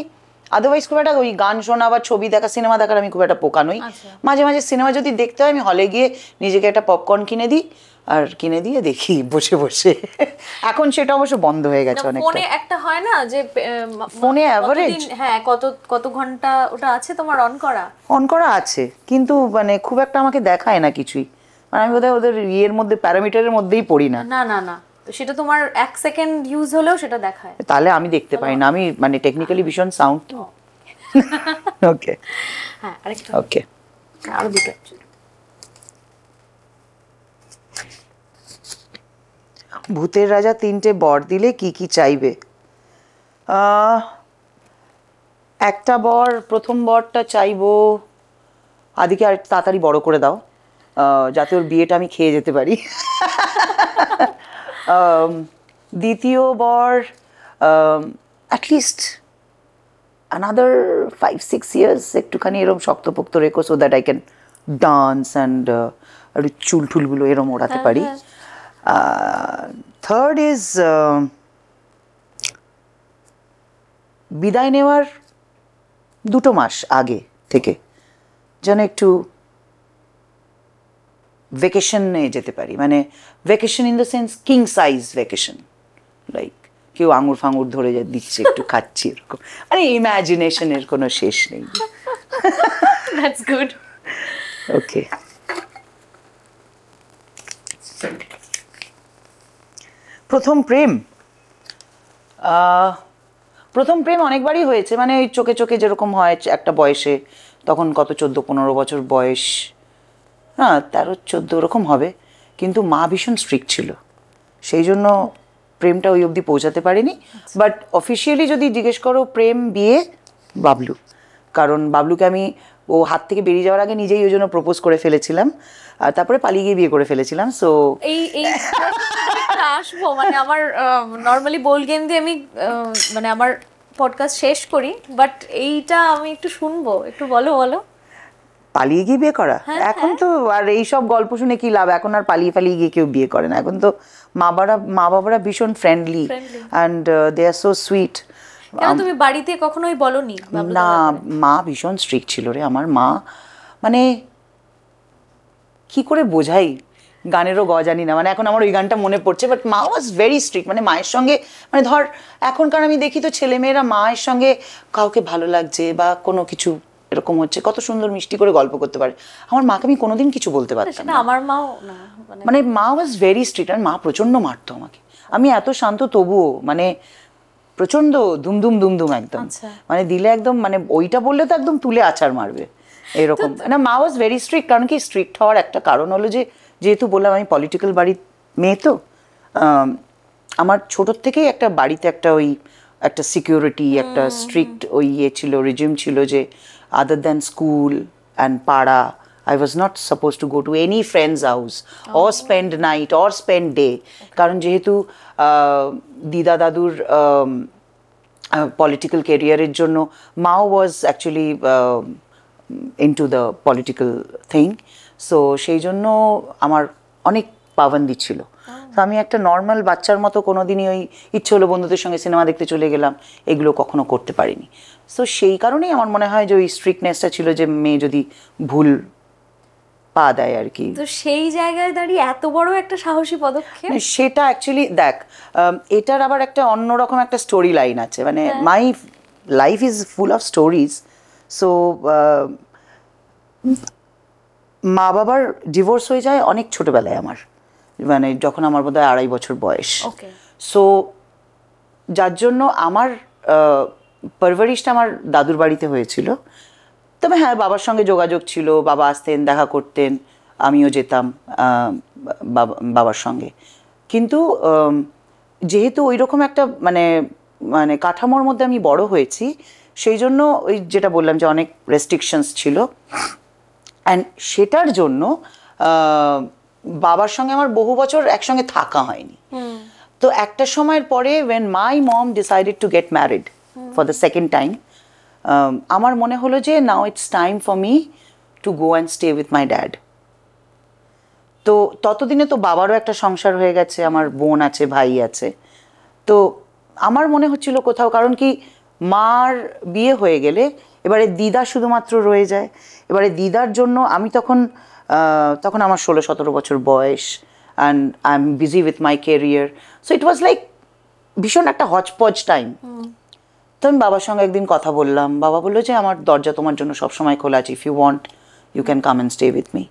আদারওয়াইজ খুব একটা ওই গান শোনা বা ছবি দেখা সিনেমা দেখার আমি খুব একটা পোকা নই। মাঝে মাঝে সিনেমা যদি দেখতে হয় আমি হলে গিয়ে নিজেকে একটা পপকর্ন কিনে দিই আর কিনে দিয়ে দেখি বসে বসে। এখন সেটা অবশ্য বন্ধ হয়ে গেছে অনেকটা। ফোনে একটা হয় না যে ফোনে অ্যাভারেজ হ্যাঁ কত ঘন্টা ওটা আছে তোমার অন করা আছে, কিন্তু মানে খুব একটা আমাকে দেখায় না কিছুই, মানে আমি বোধহয় ওদের ইয়ের মধ্যে প্যারামিটারের মধ্যেই পড়ি না। না না না, সেটা তোমার 1 সেকেন্ড ইউজ হলেও সেটা দেখায়। তাহলে আমি দেখতে পাই না, আমি মানে টেকনিক্যালি ভীষণ সাউন্ড তো। ওকে হ্যাঁ আরেকটা, ওকে আরো দুটো actually। ভূতের রাজা 3টে বর দিলে কি কি চাইবে? একটা বর, প্রথম বরটা চাইবো আদিকে আর তাড়াতাড়ি বড় করে দাও, যাতে ওর বিয়েটা আমি খেয়ে যেতে পারি। দ্বিতীয় বর অ্যাটলিস্ট another 5-6 years একটুখানি এরম শক্তপোক্ত রেখো, so that I can dance and একটু চুল টুলগুলো এরম ওড়াতে পারি। থার্ড ইজ বিদায় নেওয়ার 2 মাস আগে থেকে যেন একটু ভেকেশনে যেতে পারি, মানে vacation in the sense king size vacation, like কেউ আঙুর ফাঙুর ধরে দিচ্ছে একটু খাচ্ছি এরকম, মানে ইমাজিনেশনের কোনো শেষ নেই। That's good. ওকে, প্রথম প্রেম, প্রথম প্রেম অনেকবারই হয়েছে, মানে ওই চোখে চোখে যেরকম হয় একটা বয়সে, তখন কত 14-15 বছর বয়স, হ্যাঁ 13-14 ওরকম হবে, কিন্তু মা ভীষণ স্ট্রিক্ট ছিল, সেই জন্য প্রেমটা ওই অবধি পৌঁছাতে পারিনি। বাট অফিসিয়ালি যদি জিজ্ঞেস করো প্রেম, বিয়ে, বাবলু, কারণ বাবলুকে আমি ও হাত থেকে বেরিয়ে যাওয়ার আগে নিজেই ওই জন্য প্রপোজ করে ফেলেছিলাম, আর তারপরে পালিয়ে গিয়ে বিয়ে করে ফেলেছিলাম। সো এই আসবো, মানে আমার নর্মালি বোল গেম দিয়ে আমি মানে আমার পডকাস্ট শেষ করি, বাট এইটা আমি একটু শুনবো, একটু বলো। পালিয়ে গিয়ে বিয়ে করা, এখন তো আর এইসব গল্প শুনে কি লাভ, এখন আর পালিয়ে গিয়ে কেউ বিয়ে করে না, এখন তো মা বাবারা ভীষণ friendly and they are so sweet. কেন তুমি বাড়িতে কখনোই বলনি? না, মা ভীষণ স্ট্রিক্ট ছিল রে আমার মা, মানে কি করে বোঝাই, গানেরও গ জানি না, মানে এখন আমার ওই গানটা মনে পড়ছে, বাট মা ওয়াজ ভেরি স্ট্রিক্ট, মানে মায়ের সঙ্গে, মানে ধর এখনকার আমি দেখি তো ছেলেমেয়েরা মায়ের সঙ্গে কাউকে ভালো লাগছে বা কোনো কিছু এরকম হচ্ছে কত সুন্দর মিষ্টি করে গল্প করতে পারে, আমার মাকে আমি কোনোদিন কিছু বলতে পারতাম না। আমার মাও না, মানে মা ওয়াজ ভেরি স্ট্রিক্ট, আর মা প্রচন্ড মারতো আমাকে, আমি এত শান্ত তবুও মানে প্রচন্ড দুমদুম একদম, মানে দিলে একদম, মানে ওইটা বললে তো একদম তুলে আছাড় মারবে এরকম। না, মা ওয়াজ ভেরি স্ট্রিক্ট, কারণ কি স্ট্রিক্ট হওয়ার একটা কারণ হলো যে যেহেতু বললাম আমি পলিটিক্যাল বাড়ির মেয়ে, তো আমার ছোটোর থেকেই একটা বাড়িতে একটা ওই একটা সিকিউরিটি, একটা স্ট্রিক্ট ওই ইয়ে ছিল, রিজিম ছিল যে আদার দ্যান স্কুল অ্যান্ড পাড়া I was not supposed to go to any friend's house or spend night or spend day, কারণ যেহেতু দিদা দাদুর পলিটিক্যাল ক্যারিয়ারের জন্য মা was actually into the political thing, so সেই জন্য আমার অনেক পাবন্দি ছিল। তো আমি একটা নর্মাল বাচ্চার মতো কোনোদিনই ওই ইচ্ছে হলো বন্ধুদের সঙ্গে সিনেমা দেখতে চলে গেলাম, এগুলো কখনো করতে পারিনি। সো সেই কারণেই আমার মনে হয় যে ওই স্ট্রিক্টনেসটা ছিল, যে মেয়ে যদি ভুল পা দেয় আর কি। তো সেই জায়গায় দাঁড়িয়ে এত বড় একটা সাহসী পদক্ষেপ, সেটা অ্যাকচুয়ালি দেখ, এটার আবার একটা অন্যরকম একটা স্টোরি লাইন আছে, মানে my life is full of stories. So মা বাবার ডিভোর্স হয়ে যায় অনেক ছোটবেলায় আমার, মানে যখন আমার বোধহয় 2.5 বছর বয়স। সো যার জন্য আমার পারভারিশটা আমার দাদুর বাড়িতে হয়েছিল। তবে হ্যাঁ, বাবার সঙ্গে যোগাযোগ ছিল, বাবা আসতেন, দেখা করতেন, আমিও যেতাম বাবার সঙ্গে, কিন্তু যেহেতু ওই রকম একটা মানে মানে কাঠামোর মধ্যে আমি বড় হয়েছি, সেই জন্য ওই যেটা বললাম যে অনেক রেস্ট্রিকশনস ছিল, অ্যান্ড সেটার জন্য বাবার সঙ্গে আমার বহু বছর একসঙ্গে থাকা হয়নি। তো একটা সময়ের পরে when my mom decided to get married for the second time, আমার মনে হলো যে now it's time for me to go and stay with my dad. তো ততদিনে তো বাবারও একটা সংসার হয়ে গেছে, আমার বোন আছে, ভাই আছে, তো আমার মনে হচ্ছিল কোথাও, কারণ কি মার বিয়ে হয়ে গেলে এবারে দিদা শুধুমাত্র রয়ে যায়। এবারে দিদার জন্য আমি তখন তখন আমার 16-17 বছর বয়স, and I am busy with my career, so it was like ভীষণ একটা হচপচ টাইম। তো আমি বাবার সঙ্গে একদিন কথা বললাম, বাবা বললো যে আমার দরজা তোমার জন্য সবসময় খোলা আছে, if you want you can come and stay with me.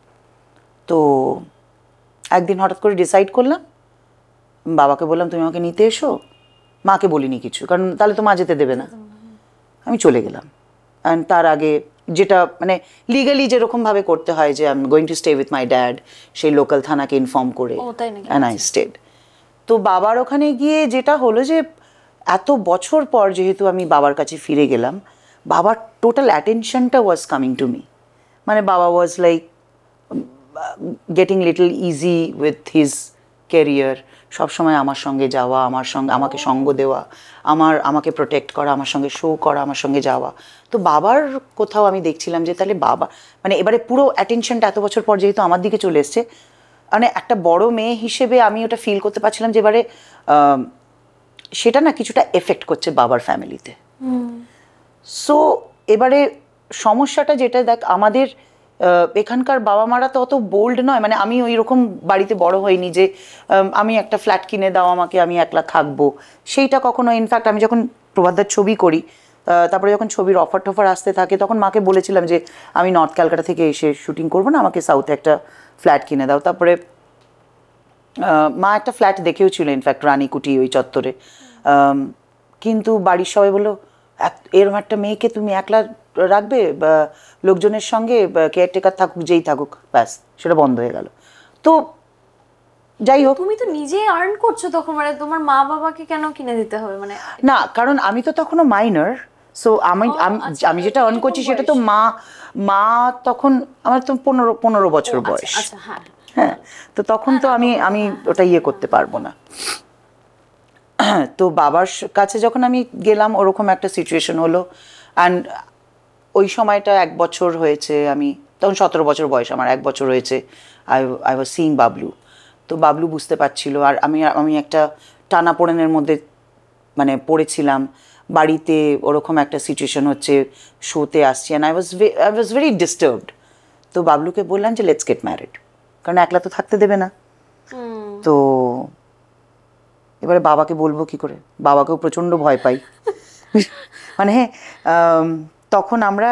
তো একদিন হঠাৎ করে ডিসাইড করলাম, বাবাকে বললাম তুমি আমাকে নিতে এসো, মাকে বলিনি কিছু, কারণ তাহলে তো মা যেতে দেবে না। আমি চলে গেলাম, অ্যান্ড তার আগে যেটা মানে লিগালি যেরকমভাবে করতে হয় যে I am going to stay with my dad, সেই লোকাল থানাকে ইনফর্ম করে, অ্যান্ড আই স্টেড। তো বাবার ওখানে গিয়ে যেটা হলো যে এত বছর পর যেহেতু আমি বাবার কাছে ফিরে গেলাম, বাবার টোটাল অ্যাটেনশনটা ওয়াজ কামিং টু মি। মানে বাবা was like getting little easy with his career, সবসময় আমার সঙ্গে যাওয়া, আমাকে সঙ্গ দেওয়া, আমাকে প্রোটেক্ট করা, আমার সঙ্গে শো করা, আমার সঙ্গে যাওয়া। তো বাবার কোথাও আমি দেখছিলাম যে তাহলে বাবা মানে এবারে পুরো অ্যাটেনশনটা এত বছর পর যেহেতু আমার দিকে চলে এসছে, মানে একটা বড় মেয়ে হিসেবে আমি ওটা ফিল করতে পারছিলাম যে এবারে সেটা না কিছুটা এফেক্ট করছে বাবার ফ্যামিলিতে। সো এবারে সমস্যাটা যেটা দেখ, আমাদের এখানকার বাবা মারা তো অত বোল্ড নয়, মানে আমি ওই রকম বাড়িতে বড় হইনি যে আমি একটা ফ্ল্যাট কিনে দাও আমাকে, আমি একলা থাকবো, সেইটা কখনো। ইনফ্যাক্ট আমি যখন প্রভাতদার ছবি করি, তারপরে যখন ছবির অফার টফার আসতে থাকে, তখন মাকে বলেছিলাম যে আমি নর্থ ক্যালকাটা থেকে এসে শুটিং করবো না, আমাকে সাউথে একটা ফ্ল্যাট কিনে দাও। তারপরে মা একটা ফ্ল্যাট দেখেও ছিল ইনফ্যাক্ট রানীকুটি ওই চত্বরে, কিন্তু বাড়ির সবাই বললো এরকম একটা মেয়েকে তুমি একলা রাখবে লোকজনের সঙ্গে, কেয়ারটেকার থাকুক যেই থাকুক, ব্যাস সেটা বন্ধ হয়ে গেল। তো যাই হোক, তুমি তো নিজে আর্ন করছো তখন, মানে তোমার মা বাবাকে কেন কিনে দিতে হবে? মানে না, কারণ আমি তো তখনও মাইনর, সো আমি যেটা আর্ন করছি সেটা তো মা তখন আমার তো 15 বছর বয়স। হ্যাঁ, তো তখন তো আমি ওটা ইয়ে করতে পারবো না। তো বাবার কাছে যখন আমি গেলাম ওরকম একটা সিচুয়েশন হলো, অ্যান্ড ওই সময়টা 1 বছর হয়েছে, আমি তখন 17 বছর বয়স আমার, 1 বছর হয়েছে আই ওয়াজ সিইং বাবলু। তো বাবলু বুঝতে পারছিল, আর আমি একটা টানাপোড়েনের মধ্যে মানে পড়েছিলাম, বাড়িতে ওরকম একটা সিচুয়েশন হচ্ছে, শোতে আসছি, and I was very disturbed. তো বাবলুকে বললাম যে লেটস গেট ম্যারিড, কারণ একলা তো থাকতে দেবে না। তো এবারে বাবাকে বলবো কি করে, বাবাকেও প্রচণ্ড ভয় পাই। মানে তখন আমরা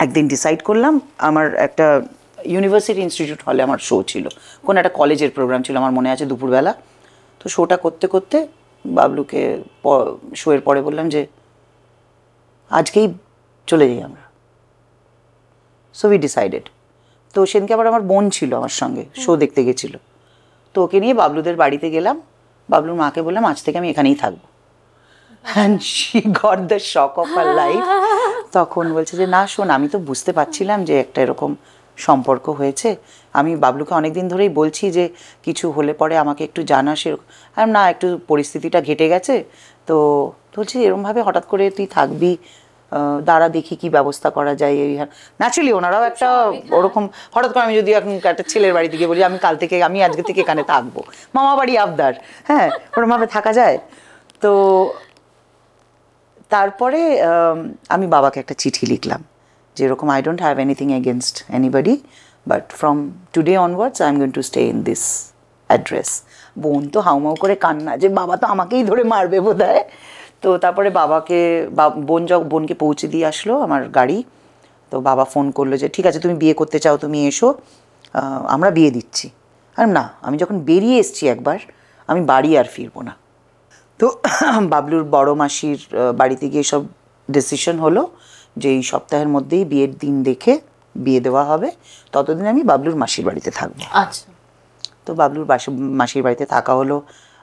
একদিন ডিসাইড করলাম, আমার একটা ইউনিভার্সিটি ইনস্টিটিউট হলে আমার শো ছিল, কোনো একটা কলেজের প্রোগ্রাম ছিল আমার মনে আছে দুপুরবেলা। তো শোটা করতে করতে বাবলুকে শোয়ের পরে বললাম যে আজকেই চলে যাই আমরা। So we decided. তো সেদিনকে আবার আমার বোন ছিল আমার সঙ্গে, শো দেখতে গেছিলো, তো ওকে নিয়ে বাবলুদের বাড়িতে গেলাম। বাবলুর মাকে বললাম আজ থেকে আমি এখানেই থাকবো, and she got the shock of her life. তখন বলছে যে না শোন, আমি তো বুঝতে পারছিলাম যে একটা এরকম সম্পর্ক হয়েছে, আমি বাবলুকে অনেকদিন ধরেই বলছি যে কিছু হলে পরে আমাকে একটু জানা, সেরকম আর না, একটু পরিস্থিতিটা ঘেটে গেছে। তো বলছি এরকমভাবে হঠাৎ করে তুই থাকবি, দাঁড়া দেখি কি ব্যবস্থা করা যায়। এই ন্যাচুরালি ওনারাও একটা ওরকম, হঠাৎ করে আমি যদি এখন একটা ছেলের বাড়িতে গিয়ে বলি আমি আজকে থেকে এখানে থাকবো, মামা বাড়ি আবদার, হ্যাঁ ওরকমভাবে থাকা যায়। তো তারপরে আমি বাবাকে একটা চিঠি লিখলাম যেরকম I don't have anything against anybody, but from today onwards I am going to stay in this address. বোন তো হাউমাউ করে কান্না যে বাবা তো আমাকেই ধরে মারবে বোধহয়। তো তারপরে বোনকে পৌঁছে দিয়ে আসলো আমার গাড়ি। তো বাবা ফোন করলো যে ঠিক আছে তুমি বিয়ে করতে চাও তুমি এসো, আমরা বিয়ে দিচ্ছি। আর না, আমি যখন বেরিয়ে এসছি একবার, আমি বাড়ি আর ফিরবো না। তো বাবলুর বড় মাসির বাড়িতে গিয়ে সব ডিসিশন হলো যে এই সপ্তাহের মধ্যেই বিয়ের দিন দেখে বিয়ে দেওয়া হবে, ততদিন আমি বাবলুর মাসির বাড়িতে থাকবো। আচ্ছা। তো বাবলুর মাসির বাড়িতে থাকা হলো।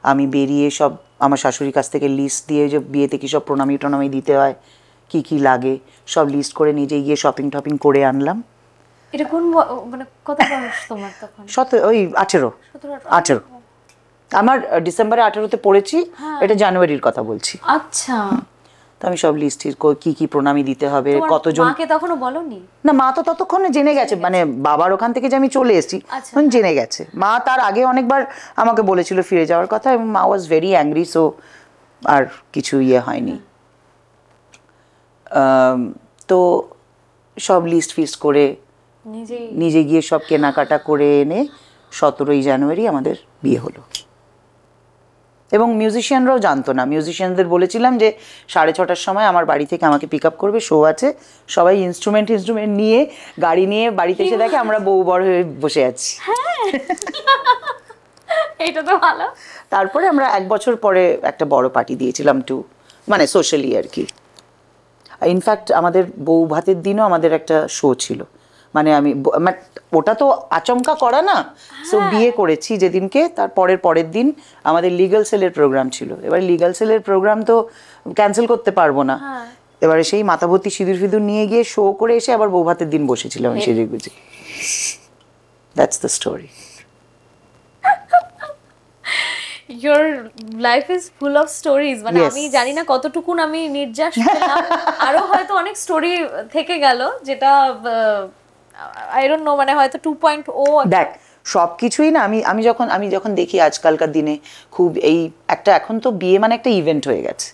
আমি বেরিয়ে সব আমার শাশুড়ির কাছ থেকে লিস্ট দিয়ে, যে বিয়েতে কী সব প্রণামী দিতে হয়, কি কি লাগে, সব লিস্ট করে নিজে গিয়ে শপিং টপিং করে আনলাম। এটা কোন মানে কত বয়স তোমার তখন? ওই 18 আমার ডিসেম্বরে 18তে পড়েছি, এটা জানুয়ারির কথা বলছি। আচ্ছা। তো আমি সব লিস্ট কি কি প্রণামী দিতে হবে, কতজন। মাকে তখনও বলোনি? না, মা তো ততক্ষণে জেনে গেছে, মানে বাবার ওখান থেকে যে আমি চলে এসেছি জেনে গেছে। মা তার আগে অনেকবার আমাকে বলেছিল ফিরে যাওয়ার কথা, এবং মা ওয়াজ ভেরি অ্যাংরি, সো আর কিছু ইয়ে হয়নি। তো সব লিস্ট ফিস্ট করে নিজেই নিজে গিয়ে সব কেনাকাটা করে এনে 17ই জানুয়ারি আমাদের বিয়ে হলো। এবং মিউজিশিয়ানরাও জানতো না, মিউজিশিয়ানদের বলেছিলাম যে 6:30টার সময় আমার বাড়ি থেকে আমাকে পিক আপ করবে, শো আছে, সবাই ইনস্ট্রুমেন্ট নিয়ে গাড়ি নিয়ে বাড়িতে এসে দেখে আমরা বউ বর হয়ে বসে আছি। এটা তো ভালো। তারপরে আমরা 1 বছর পরে একটা বড় পার্টি দিয়েছিলাম মানে সোশ্যালি আর কি। ইনফ্যাক্ট আমাদের বউ ভাতের দিনও আমাদের একটা শো ছিল, মানে ওটা তো আচমকা করা না, সো বিয়ে করেছি যেদিনকে তার পরের দিন আমাদের লিগ্যাল সেলের প্রোগ্রাম ছিল। এবার লিগ্যাল সেলের প্রোগ্রাম তো ক্যান্সেল করতে পারবো না, এবারে সেই মাথাভর্তি সিঁদুর ফিঁদুর নিয়ে গিয়ে শো করে এসে আবার বউ ভাতের দিন বসেছিলাম সেজে গুজে। That's the story. Your life is full of stories, মানে আমি জানি না কতটুকুন আমি নির্যাস পেলাম, আরো হয়তো অনেক স্টোরি থেকে গেল যেটা আই ডোন্ট নো, মানে হয়তো 2.0। দেখ সবকিছুই না, আমি যখন দেখি আজকালকার দিনে খুব একটা, এখন তো বিয়ে মানে একটা ইভেন্ট হয়ে গেছে।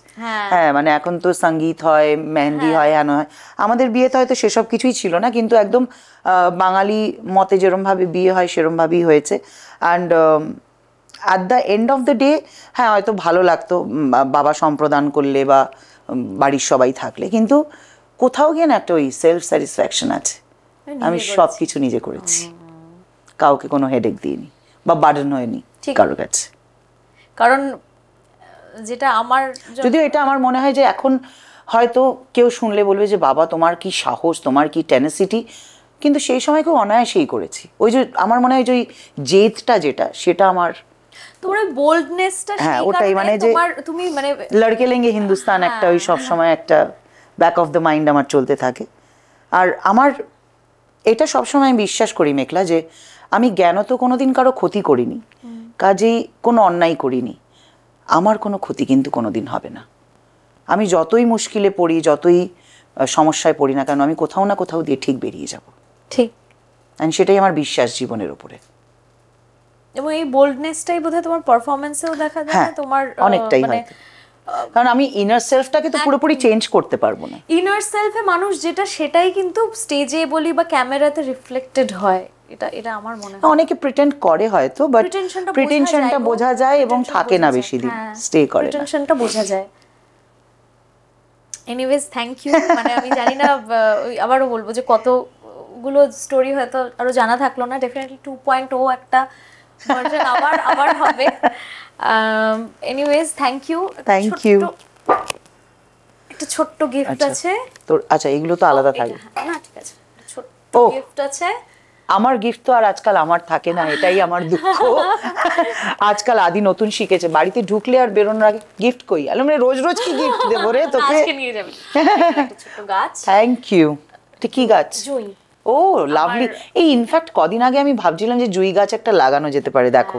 হ্যাঁ মানে এখন তো সঙ্গীত হয়, মেহেন্দি হয়, হেন হয়। আমাদের বিয়েতে হয়তো সেসব কিছুই ছিল না, কিন্তু একদম বাঙালি মতে যেরম ভাবে বিয়ে হয় সেরম ভাবেই হয়েছে। And at the end of the day হ্যাঁ হয়তো ভালো লাগতো বাবা সম্প্রদান করলে বা বাড়ির সবাই থাকলে, কিন্তু কোথাও গিয়ে না একটা ওই সেলফ স্যাটিসফ্যাকশন আছে, আমি সব কিছু নিজে করেছি, কাউকে কোনো হেডেক দিইনি বা বার্ডেন হয়নি কারোর কাছে। কারণ যেটা আমার, যদিও এটা আমার মনে হয় যে এখন হয়তো কেউ শুনলে বলবে যে বাবা তোমার কি সাহস, তোমার কি টেনেসিটি, কিন্তু সেই সময় খুব অনায়াসেই করেছি। ওই যে আমার মনে হয় যে ওই জেদটা যেটা, সেটা আমার, তোমার বোল্ডনেসটা, হ্যাঁ ওটাই, মানে যে তুমি মানে লড়কে লেঙ্গে হিন্দুস্তান একটা ওই সব সময় একটা ব্যাক অফ দ্য মাইন্ড আমার চলতে থাকে। আর আমার এটা সবসময় আমি বিশ্বাস করি মেঘলা, যে আমি জ্ঞানত কোনোদিন কারো ক্ষতি করিনি, কাজেই কোনো অন্যায় করিনি, আমার কোনো ক্ষতি কিন্তু কোনোদিন হবে না। আমি যতই মুশকিলে পড়ি, যতই সমস্যায় পড়ি না কেন, আমি কোথাও না কোথাও দিয়ে ঠিক বেরিয়ে যাব। ঠিক, আর সেটাই আমার বিশ্বাস জীবনের উপরে। এবং এই বোল্ডনেসটাই বোধহয় তোমার পারফরম্যান্সেও দেখা যায়, তোমার অনেকটাই হয়তো, কারণ আমি ইনার সেলফটাকে তো পুরোপুরি চেঞ্জ করতে পারবো না। ইনার সেলফে মানুষ যেটা, সেটাই কিন্তু স্টেজে বলি বা ক্যামেরাতে রিফ্লেক্টেড হয়, এটা আমার মনে হয়। অনেকে প্রিটেন্ড করে হয়তো, বাট প্রিটেনশনটা বোঝা যায় এবং থাকে না বেশি দিন, স্টে করে না, প্রিটেনশনটা বোঝা যায়। Anyways thank you. মানে আমি জানি না, আবারও বলবো যে কতগুলো স্টোরি হয়তো আরো জানা থাকলো না, ডেফিনেটলি 2.0 একটা ভার্সন আবার হবে। Anyways thank you. একটা ছোট্ট গিফট আছে তোর। আচ্ছা এগুলো তো আলাদা থাকে না, ঠিক আছে, ছোট্ট গিফট আছে। আমার গিফট তো আর আজকাল আমার থাকে না, এটাই আমার দুঃখ। আজকাল আদি নতুন শিখেছে, বাড়িতে ঢুকলে আর বেরোনোর আগে গিফট কই, মানে রোজ রোজ কি গিফট দেবো রে তোকে? আজকে নিয়ে যাবি একটা ছোট্ট গাছ। Thank you. এটা কি গাছ? জুঁই। ও লাভলি। এই ইনফ্যাক্ট কদিন আগে আমি ভাবছিলাম যে জুঁই গাছ একটা লাগানো যেতে পারে, দেখো।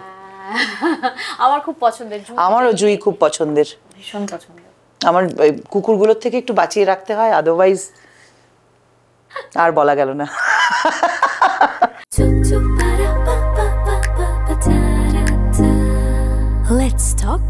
আমার খুব পছন্দের জুঁই। আমারও জুঁই খুব পছন্দের, ভীষণ পছন্দের। আমার কুকুরগুলোর থেকে একটু বাঁচিয়ে রাখতে হয়, আদারওয়াইজ আর বলা গেল না। Let's talk